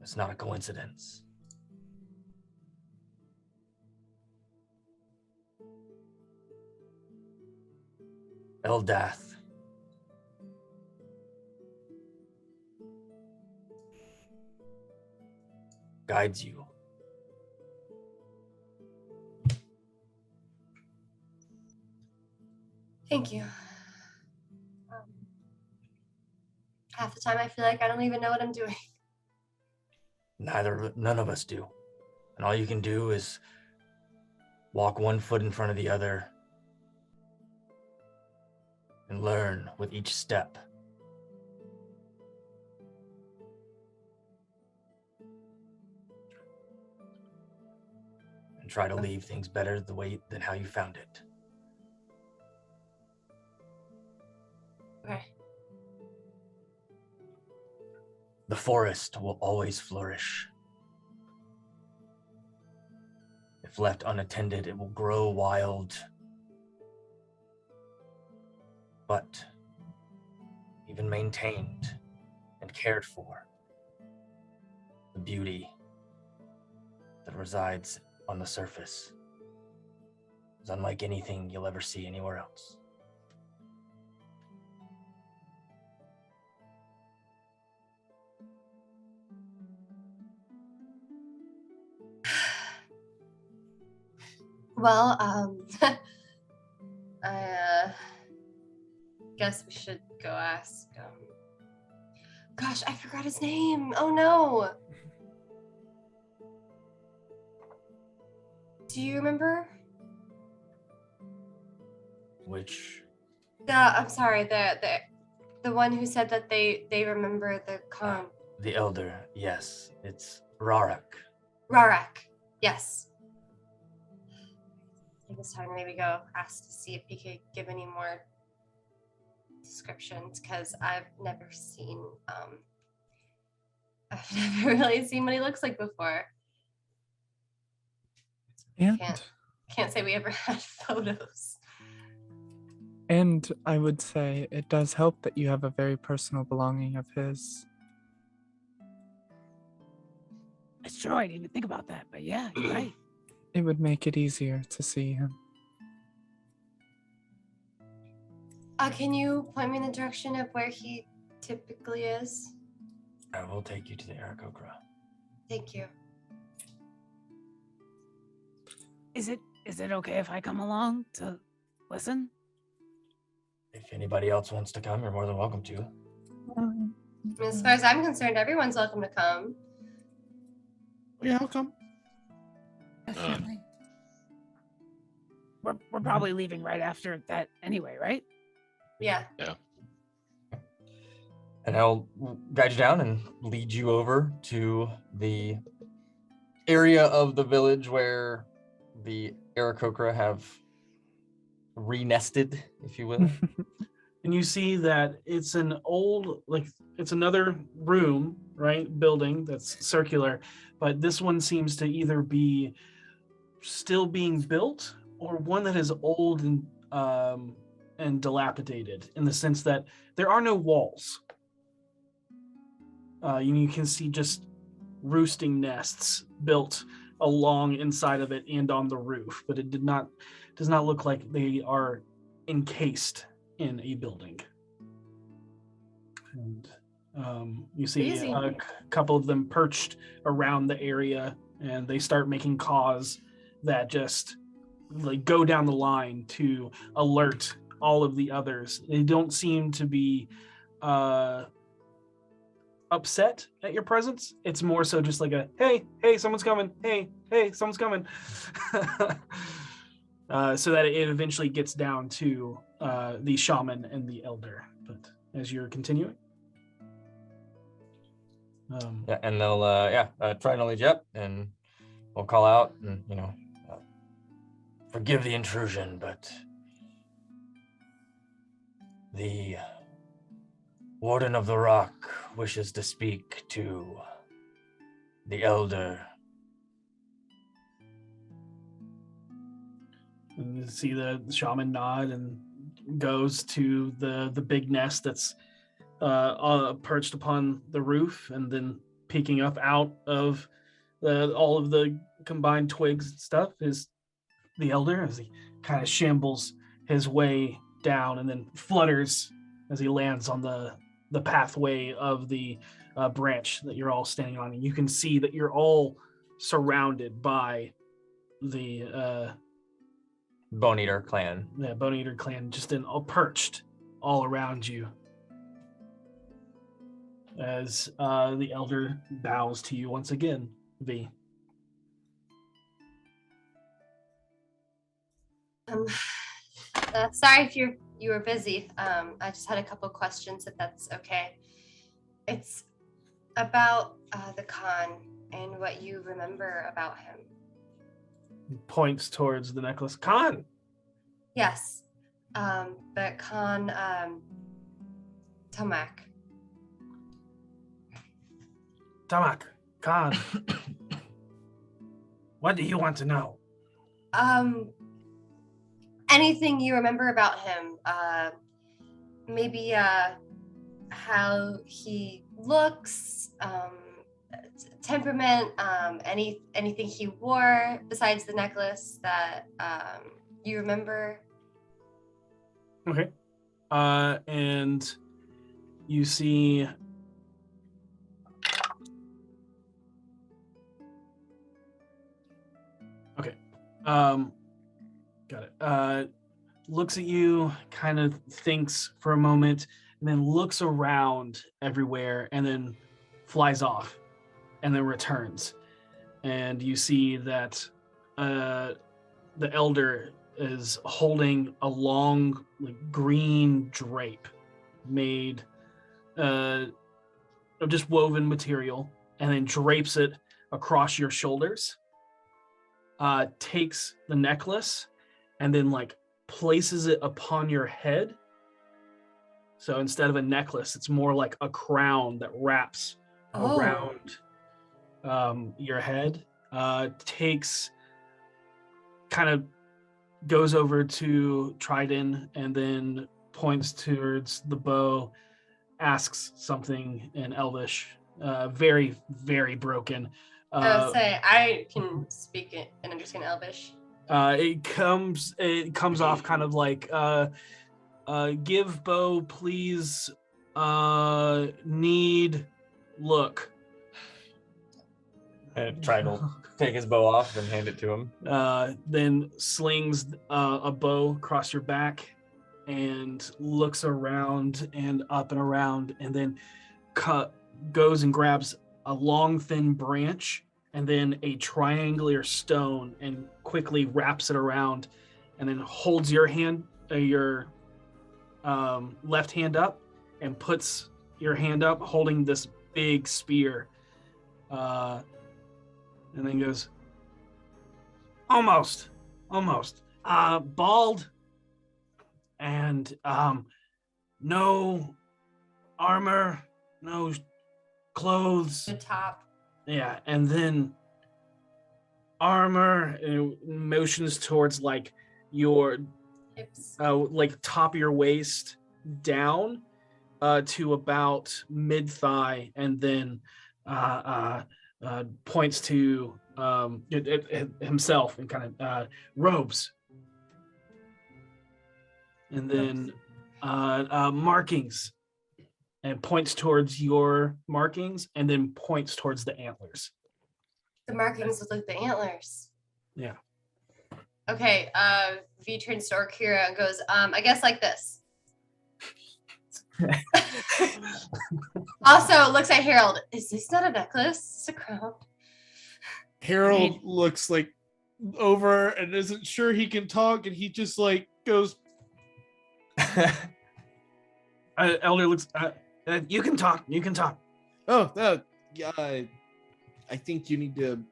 It's not a coincidence. Eldath. Guides you. Thank you. half the time I feel like I don't even know what I'm doing. None of us do. And all you can do is walk one foot in front of the other and learn with each step. And try to leave things better than how you found it. Okay. The forest will always flourish. If left unattended, it will grow wild. But even maintained and cared for, the beauty that resides on the surface is unlike anything you'll ever see anywhere else. Well, I guess we should go ask. Gosh, I forgot his name. Oh no. Do you remember? Which? I'm sorry. The one who said that they remember the con. The elder, yes. It's Rarak. Rarak. Yes. I think it's time to maybe go ask to see if he could give any more descriptions, because I've never really seen what he looks like before. And Can't say we ever had photos. and I would say it does help that you have a very personal belonging of his. It's true. I didn't even think about that, but yeah, you're right. It would make it easier to see him. Can you point me in the direction of where he typically is? I will take you to the Arakocra. Thank you. Is it okay if I come along to listen? If anybody else wants to come, you're more than welcome to. As far as I'm concerned, everyone's welcome to come. Yeah, I'll come. Definitely. We're probably leaving right after that anyway, right? Yeah. And I'll guide you down and lead you over to the area of the village where the Arakocra have re-nested, if you will. And you see that it's an old, it's another room, right? Building that's circular, but this one seems to either be still being built or one that is old and dilapidated, in the sense that there are no walls. You can see just roosting nests built along inside of it and on the roof, but it does not look like they are encased in a building. And you see Crazy. a couple of them perched around the area, and they start making calls that just go down the line to alert all of the others. They don't seem to be upset at your presence. It's more so just like a hey, someone's coming. Hey, someone's coming. So that it eventually gets down to the shaman and the elder. But as you're continuing, And they'll try and lead you up, and we'll call out and forgive the intrusion, but the Warden of the Rock wishes to speak to the elder. and you see the shaman nod and goes to the big nest that's perched upon the roof, and then peeking up out of all of the combined twigs and stuff is the elder, as he kind of shambles his way down and then flutters as he lands on the pathway of the branch that you're all standing on. And you can see that you're all surrounded by the Bone Eater clan. Bone Eater clan, just perched all around you. as the elder bows to you once again, V. Sorry if you were busy. I just had a couple questions, if that's okay. It's about the Khan and what you remember about him. Points towards the necklace. Khan. Yes, but Khan Tomac. Tamak. Khan. What do you want to know? Anything you remember about him? Maybe how he looks, temperament, anything he wore besides the necklace that you remember. Okay. And you see okay. Got it. Looks at you, kind of thinks for a moment, and then looks around everywhere and then flies off and then returns. And you see that the elder is holding a long green drape made of just woven material, and then drapes it across your shoulders, takes the necklace and then places it upon your head. So instead of a necklace, it's more like a crown that wraps around your head. Takes, kind of goes over to Tridon and then points towards the bow, asks something in Elvish, very, very broken. I can speak and understand Elvish. It comes off kind of like, give bow, please, need, look. And Tridon will take his bow off and hand it to him. Then slings a bow across your back and looks around and up and around, and then goes and grabs a long, thin branch and then a triangular stone and quickly wraps it around, and then holds your hand, your left hand up, and puts your hand up holding this big spear, and then goes, almost, bald, and no armor, no clothes. The top. Yeah, and then armor, motions towards your Hips. top of your waist down to about mid-thigh, and then points to himself and kind of robes, and then markings, and points towards your markings, and then points towards the antlers. The markings look like the antlers. Yeah. Okay, V turns to Orkira and goes, I guess like this. Also, looks at Harold. Is this not a necklace? It's a crown. Harold looks over and isn't sure he can talk, and he just goes. Elder looks. You can talk. Oh, I think you need to.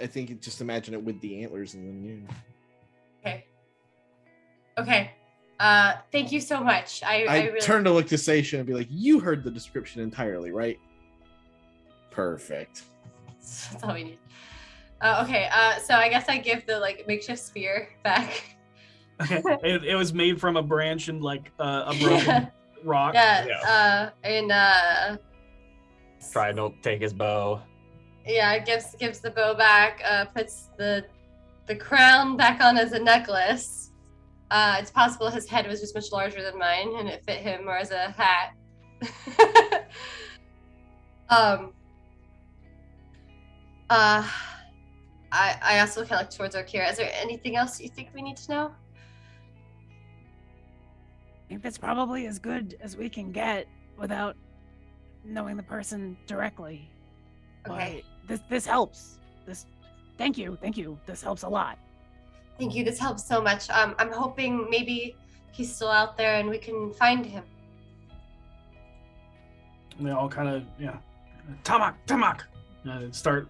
I think just imagine it with the antlers, and then Okay. Thank you so much. I really turn to look to Seisha and be like, "You heard the description entirely, right?" Perfect. That's all we need. Okay. So I guess I give the makeshift spear back. Okay. It was made from a branch and a broken rock. Yeah. Tridon will take his bow. Yeah, gives the bow back, puts the crown back on as a necklace. It's possible his head was just much larger than mine and it fit him more as a hat. I also kind of look towards Orkira. Is there anything else you think we need to know? I think that's probably as good as we can get without knowing the person directly. Okay. But this helps. Thank you. This helps a lot. Thank you. This helps so much. I'm hoping maybe he's still out there and we can find him. And they all kind of, Tamak, and start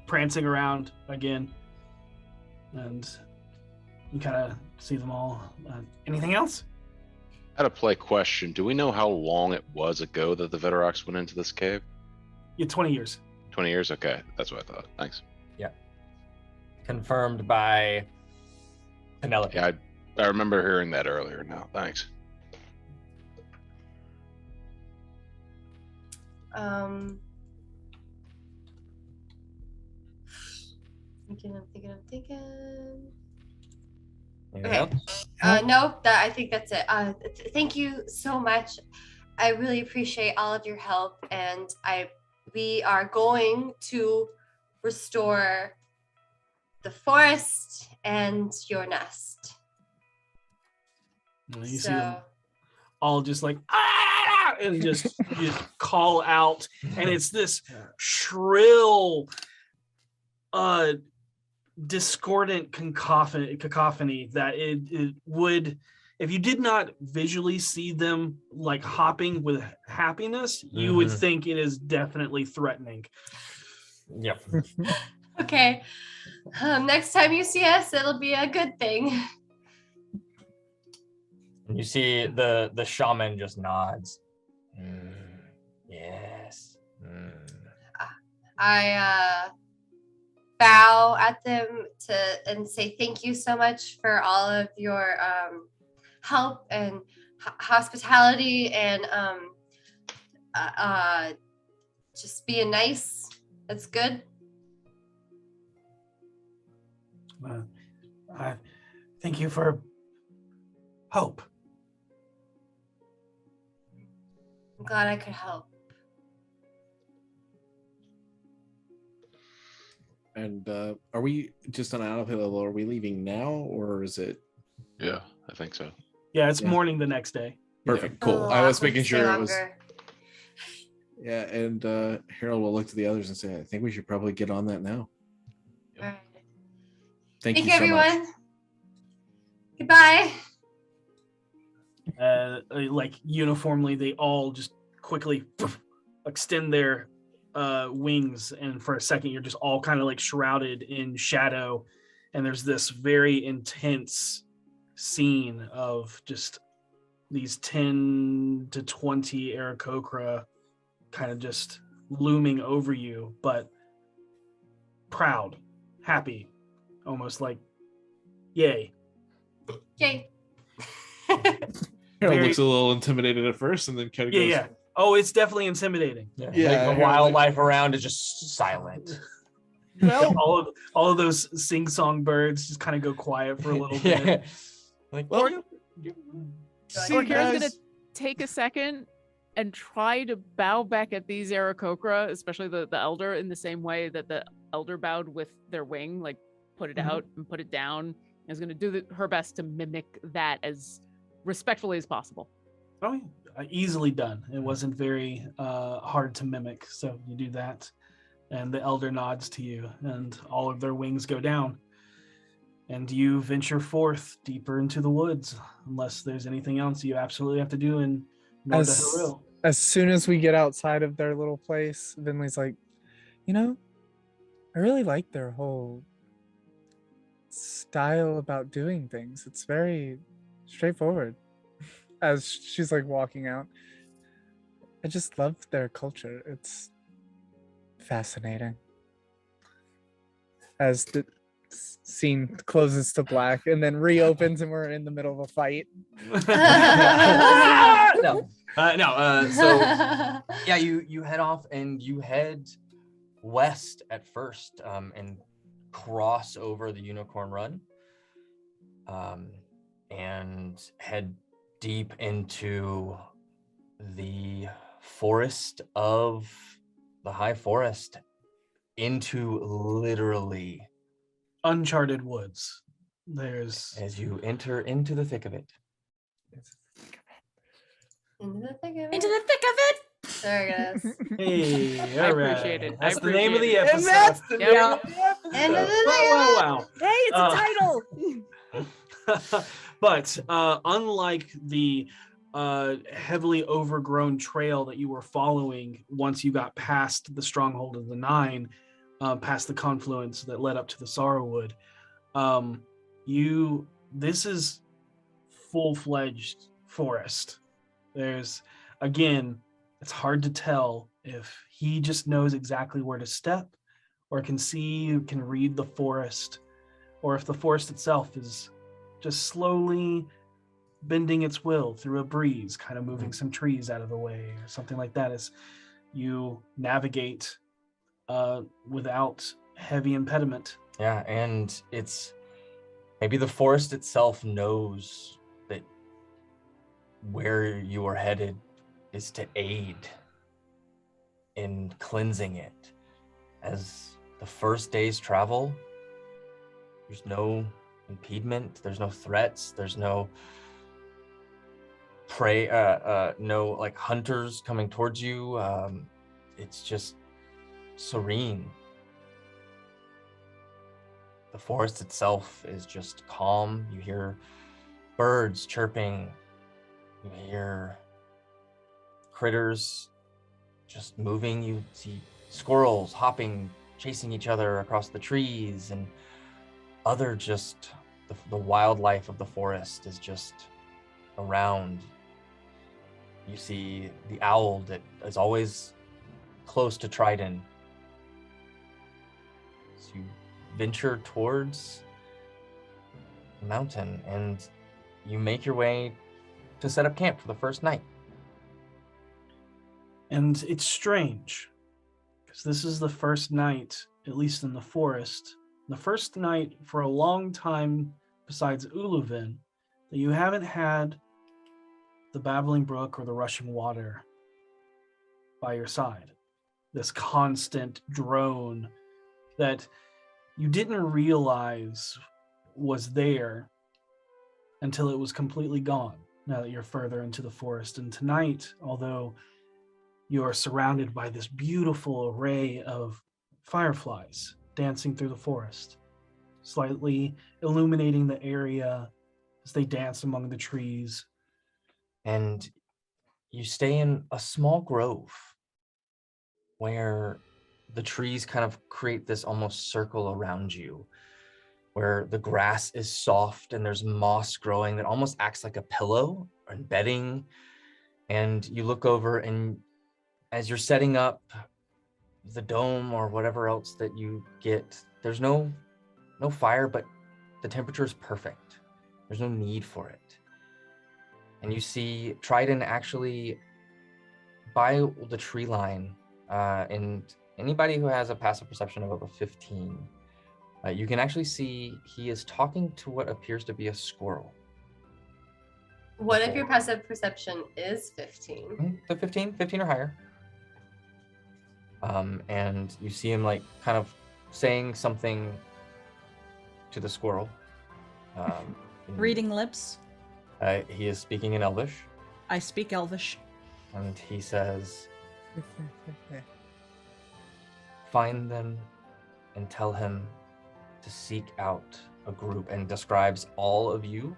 prancing around again. And you kind of see them all. Anything else? Out of play question. Do we know how long it was ago that the Vetorox went into this cave? Yeah, 20 years. 20 years? Okay. That's what I thought. Thanks. Confirmed by Penelope. Yeah, I remember hearing that earlier now. Thanks. Thinking. Anything Okay. else? No, I think that's it. Thank you so much. I really appreciate all of your help, and we are going to restore the forest and your nest. And you see them all just like and just call out, and it's this shrill, discordant cacophony that it would, if you did not visually see them like hopping with happiness, you would think it is definitely threatening. Yep. Okay. Next time you see us, it'll be a good thing. And you see the shaman just nods. Yes. I bow at them and say thank you so much for all of your help and hospitality and just being nice. That's good. Thank you for hope. I'm glad I could help. And are we just on autopilot level? Are we leaving now, or is it? Yeah, I think so. Yeah, it's morning the next day. Perfect. Cool. Oh, I was we making stay sure it was. longer. Yeah, and Harold will look to the others and say, "I think we should probably get on that now." All right. Thank you you, so everyone. much. Goodbye. Like uniformly, they all just quickly extend their wings, and for a second, you're just all kind of like shrouded in shadow, and there's this very intense scene of just these 10 to 20 Arakocra kind of just looming over you, but proud, happy, almost like, yay. Yay. Harold looks a little intimidated at first, and then kind of goes, Yeah. Oh, it's definitely intimidating. Yeah, Like the wildlife around is just silent. Well, all of those sing-song birds just kind of go quiet for a little bit. Yeah. Like, Well, Kara's gonna take a second and try to bow back at these Arakocra, especially the elder, in the same way that the elder bowed with their wing, like put it out and put it down. Is going to do her best to mimic that as respectfully as possible. Oh, yeah. Easily done. It wasn't very hard to mimic. So you do that, and the elder nods to you, and all of their wings go down. And you venture forth deeper into the woods, unless there's anything else you absolutely have to do in North Haril. As soon as we get outside of their little place, Vinley's like, I really like their whole style about doing things. It's very straightforward. As she's like walking out, I just love their culture. It's fascinating. As the scene closes to black and then reopens and we're in the middle of a fight. So yeah, you head off and you head west at first, and cross over the Unicorn Run, and head deep into the forest of the High Forest, into literally uncharted woods. There's as you enter into the thick of it. Into the thick of it. Into the thick of it. There it is. Hey, I all right. appreciate it. I That's the name of the appreciate it. episode. And that's the Yep. name of the episode. End of the Wow. Hey, it's a Uh, title. But unlike the heavily overgrown trail that you were following once you got past the stronghold of the Nine, past the confluence that led up to the Sorrowwood, this is full-fledged forest. There's, again, it's hard to tell if he just knows exactly where to step, or can read the forest, or if the forest itself is just slowly bending its will through a breeze, kind of moving some trees out of the way or something like that as you navigate without heavy impediment. Yeah, and it's maybe the forest itself knows that where you are headed is to aid in cleansing it. As the first day's travel, there's no impediment, there's no threats, there's no prey, no like hunters coming towards you. It's just serene. The forest itself is just calm. You hear birds chirping, you hear critters just moving, you see squirrels hopping, chasing each other across the trees, and other just the wildlife of the forest is just around. You see the owl that is always close to Trident. So you venture towards the mountain and you make your way to set up camp for the first night. And it's strange, because this is the first night, at least in the forest, the first night for a long time besides Uluvin, that you haven't had the babbling brook or the rushing water by your side. This constant drone that you didn't realize was there until it was completely gone, now that you're further into the forest. And tonight, although you are surrounded by this beautiful array of fireflies dancing through the forest, slightly illuminating the area as they dance among the trees. And you stay in a small grove where the trees kind of create this almost circle around you, where the grass is soft and there's moss growing that almost acts like a pillow or bedding. And you look over, and as you're setting up the dome or whatever else that you get, there's no fire, but the temperature is perfect. There's no need for it. And you see Trident actually by the tree line, and anybody who has a passive perception of over 15, you can actually see he is talking to what appears to be a squirrel. What if your passive perception is 15? So 15 or higher. And you see him like kind of saying something to the squirrel. Reading lips. He is speaking in Elvish, I speak Elvish. and he says, "Find them and tell him to seek out a group," and describes all of you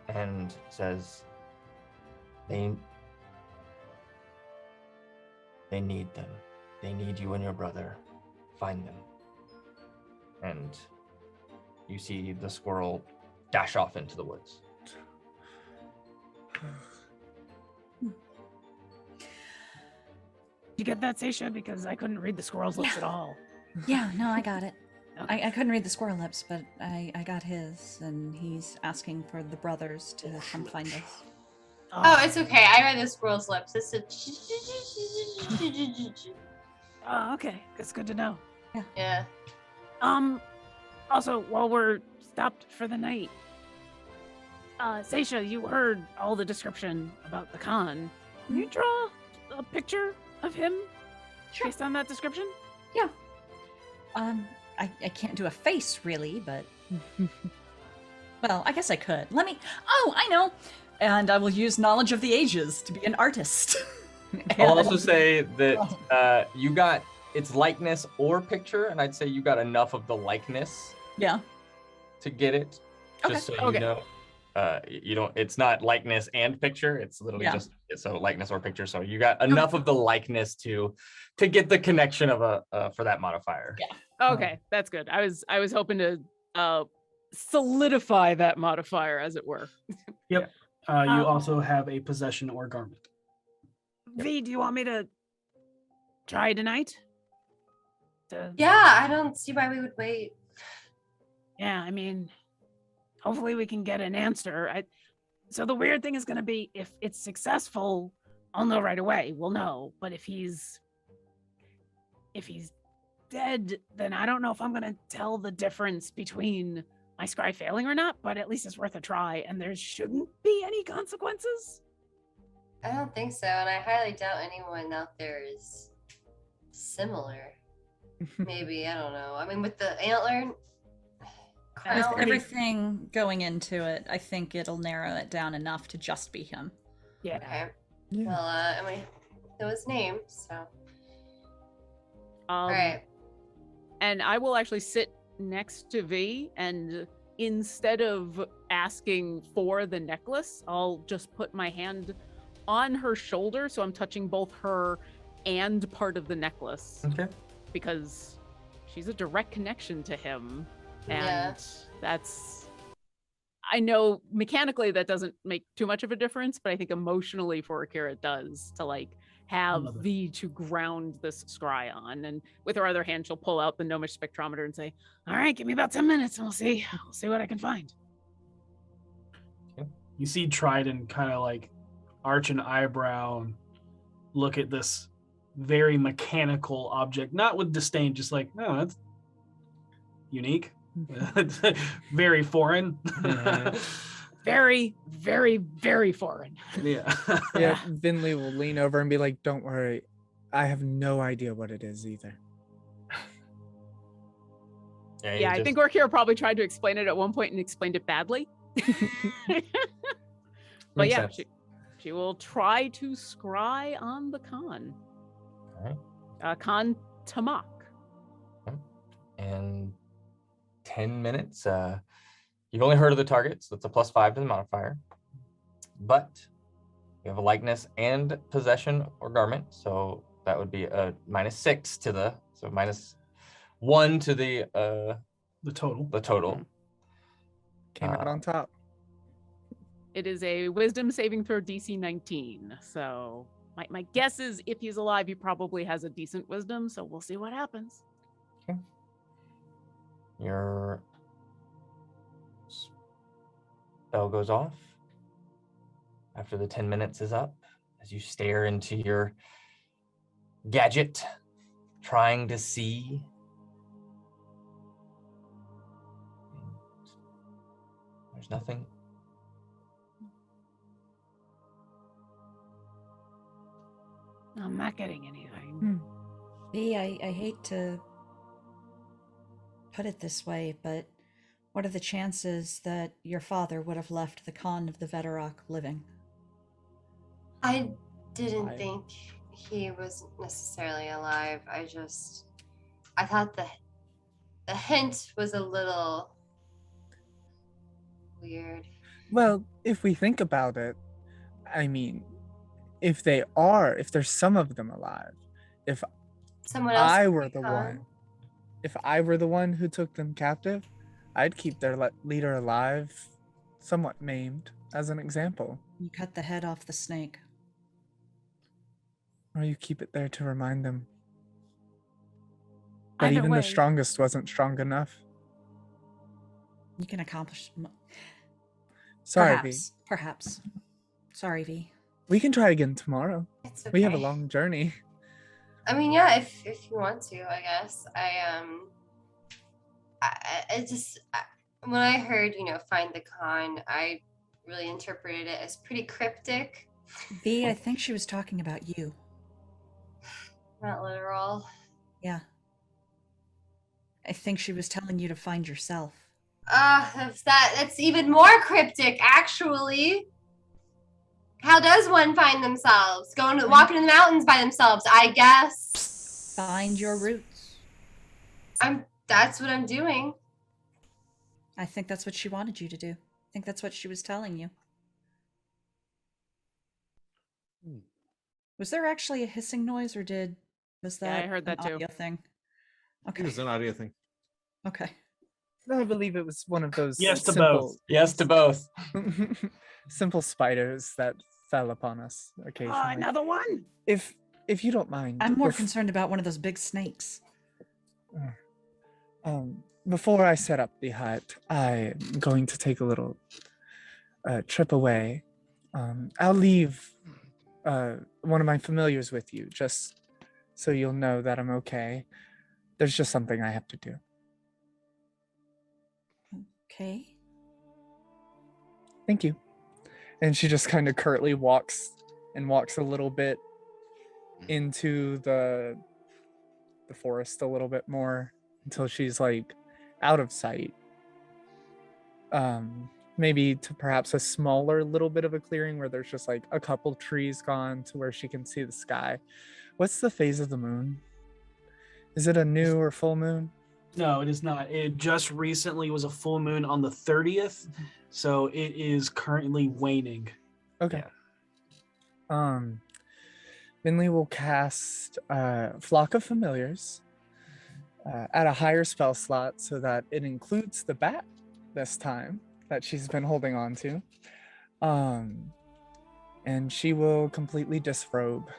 and says, they need them. They need you and your brother. Find them. And you see the squirrel dash off into the woods. You get that, Seisha? Because I couldn't read the squirrel's lips at all. Yeah, no, I got it. Okay. I couldn't read the squirrel lips, but I got his, and he's asking for the brothers to come find us. Oh, it's okay. I read the squirrel's lips. It's a Oh, okay. That's good to know. yeah. Also, while we're stopped for the night, Seisha, you heard all the description about the Khan. Can you draw a picture of him based on that description? Yeah. I can't do a face really, but well, I guess I could. Let me. Oh, I know. And I will use knowledge of the ages to be an artist. I'll also say that you got its likeness or picture, and I'd say you got enough of the likeness Yeah. to get it. Just so you know, you don't. It's not likeness and picture. It's literally just so likeness or picture. So you got enough of the likeness to get the connection of a for that modifier. Yeah. Okay, that's good. I was hoping to solidify that modifier, as it were. Yep. You also have a possession or garment. V, do you want me to try tonight? Yeah, I don't see why we would wait. Yeah, I mean, hopefully we can get an answer. So the weird thing is going to be, if it's successful, I'll know right away. We'll know. But if he's dead, then I don't know if I'm going to tell the difference between my scry failing or not, but at least it's worth a try, and there shouldn't be any consequences. I don't think so, and I highly doubt anyone out there is similar. Maybe, I don't know. I mean, with the antler With crown, everything going into it, I think it'll narrow it down enough to just be him. Yeah. Okay. Yeah. Well, I mean, know his name, so. All right. And I will actually sit next to V, and instead of asking for the necklace, I'll just put my hand on her shoulder, so I'm touching both her and part of the necklace. Okay. Because she's a direct connection to him, and Yeah. that's, I know mechanically that doesn't make too much of a difference, but I think emotionally for Akira it does, to like have Love it. V to ground this scry on. And with her other hand, she'll pull out the gnomish spectrometer and say, all right, give me about 10 minutes and we'll see what I can find. You see Trident kind of like arch an eyebrow and look at this very mechanical object, not with disdain, just like, no, that's unique. Very foreign. Very, very, very foreign. Yeah. Yeah, Vinley will lean over and be like, don't worry. I have no idea what it is either. Yeah, I think Orkira probably tried to explain it at one point and explained it badly. But Makes yeah, sense. she will try to scry on the con. All right. Con Tamak. And 10 minutes. You've only heard of the target, so it's a +5 to the modifier. But you have a likeness and possession or garment, so that would be a -6 to the, so -1 to The total. the total. Came out on top. It is a wisdom saving throw DC 19. So my guess is if he's alive, he probably has a decent wisdom. So we'll see what happens. Your spell goes off after the 10 minutes is up as you stare into your gadget, trying to see. There's nothing. I'm not getting anything. V, I hate to put it this way, but what are the chances that your father would have left the con of the Veterok living? I didn't think he was necessarily alive. I thought the hint was a little weird. Well, if we think about it, I mean, if there's some of them alive, if Someone else I could were be the con. one, if I were the one who took them captive, I'd keep their leader alive, somewhat maimed, as an example. You cut the head off the snake. Or you keep it there to remind them. But Either even way. the strongest wasn't strong enough. You can accomplish. Sorry, V. Perhaps. Sorry, V. We can try again tomorrow. It's okay. We have a long journey. I mean, yeah, if you want to, I guess. When I heard, find the con, I really interpreted it as pretty cryptic. V, I think she was talking about you. Not literal. Yeah. I think she was telling you to find yourself. That's even more cryptic, actually. How does one find themselves? Walking in the mountains by themselves, I guess. Find your roots. That's what I'm doing. I think that's what she wanted you to do. I think that's what she was telling you. Was there actually a hissing noise, or was that I heard that an too. audio thing? Okay. It was an audio thing. Okay. I believe it was one of those Yes to simple, Yes to both. simple spiders that fell upon us occasionally. Another one. If you don't mind, I'm more concerned about one of those big snakes. Before I set up the hut, I'm going to take a little trip away. I'll leave one of my familiars with you, just so you'll know that I'm okay. There's just something I have to do. Okay. Thank you. And she just kind of curtly walks a little bit into the forest a little bit more until she's like out of sight. Maybe to perhaps a smaller little bit of a clearing where there's just like a couple trees gone to where she can see the sky. What's the phase of the moon? Is it a new or full moon? No, it is not. It just recently was a full moon on the 30th, so it is currently waning. Okay. Minley will cast Flock of Familiars at a higher spell slot so that it includes the bat this time that she's been holding on to. And she will completely disrobe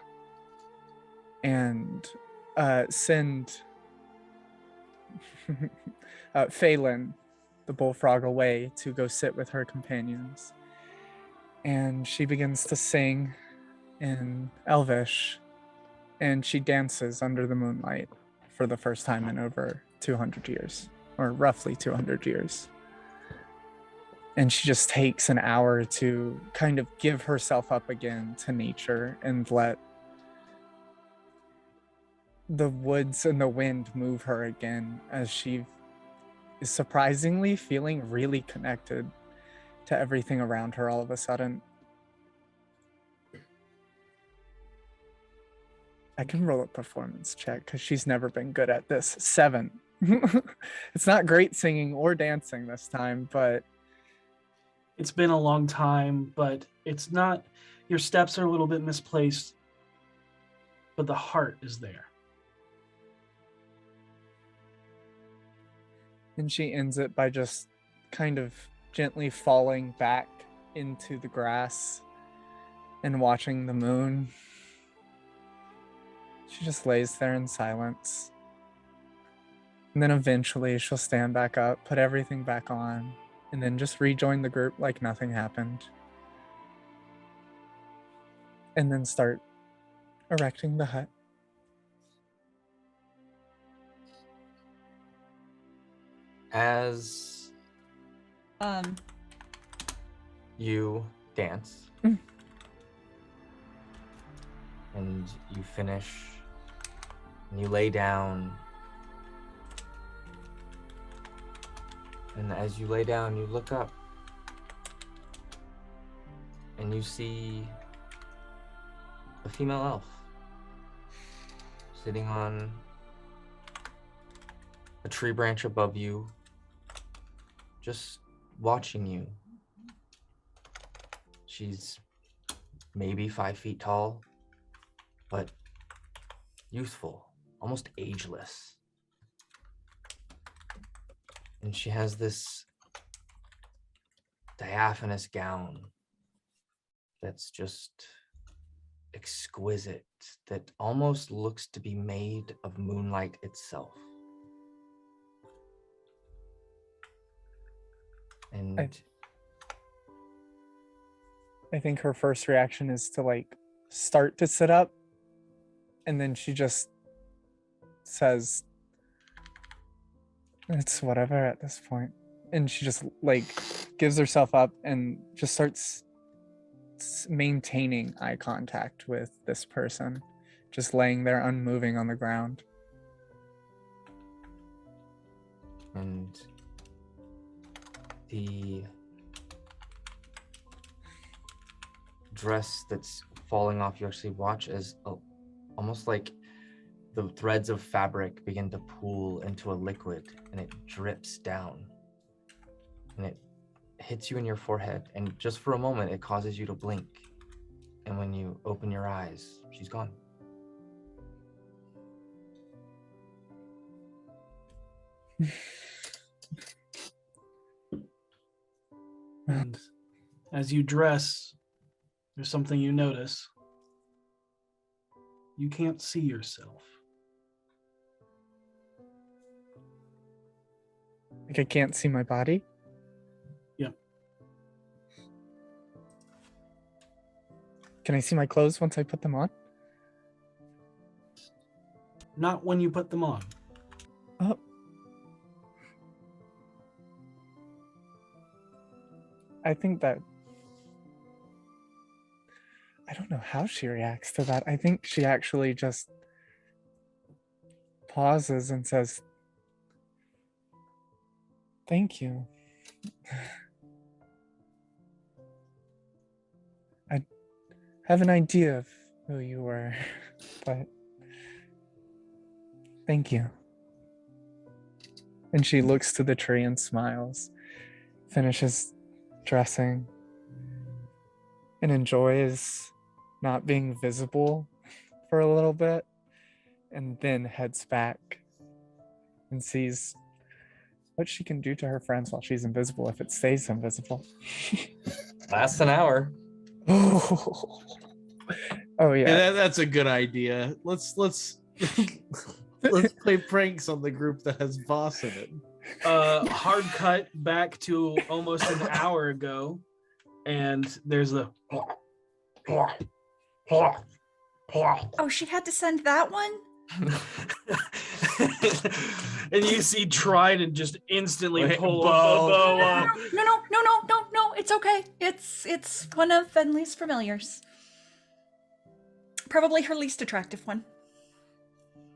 and send Phelan, the bullfrog, away to go sit with her companions. And she begins to sing in Elvish, and she dances under the moonlight for the first time in over 200 years, or roughly 200 years. And she just takes an hour to kind of give herself up again to nature and let the woods and the wind move her again, as she is surprisingly feeling really connected to everything around her all of a sudden. I can roll a performance check because she's never been good at this. 7. It's not great singing or dancing this time, but It's been a long time, but it's not. Your steps are a little bit misplaced, but the heart is there. and she ends it by just kind of gently falling back into the grass and watching the moon. She just lays there in silence. And then eventually she'll stand back up, put everything back on, and then just rejoin the group like nothing happened. And then start erecting the hut. As you dance and you finish and you lay down, and as you lay down you look up and you see a female elf sitting on a tree branch above you, just watching you. She's maybe 5 feet tall, but youthful, almost ageless. And she has this diaphanous gown that's just exquisite, that almost looks to be made of moonlight itself. And I think her first reaction is to like start to sit up, and then she just says, "It's whatever at this point." And she just like gives herself up and just starts maintaining eye contact with this person, just laying there unmoving on the ground. And the dress that's falling off, you actually watch as almost like the threads of fabric begin to pool into a liquid, and it drips down, and it hits you in your forehead, and just for a moment it causes you to blink, and when you open your eyes, she's gone. And as you dress, there's something you notice. You can't see yourself. Like I can't see my body? Yep. Can I see my clothes once I put them on? Not when you put them on. Oh. I think that... I don't know how she reacts to that. I think she actually just pauses and says, "Thank you. I have an idea of who you were, but thank you." And she looks to the tree and smiles, finishes dressing, and enjoys not being visible for a little bit, and then heads back and sees what she can do to her friends while she's invisible if it stays invisible. Lasts an hour. Oh yeah. Yeah, that's a good idea. Let's let's play pranks on the group that has boss in it. Hard cut back to almost an hour ago, and there's a Oh, she had to send that one? and you see Trident just instantly Wait, pull Bo. a bow up. No, it's okay. It's one of Fenley's familiars. Probably her least attractive one.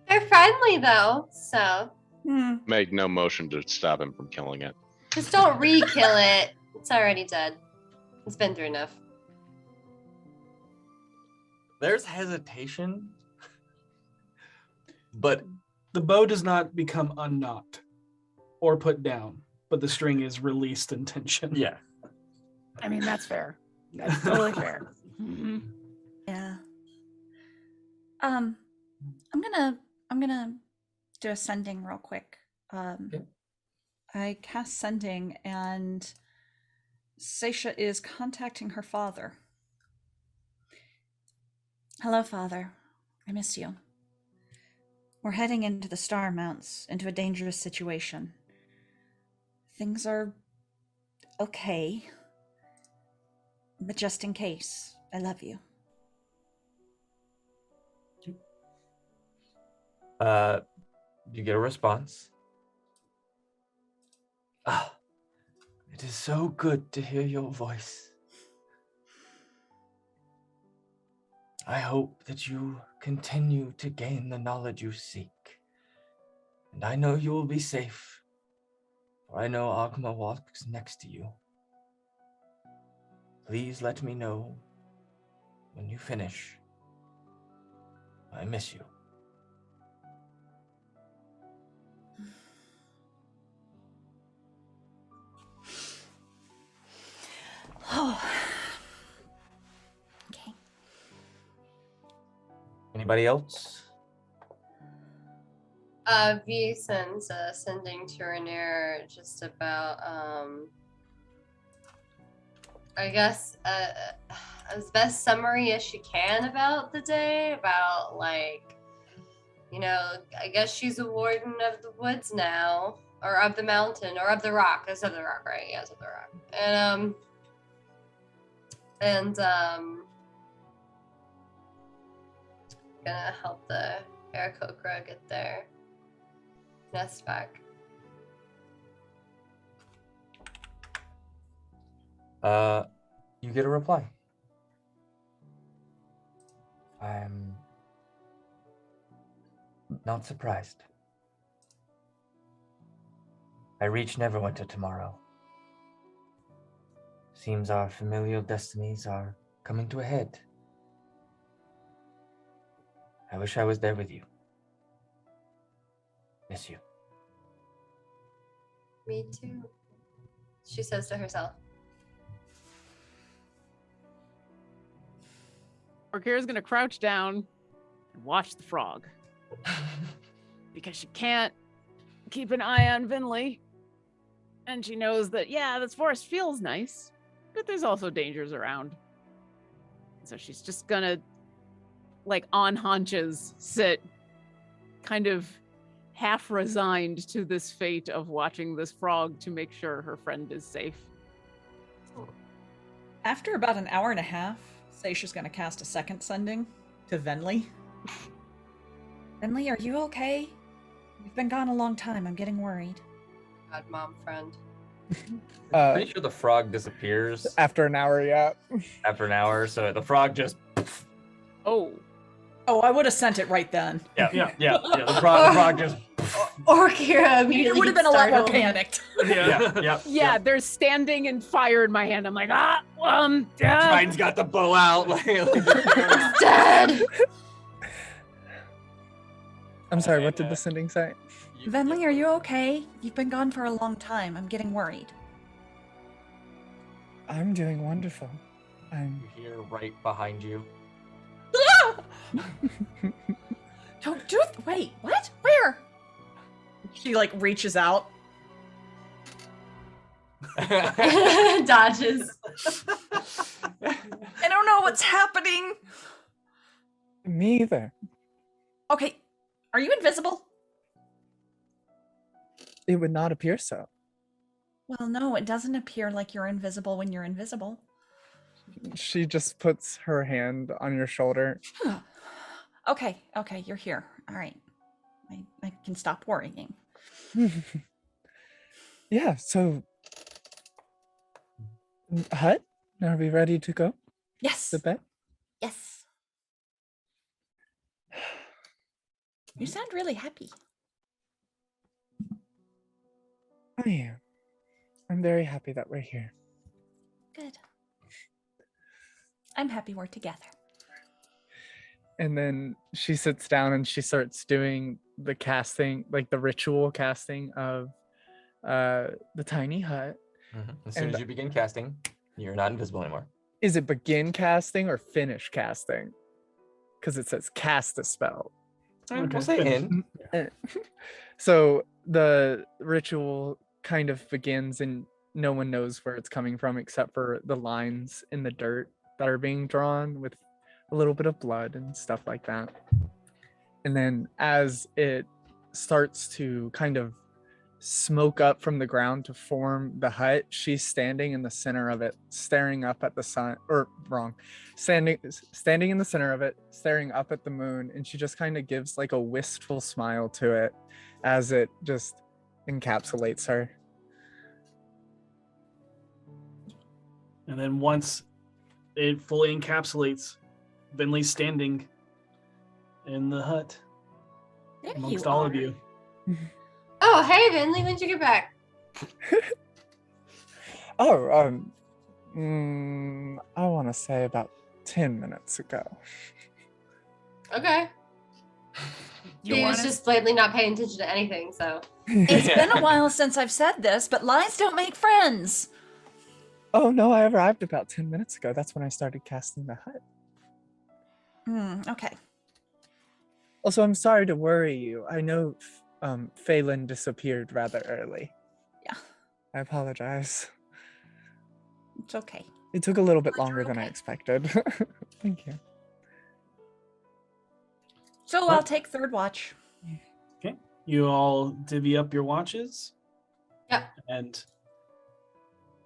They're friendly though, so Make no motion to stop him from killing it. just don't re-kill it. It's already dead. It's been through enough. There's hesitation, but The bow does not become unknocked or put down, but the string is released in tension. yeah. I mean, that's fair. That's totally fair. Mhm. Yeah. I'm gonna do a sending real quick. Okay. I cast sending, and Seisha is contacting her father. Hello, Father. I miss you. We're heading into the Star Mounts, into a dangerous situation. Things are okay, but just in case, I love you. You get a response. Ah, it is so good to hear your voice. I hope that you continue to gain the knowledge you seek. And I know you will be safe, for I know Agma walks next to you. Please let me know when you finish. I miss you. Oh. Okay. Anybody else? V sends sending to Rainier just about I guess as best summary as she can about the day, about like, you know, I guess she's a warden of the woods now, or of the mountain, or of the rock. It's of the rock, right? Yeah, it's of the rock. And gonna help the Arakocra get their nest back. You get a reply. I'm not surprised. I reach Neverwinter tomorrow. Seems our familial destinies are coming to a head. I wish I was there with you. Miss you. Me too, she says to herself. Orkira's gonna crouch down and watch the frog. Because she can't keep an eye on Vinley. And she knows that, yeah, this forest feels nice, but there's also dangers around. So she's just gonna, like, on haunches, sit kind of half resigned to this fate of watching this frog to make sure her friend is safe. After about an hour and a half, Seisha's gonna cast a second sending to Venli. Venli, are you okay? You've been gone a long time. I'm getting worried. God, mom friend. Pretty sure the frog disappears After an hour, yeah. after an hour, so the frog just Oh. Oh, I would have sent it right then. yeah. The frog just Orkira immediately It would have been a lot more startled. panicked. Yeah, there's standing and fire in my hand. I'm like, Triton's got the bow out. Dead. I'm sorry, what did the sending say? Venli, are you okay? You've been gone for a long time. I'm getting worried. I'm doing wonderful. I'm You hear right behind you. Don't do it. Wait, what? Where? She like reaches out. Dodges. I don't know what's happening. me either. Okay, are you invisible? It would not appear so. Well, no, it doesn't appear like you're invisible when you're invisible. She just puts her hand on your shoulder. Okay, you're here. All right. I can stop worrying. Yeah, so Hut, are we ready to go Yes. to bed? Yes. You sound really happy. I am. I'm very happy that we're here. Good. I'm happy we're together. And then she sits down and she starts doing the casting, like the ritual casting of the tiny hut. As soon as you begin casting, you're not invisible anymore. Is it begin casting or finish casting? Because it says cast a spell. We'll say in. So the ritual kind of begins and no one knows where it's coming from except for the lines in the dirt that are being drawn with a little bit of blood and stuff like that. And then as it starts to kind of smoke up from the ground to form the hut, she's standing in the center of it, staring up at the sun, or wrong, standing in the center of it, staring up at the moon, and she just kind of gives like a wistful smile to it as it just encapsulates her. And then once it fully encapsulates, Vinley's standing in the hut There amongst you all are. of you. Oh, hey, Vinley, when'd you get back? Oh, I want to say about 10 minutes ago. Okay. He was just blatantly not paying attention to anything, so. It's been a while since I've said this, but lies don't make friends. Oh no, I arrived about 10 minutes ago. That's when I started casting the hut. Okay. Also, I'm sorry to worry you. I know Phelan disappeared rather early. Yeah. I apologize. It's okay. It took a little bit Glad you're longer than I okay. expected. Thank you. So I'll take third watch. Okay. You all divvy up your watches. Yeah. And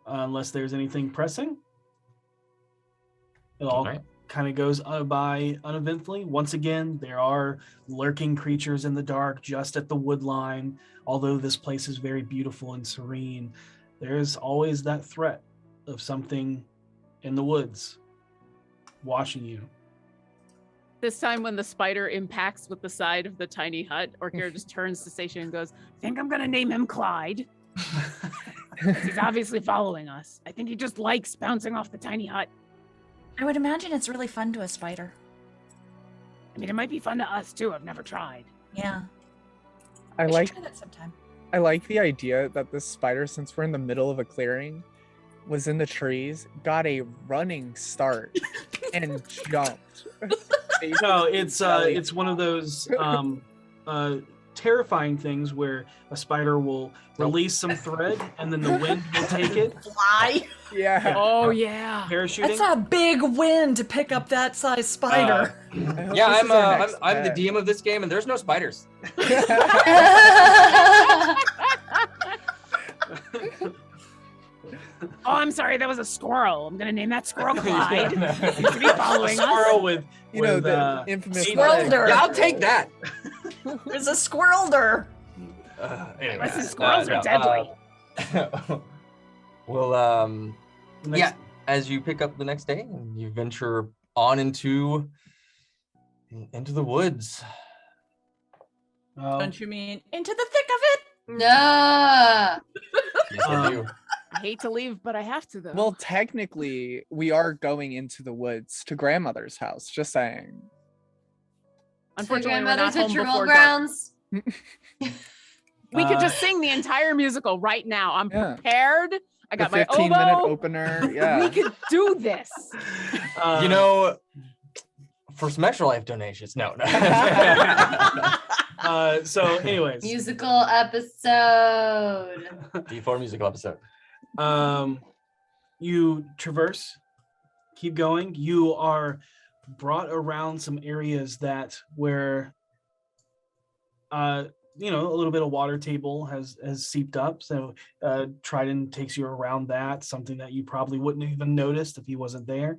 unless there's anything pressing, it all Alright. kind of goes by uneventfully. Once again, there are lurking creatures in the dark just at the wood line. Although this place is very beautiful and serene, there's always that threat of something in the woods watching you. This time when the spider impacts with the side of the tiny hut, Orkira just turns to Seisha and goes, I think I'm gonna name him Clyde. He's obviously following us. I think he just likes bouncing off the tiny hut. I would imagine it's really fun to a spider. I mean, it might be fun to us too. I've never tried. Yeah. I We should like try that sometime. I like the idea that this spider, since we're in the middle of a clearing, was in the trees, got a running start, and jumped. No, it's one of those terrifying things where a spider will release some thread and then the wind will take it. Fly. Yeah. Oh yeah. Parachuting. That's a big wind to pick up that size spider. Yeah, I'm the DM of this game, and there's no spiders. Oh, I'm sorry. That was a squirrel. I'm gonna name that squirrel Clyde. Seems to be following Squirrel us. with the infamous Squirrelder. Yeah, I'll take that. There's a squirrelder. Anyway, Listen, squirrels are deadly. Well, yeah. As you pick up the next day, and you venture on into the woods. Don't you mean into the thick of it? No. Yes, I do. I hate to leave, but I have to though. Well, technically, we are going into the woods to grandmother's house. Just saying. Unfortunately, we're not grandmother's home at your before grounds. We could just sing the entire musical right now. I'm Yeah. prepared. I got my 15-minute oboe. opener. Yeah. We could do this. You know, for some extra life donations, no. So, anyways, Musical episode. D4 musical episode. You traverse, keep going. You are brought around some areas where you know, a little bit of water table has seeped up. So Trident takes you around that, something that you probably wouldn't have even noticed if he wasn't there.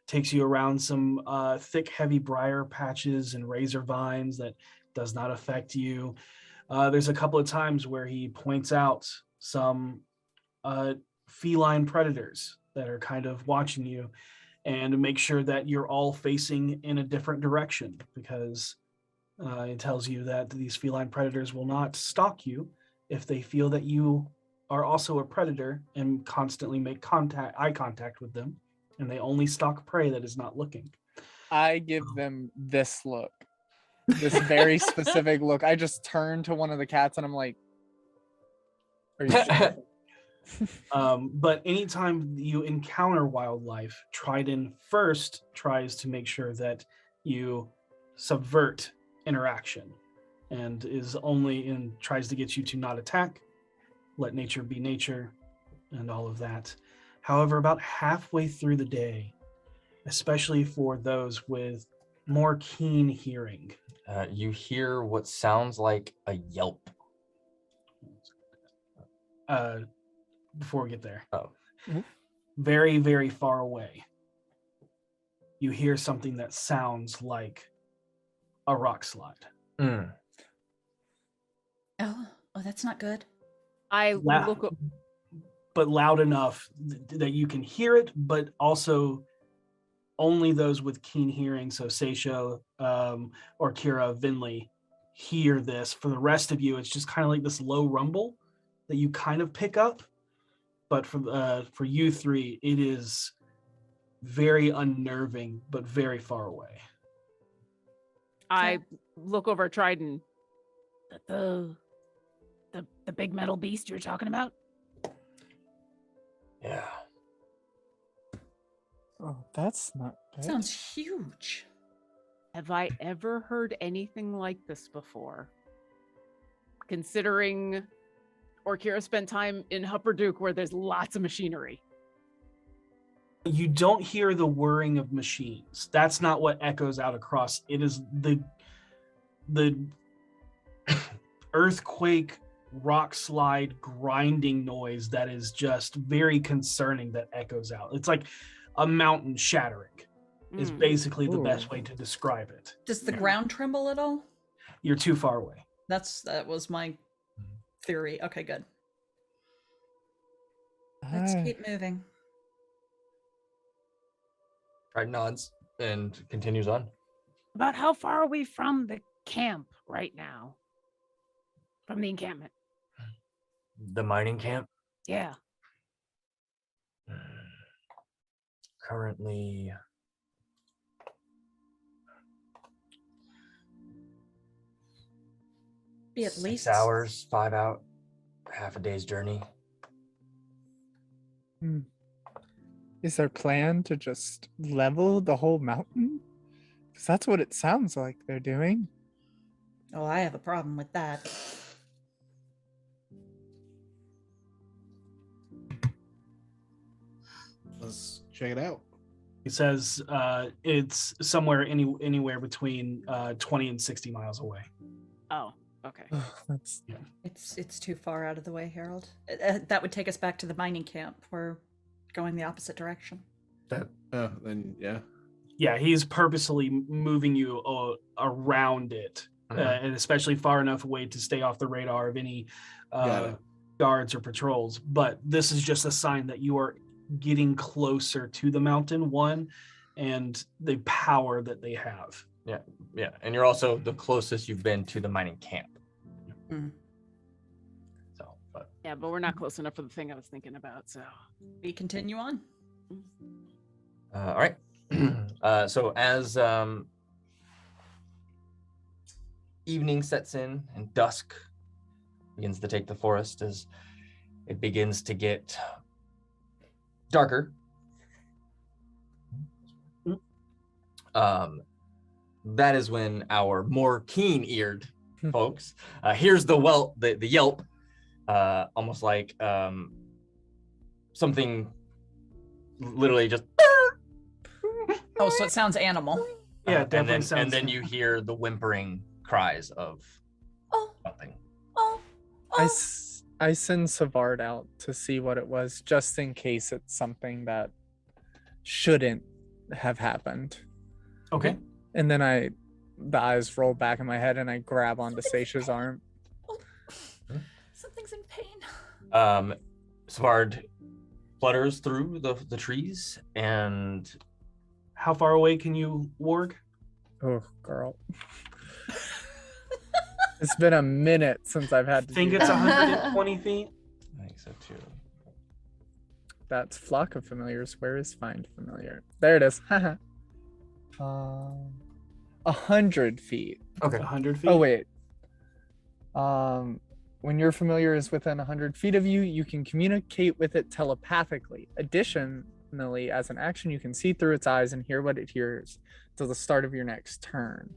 Takes you around some thick, heavy briar patches and razor vines that does not affect you. There's a couple of times where he points out some feline predators that are kind of watching you, and to make sure that you're all facing in a different direction, because it tells you that these feline predators will not stalk you if they feel that you are also a predator and constantly make eye contact with them, and they only stalk prey that is not looking. I give them this look, this very specific look. I just turn to one of the cats and I'm like, "Are you sure?" But anytime you encounter wildlife, Trident first tries to make sure that you subvert interaction, and tries to get you to not attack, let nature be nature, and all of that. However, about halfway through the day, especially for those with more keen hearing, You hear what sounds like a yelp. before we get there, Mhm. very, very far away, you hear something that sounds like a rock slide. Oh, that's not good. I Wow. look. But loud enough that you can hear it, but also only those with keen hearing, so Seisho or Kira Vinley, hear this. For the rest of you, it's just kind of like this low rumble that you kind of pick up. But for you three, it is very unnerving, but very far away. I look over at Trident. The big metal beast you're talking about? Yeah. Oh, that's not good. Sounds huge. Have I ever heard anything like this before? Considering Orkira spent time in Hupperduke where there's lots of machinery. You don't hear the whirring of machines. That's not what echoes out across. It is the earthquake, rock slide, grinding noise that is just very concerning that echoes out. It's like a mountain shattering is basically the best way to describe it. Does the ground tremble at all? You're too far away. That was my theory. Okay, good. Let's keep moving. Trident nods and continues on. About how far are we from the camp right now? From the encampment? The mining camp? Yeah. Currently Be at 6 least hours, 5 out, half a day's journey. Is their plan to just level the whole mountain? Because that's what it sounds like they're doing. Oh, I have a problem with that. Let's check it out. He says it's somewhere anywhere between 20 and 60 miles away. Oh, okay. That's It's too far out of the way, Harold. That would take us back to the mining camp. We're going the opposite direction. Then yeah. Yeah, he's purposely moving you around it, and especially far enough away to stay off the radar of any guards or patrols. But this is just a sign that you are getting closer to the mountain, one, and the power that they have. Yeah, and you're also the closest you've been to the mining camp. So, but Yeah, but we're not close enough for the thing I was thinking about. So We continue on. all right. So as evening sets in and dusk begins to take the forest, as it begins to get darker, that is when our more keen-eared folks hears the yelp, almost like something literally just. Oh, so it sounds animal. Yeah, and definitely then sounds. and then you hear the whimpering cries of something. I send Savard out to see what it was, just in case it's something that shouldn't have happened. Okay. And then the eyes roll back in my head, and I grab onto Seisha's arm. Something's in pain. Savard flutters through the trees, and How far away can you warg? Oh, girl. It's been a minute since I've had to I think do it's that. 120 feet. I think so too. That's flock of familiars. Where is find familiar? There it is. 100 feet. Okay. 100 feet. Oh wait. When your familiar is within 100 feet of you, you can communicate with it telepathically. Additionally, as an action, you can see through its eyes and hear what it hears till the start of your next turn.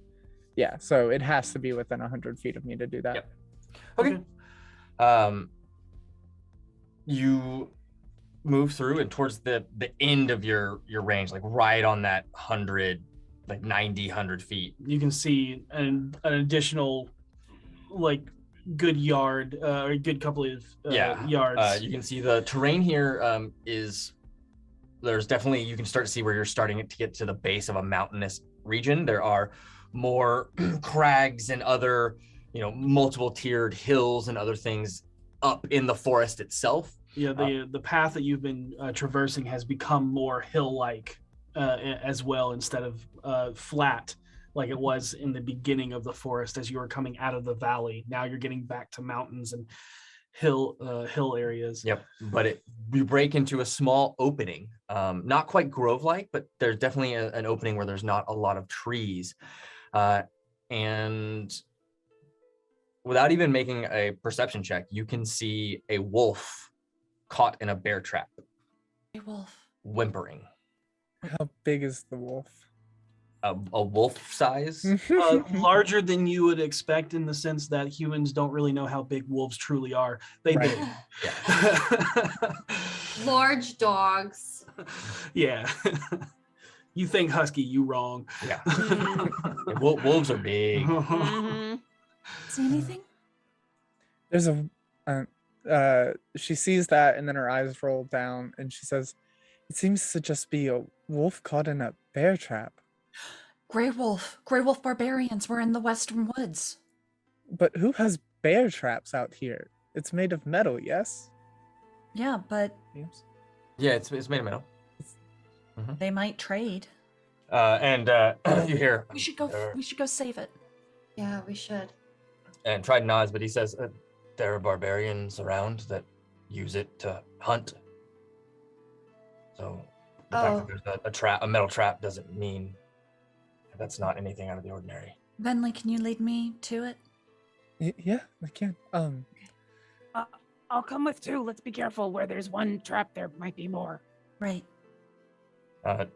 Yeah, so it has to be within 100 feet of me to do that. Yep. Okay. You move through and towards the end of your range, like right on that 100, like 90, 100 feet. You can see an additional, like, good yard, or a good couple of yards. You can see the terrain here there's definitely, you can start to see where you're starting to get to the base of a mountainous region. There are more crags and other, multiple tiered hills and other things up in the forest itself. Yeah, the path that you've been traversing has become more hill-like as well, instead of flat like it was in the beginning of the forest as you were coming out of the valley. Now you're getting back to mountains and hill areas. Yep, but you break into a small opening, not quite grove-like, but there's definitely an opening where there's not a lot of trees, and without even making a perception check, you can see a wolf caught in a bear trap. A wolf. Whimpering. How big is the wolf? A wolf size? Larger than you would expect, in the sense that humans don't really know how big wolves truly are. They Right. do. Yeah. Large dogs. Yeah. You think husky, you wrong. Yeah. Wolves are big. Mhm. See anything? There's she sees that, and then her eyes roll down, and she says, "It seems to just be a wolf caught in a bear trap." Grey wolf barbarians. We're in the western woods. But who has bear traps out here? It's made of metal, yes? Yeah, but James? Yeah, it's made of metal. they might trade. And you hear. We should go save it. Yeah, we should. And Trident nods, but he says, there are barbarians around that use it to hunt. So the fact that there's a metal trap doesn't mean that's not anything out of the ordinary. Bentley, can you lead me to it? Yeah, I can. I'll come with two. Let's be careful. Where there's one trap, there might be more. Right.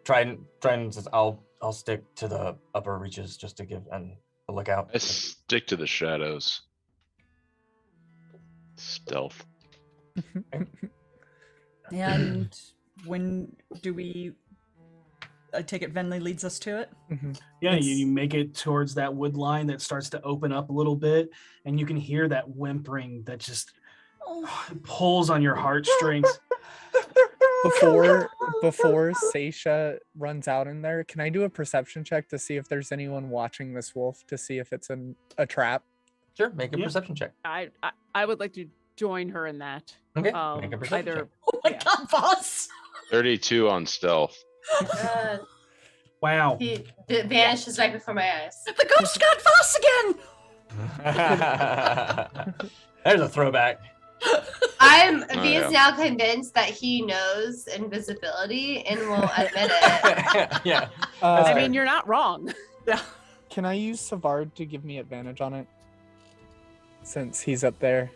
Try and I'll stick to the upper reaches just to give a lookout. I stick to the shadows. Stealth. And when do we? I take it Venley leads us to it. Yeah, you make it towards that wood line that starts to open up a little bit, and you can hear that whimpering that just pulls on your heartstrings. Before Seisha runs out in there, can I do a perception check to see if there's anyone watching this wolf to see if it's a trap? Sure, make a perception check. I would like to join her in that. Okay, make a perception check. Oh my god, boss! 32 on stealth. Wow. He vanishes right before my eyes. The ghost got boss again! There's a throwback. I'm Oh, Via's yeah. now convinced that he knows invisibility and will admit it. Yeah. I mean, you're not wrong. Yeah. Can I use Savard to give me advantage on it? Since he's up there,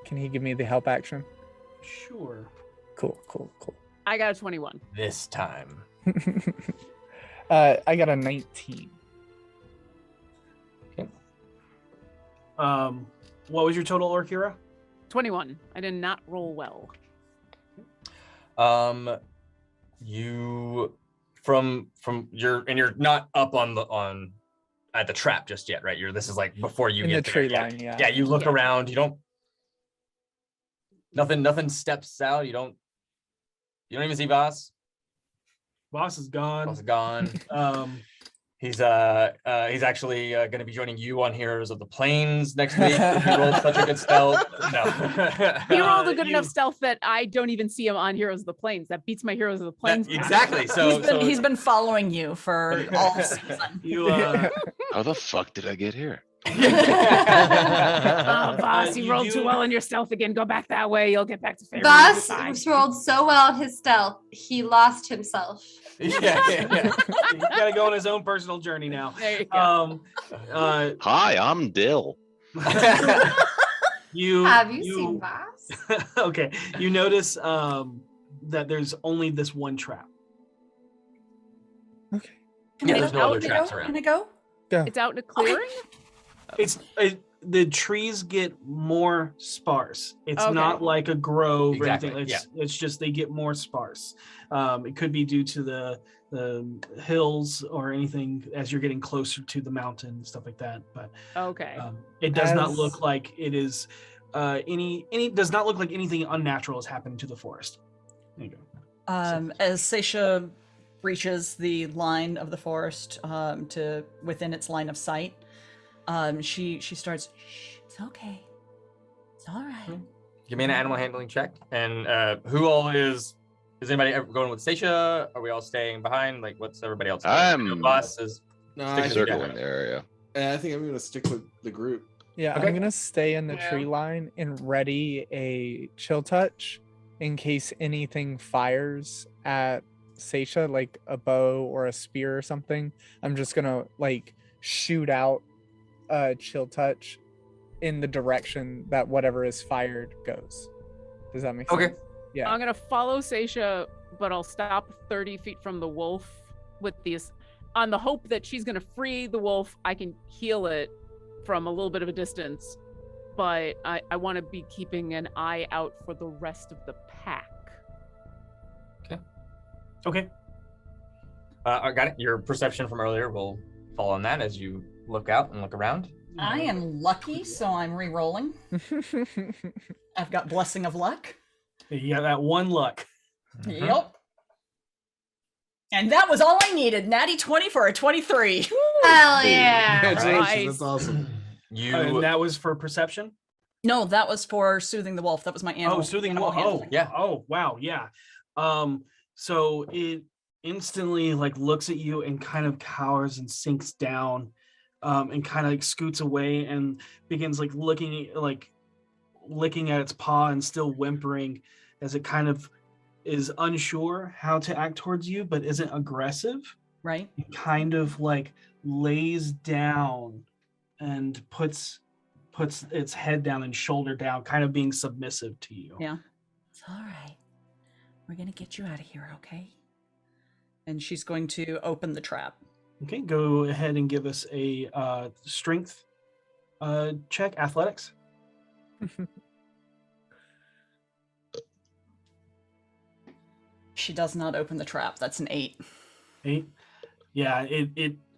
can he give me the help action? Sure. Cool. I got a 21. This time. I got a 19. Okay. What was your total, Orkira? 21. I did not roll well. You from you're not up at the trap just yet, right? This is like before you In get the there. tree line, yeah. Yeah, you look Yeah. around, you don't nothing steps out, you don't even see Voss. Boss is gone. Voss is gone. He's actually going to be joining you on Heroes of the Plains next week. He rolled such a good stealth. No. He rolled a good enough stealth that I don't even see him on Heroes of the Plains. That beats my Heroes of the Plains. Exactly. So he's been following you for all season. How the fuck did I get here? Oh, boss, you rolled too well on your stealth again. Go back that way. You'll get back to favor. Boss rolled so well in his stealth, he lost himself. Yeah. He's got to go on his own personal journey now. There you go. Hi, I'm Dill. Have you seen Boss? Okay. You notice that there's only this one trap. Okay. Yeah, there's no other traps around. Can I go? It's out in a clearing? The trees get more sparse. It's Okay. not like a grove Exactly, or anything. It's just they get more sparse. It could be due to the hills or anything as you're getting closer to the mountain and stuff like that. But Okay. it does not As- look like it is does not look like anything unnatural has happened to the forest. There you go. As Seisha reaches the line of the forest to within its line of sight, she starts, shh, it's okay. It's all right. Give me an animal handling check. And who all is anybody ever going with Seisha? Are we all staying behind? Like, what's everybody else doing? I'm Boss is No, Stick I to think, circling the area. I think I'm gonna stick with the group. Yeah, Okay. I'm gonna stay in the Yeah. tree line and ready a chill touch in case anything fires at Seisha, like a bow or a spear or something. I'm just gonna like shoot out a chill touch in the direction that whatever is fired goes. Does that make sense? Okay. Yeah. I'm gonna follow Seisha, but I'll stop 30 feet from the wolf with these on the hope that she's gonna free the wolf. I can heal it from a little bit of a distance, but I want to be keeping an eye out for the rest of the pack. Okay. I got it. Your perception from earlier will fall on that as you look out and look around. I am lucky, so I'm re-rolling. I've got Blessing of Luck. You got that one luck. Yep. And that was all I needed. Natty 20 for a 23. Hell yeah. Congratulations, Nice. that's awesome. You And that was for perception? No, that was for Soothing the Wolf. That was my animal. Soothing animal wolf. Oh, handling. yeah. Oh, wow. Yeah. So it instantly like looks at you and kind of cowers and sinks down, and kind of like scoots away and begins like licking at its paw and still whimpering as it kind of is unsure how to act towards you, but isn't aggressive. Right? It kind of like lays down and puts puts its head down and shoulder down, kind of being submissive to you. Yeah. It's all right. We're going to get you out of here, okay? And she's going to open the trap. Okay, go ahead and give us a strength check, athletics. She does not open the trap. That's an 8. 8. Yeah,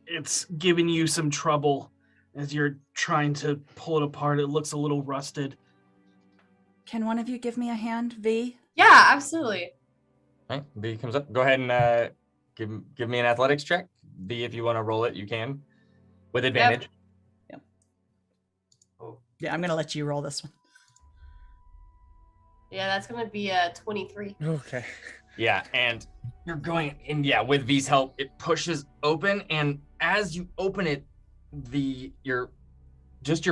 it's giving you some trouble as you're trying to pull it apart. It looks a little rusted. Can one of you give me a hand, V? Yeah, absolutely. All right, B comes up. Go ahead and give me an athletics check. B, if you want to roll it, you can with advantage. Yep. Yeah, I'm gonna let you roll this one. Yeah, that's gonna be a 23. Okay. Yeah, and you're going, and yeah, with V's help, it pushes open, and as you open it, your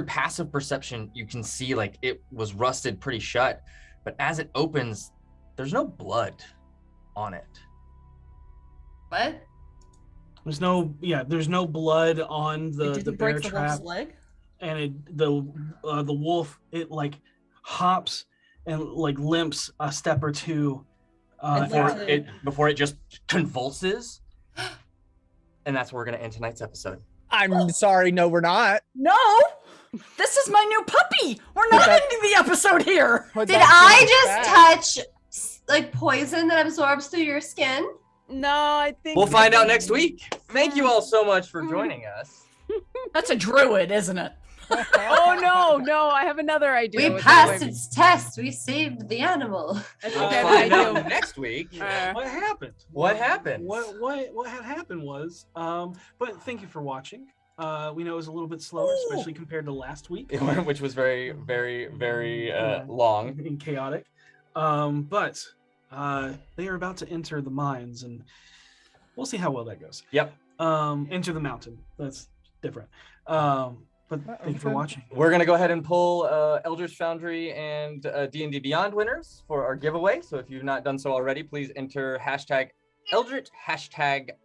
passive perception, you can see like it was rusted pretty shut, but as it opens, there's no blood on it. What? There's no blood on It the didn't bear break the trap, wolf's leg? and the wolf, it like hops and like limps a step or two before it just convulses, and that's where we're gonna end tonight's episode. I'm sorry. No, we're not. No! This is my new puppy! We're not ending the episode here! Did I just touch like poison that absorbs through your skin? No, I think We'll find out next week. Thank you all so much for joining us. That's a druid, isn't it? Oh no, I have another idea. We with passed that its test. We saved the animal. one. We'll Okay, find I out do. next week. What happened? What happened? What had happened was, but thank you for watching. We know it was a little bit slower, especially compared to last week, Which was very, very, very long. and chaotic. But they are about to enter the mines, and we'll see how well that goes. Yep. Enter the mountain. That's different. But thank you for watching. We're gonna go ahead and pull Eldritch Foundry and D&D Beyond winners for our giveaway. So if you've not done so already, please enter #Eldritch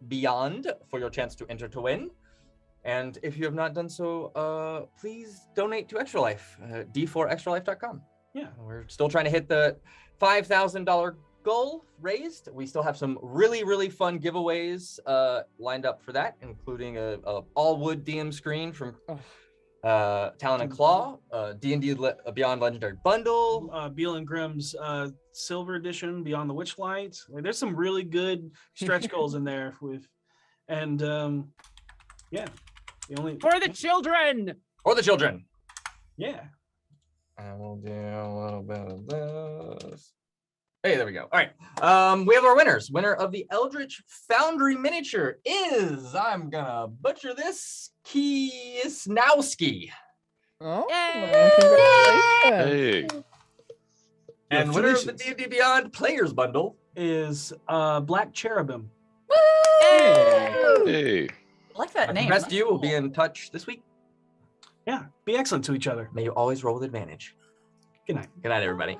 #Beyond for your chance to enter to win. And if you have not done so, please donate to Extra Life, d4extralife.com. Yeah. We're still trying to hit the $5,000 goal raised. We still have some really, really fun giveaways lined up for that, including a all wood DM screen from Talon and Claw, D&D Beyond Legendary Bundle, Beetle and Grim's Silver Edition, Beyond the Witchlight. Like, there's some really good stretch goals in there yeah. For the children. or the children. Yeah. And we'll do a little bit of this. Hey, there we go. All right. We have our winners. Winner of the Eldritch Foundry miniature is, I'm gonna butcher this, Kiesnowski. Oh, Hey, congratulations. And winner of the Congratulations. D&D Beyond Players Bundle. Is Black Cherubim. hey. I like that The name. rest of you will be in touch this week. Yeah. Be excellent to each other. May you always roll with advantage. Good night. Good night, everybody.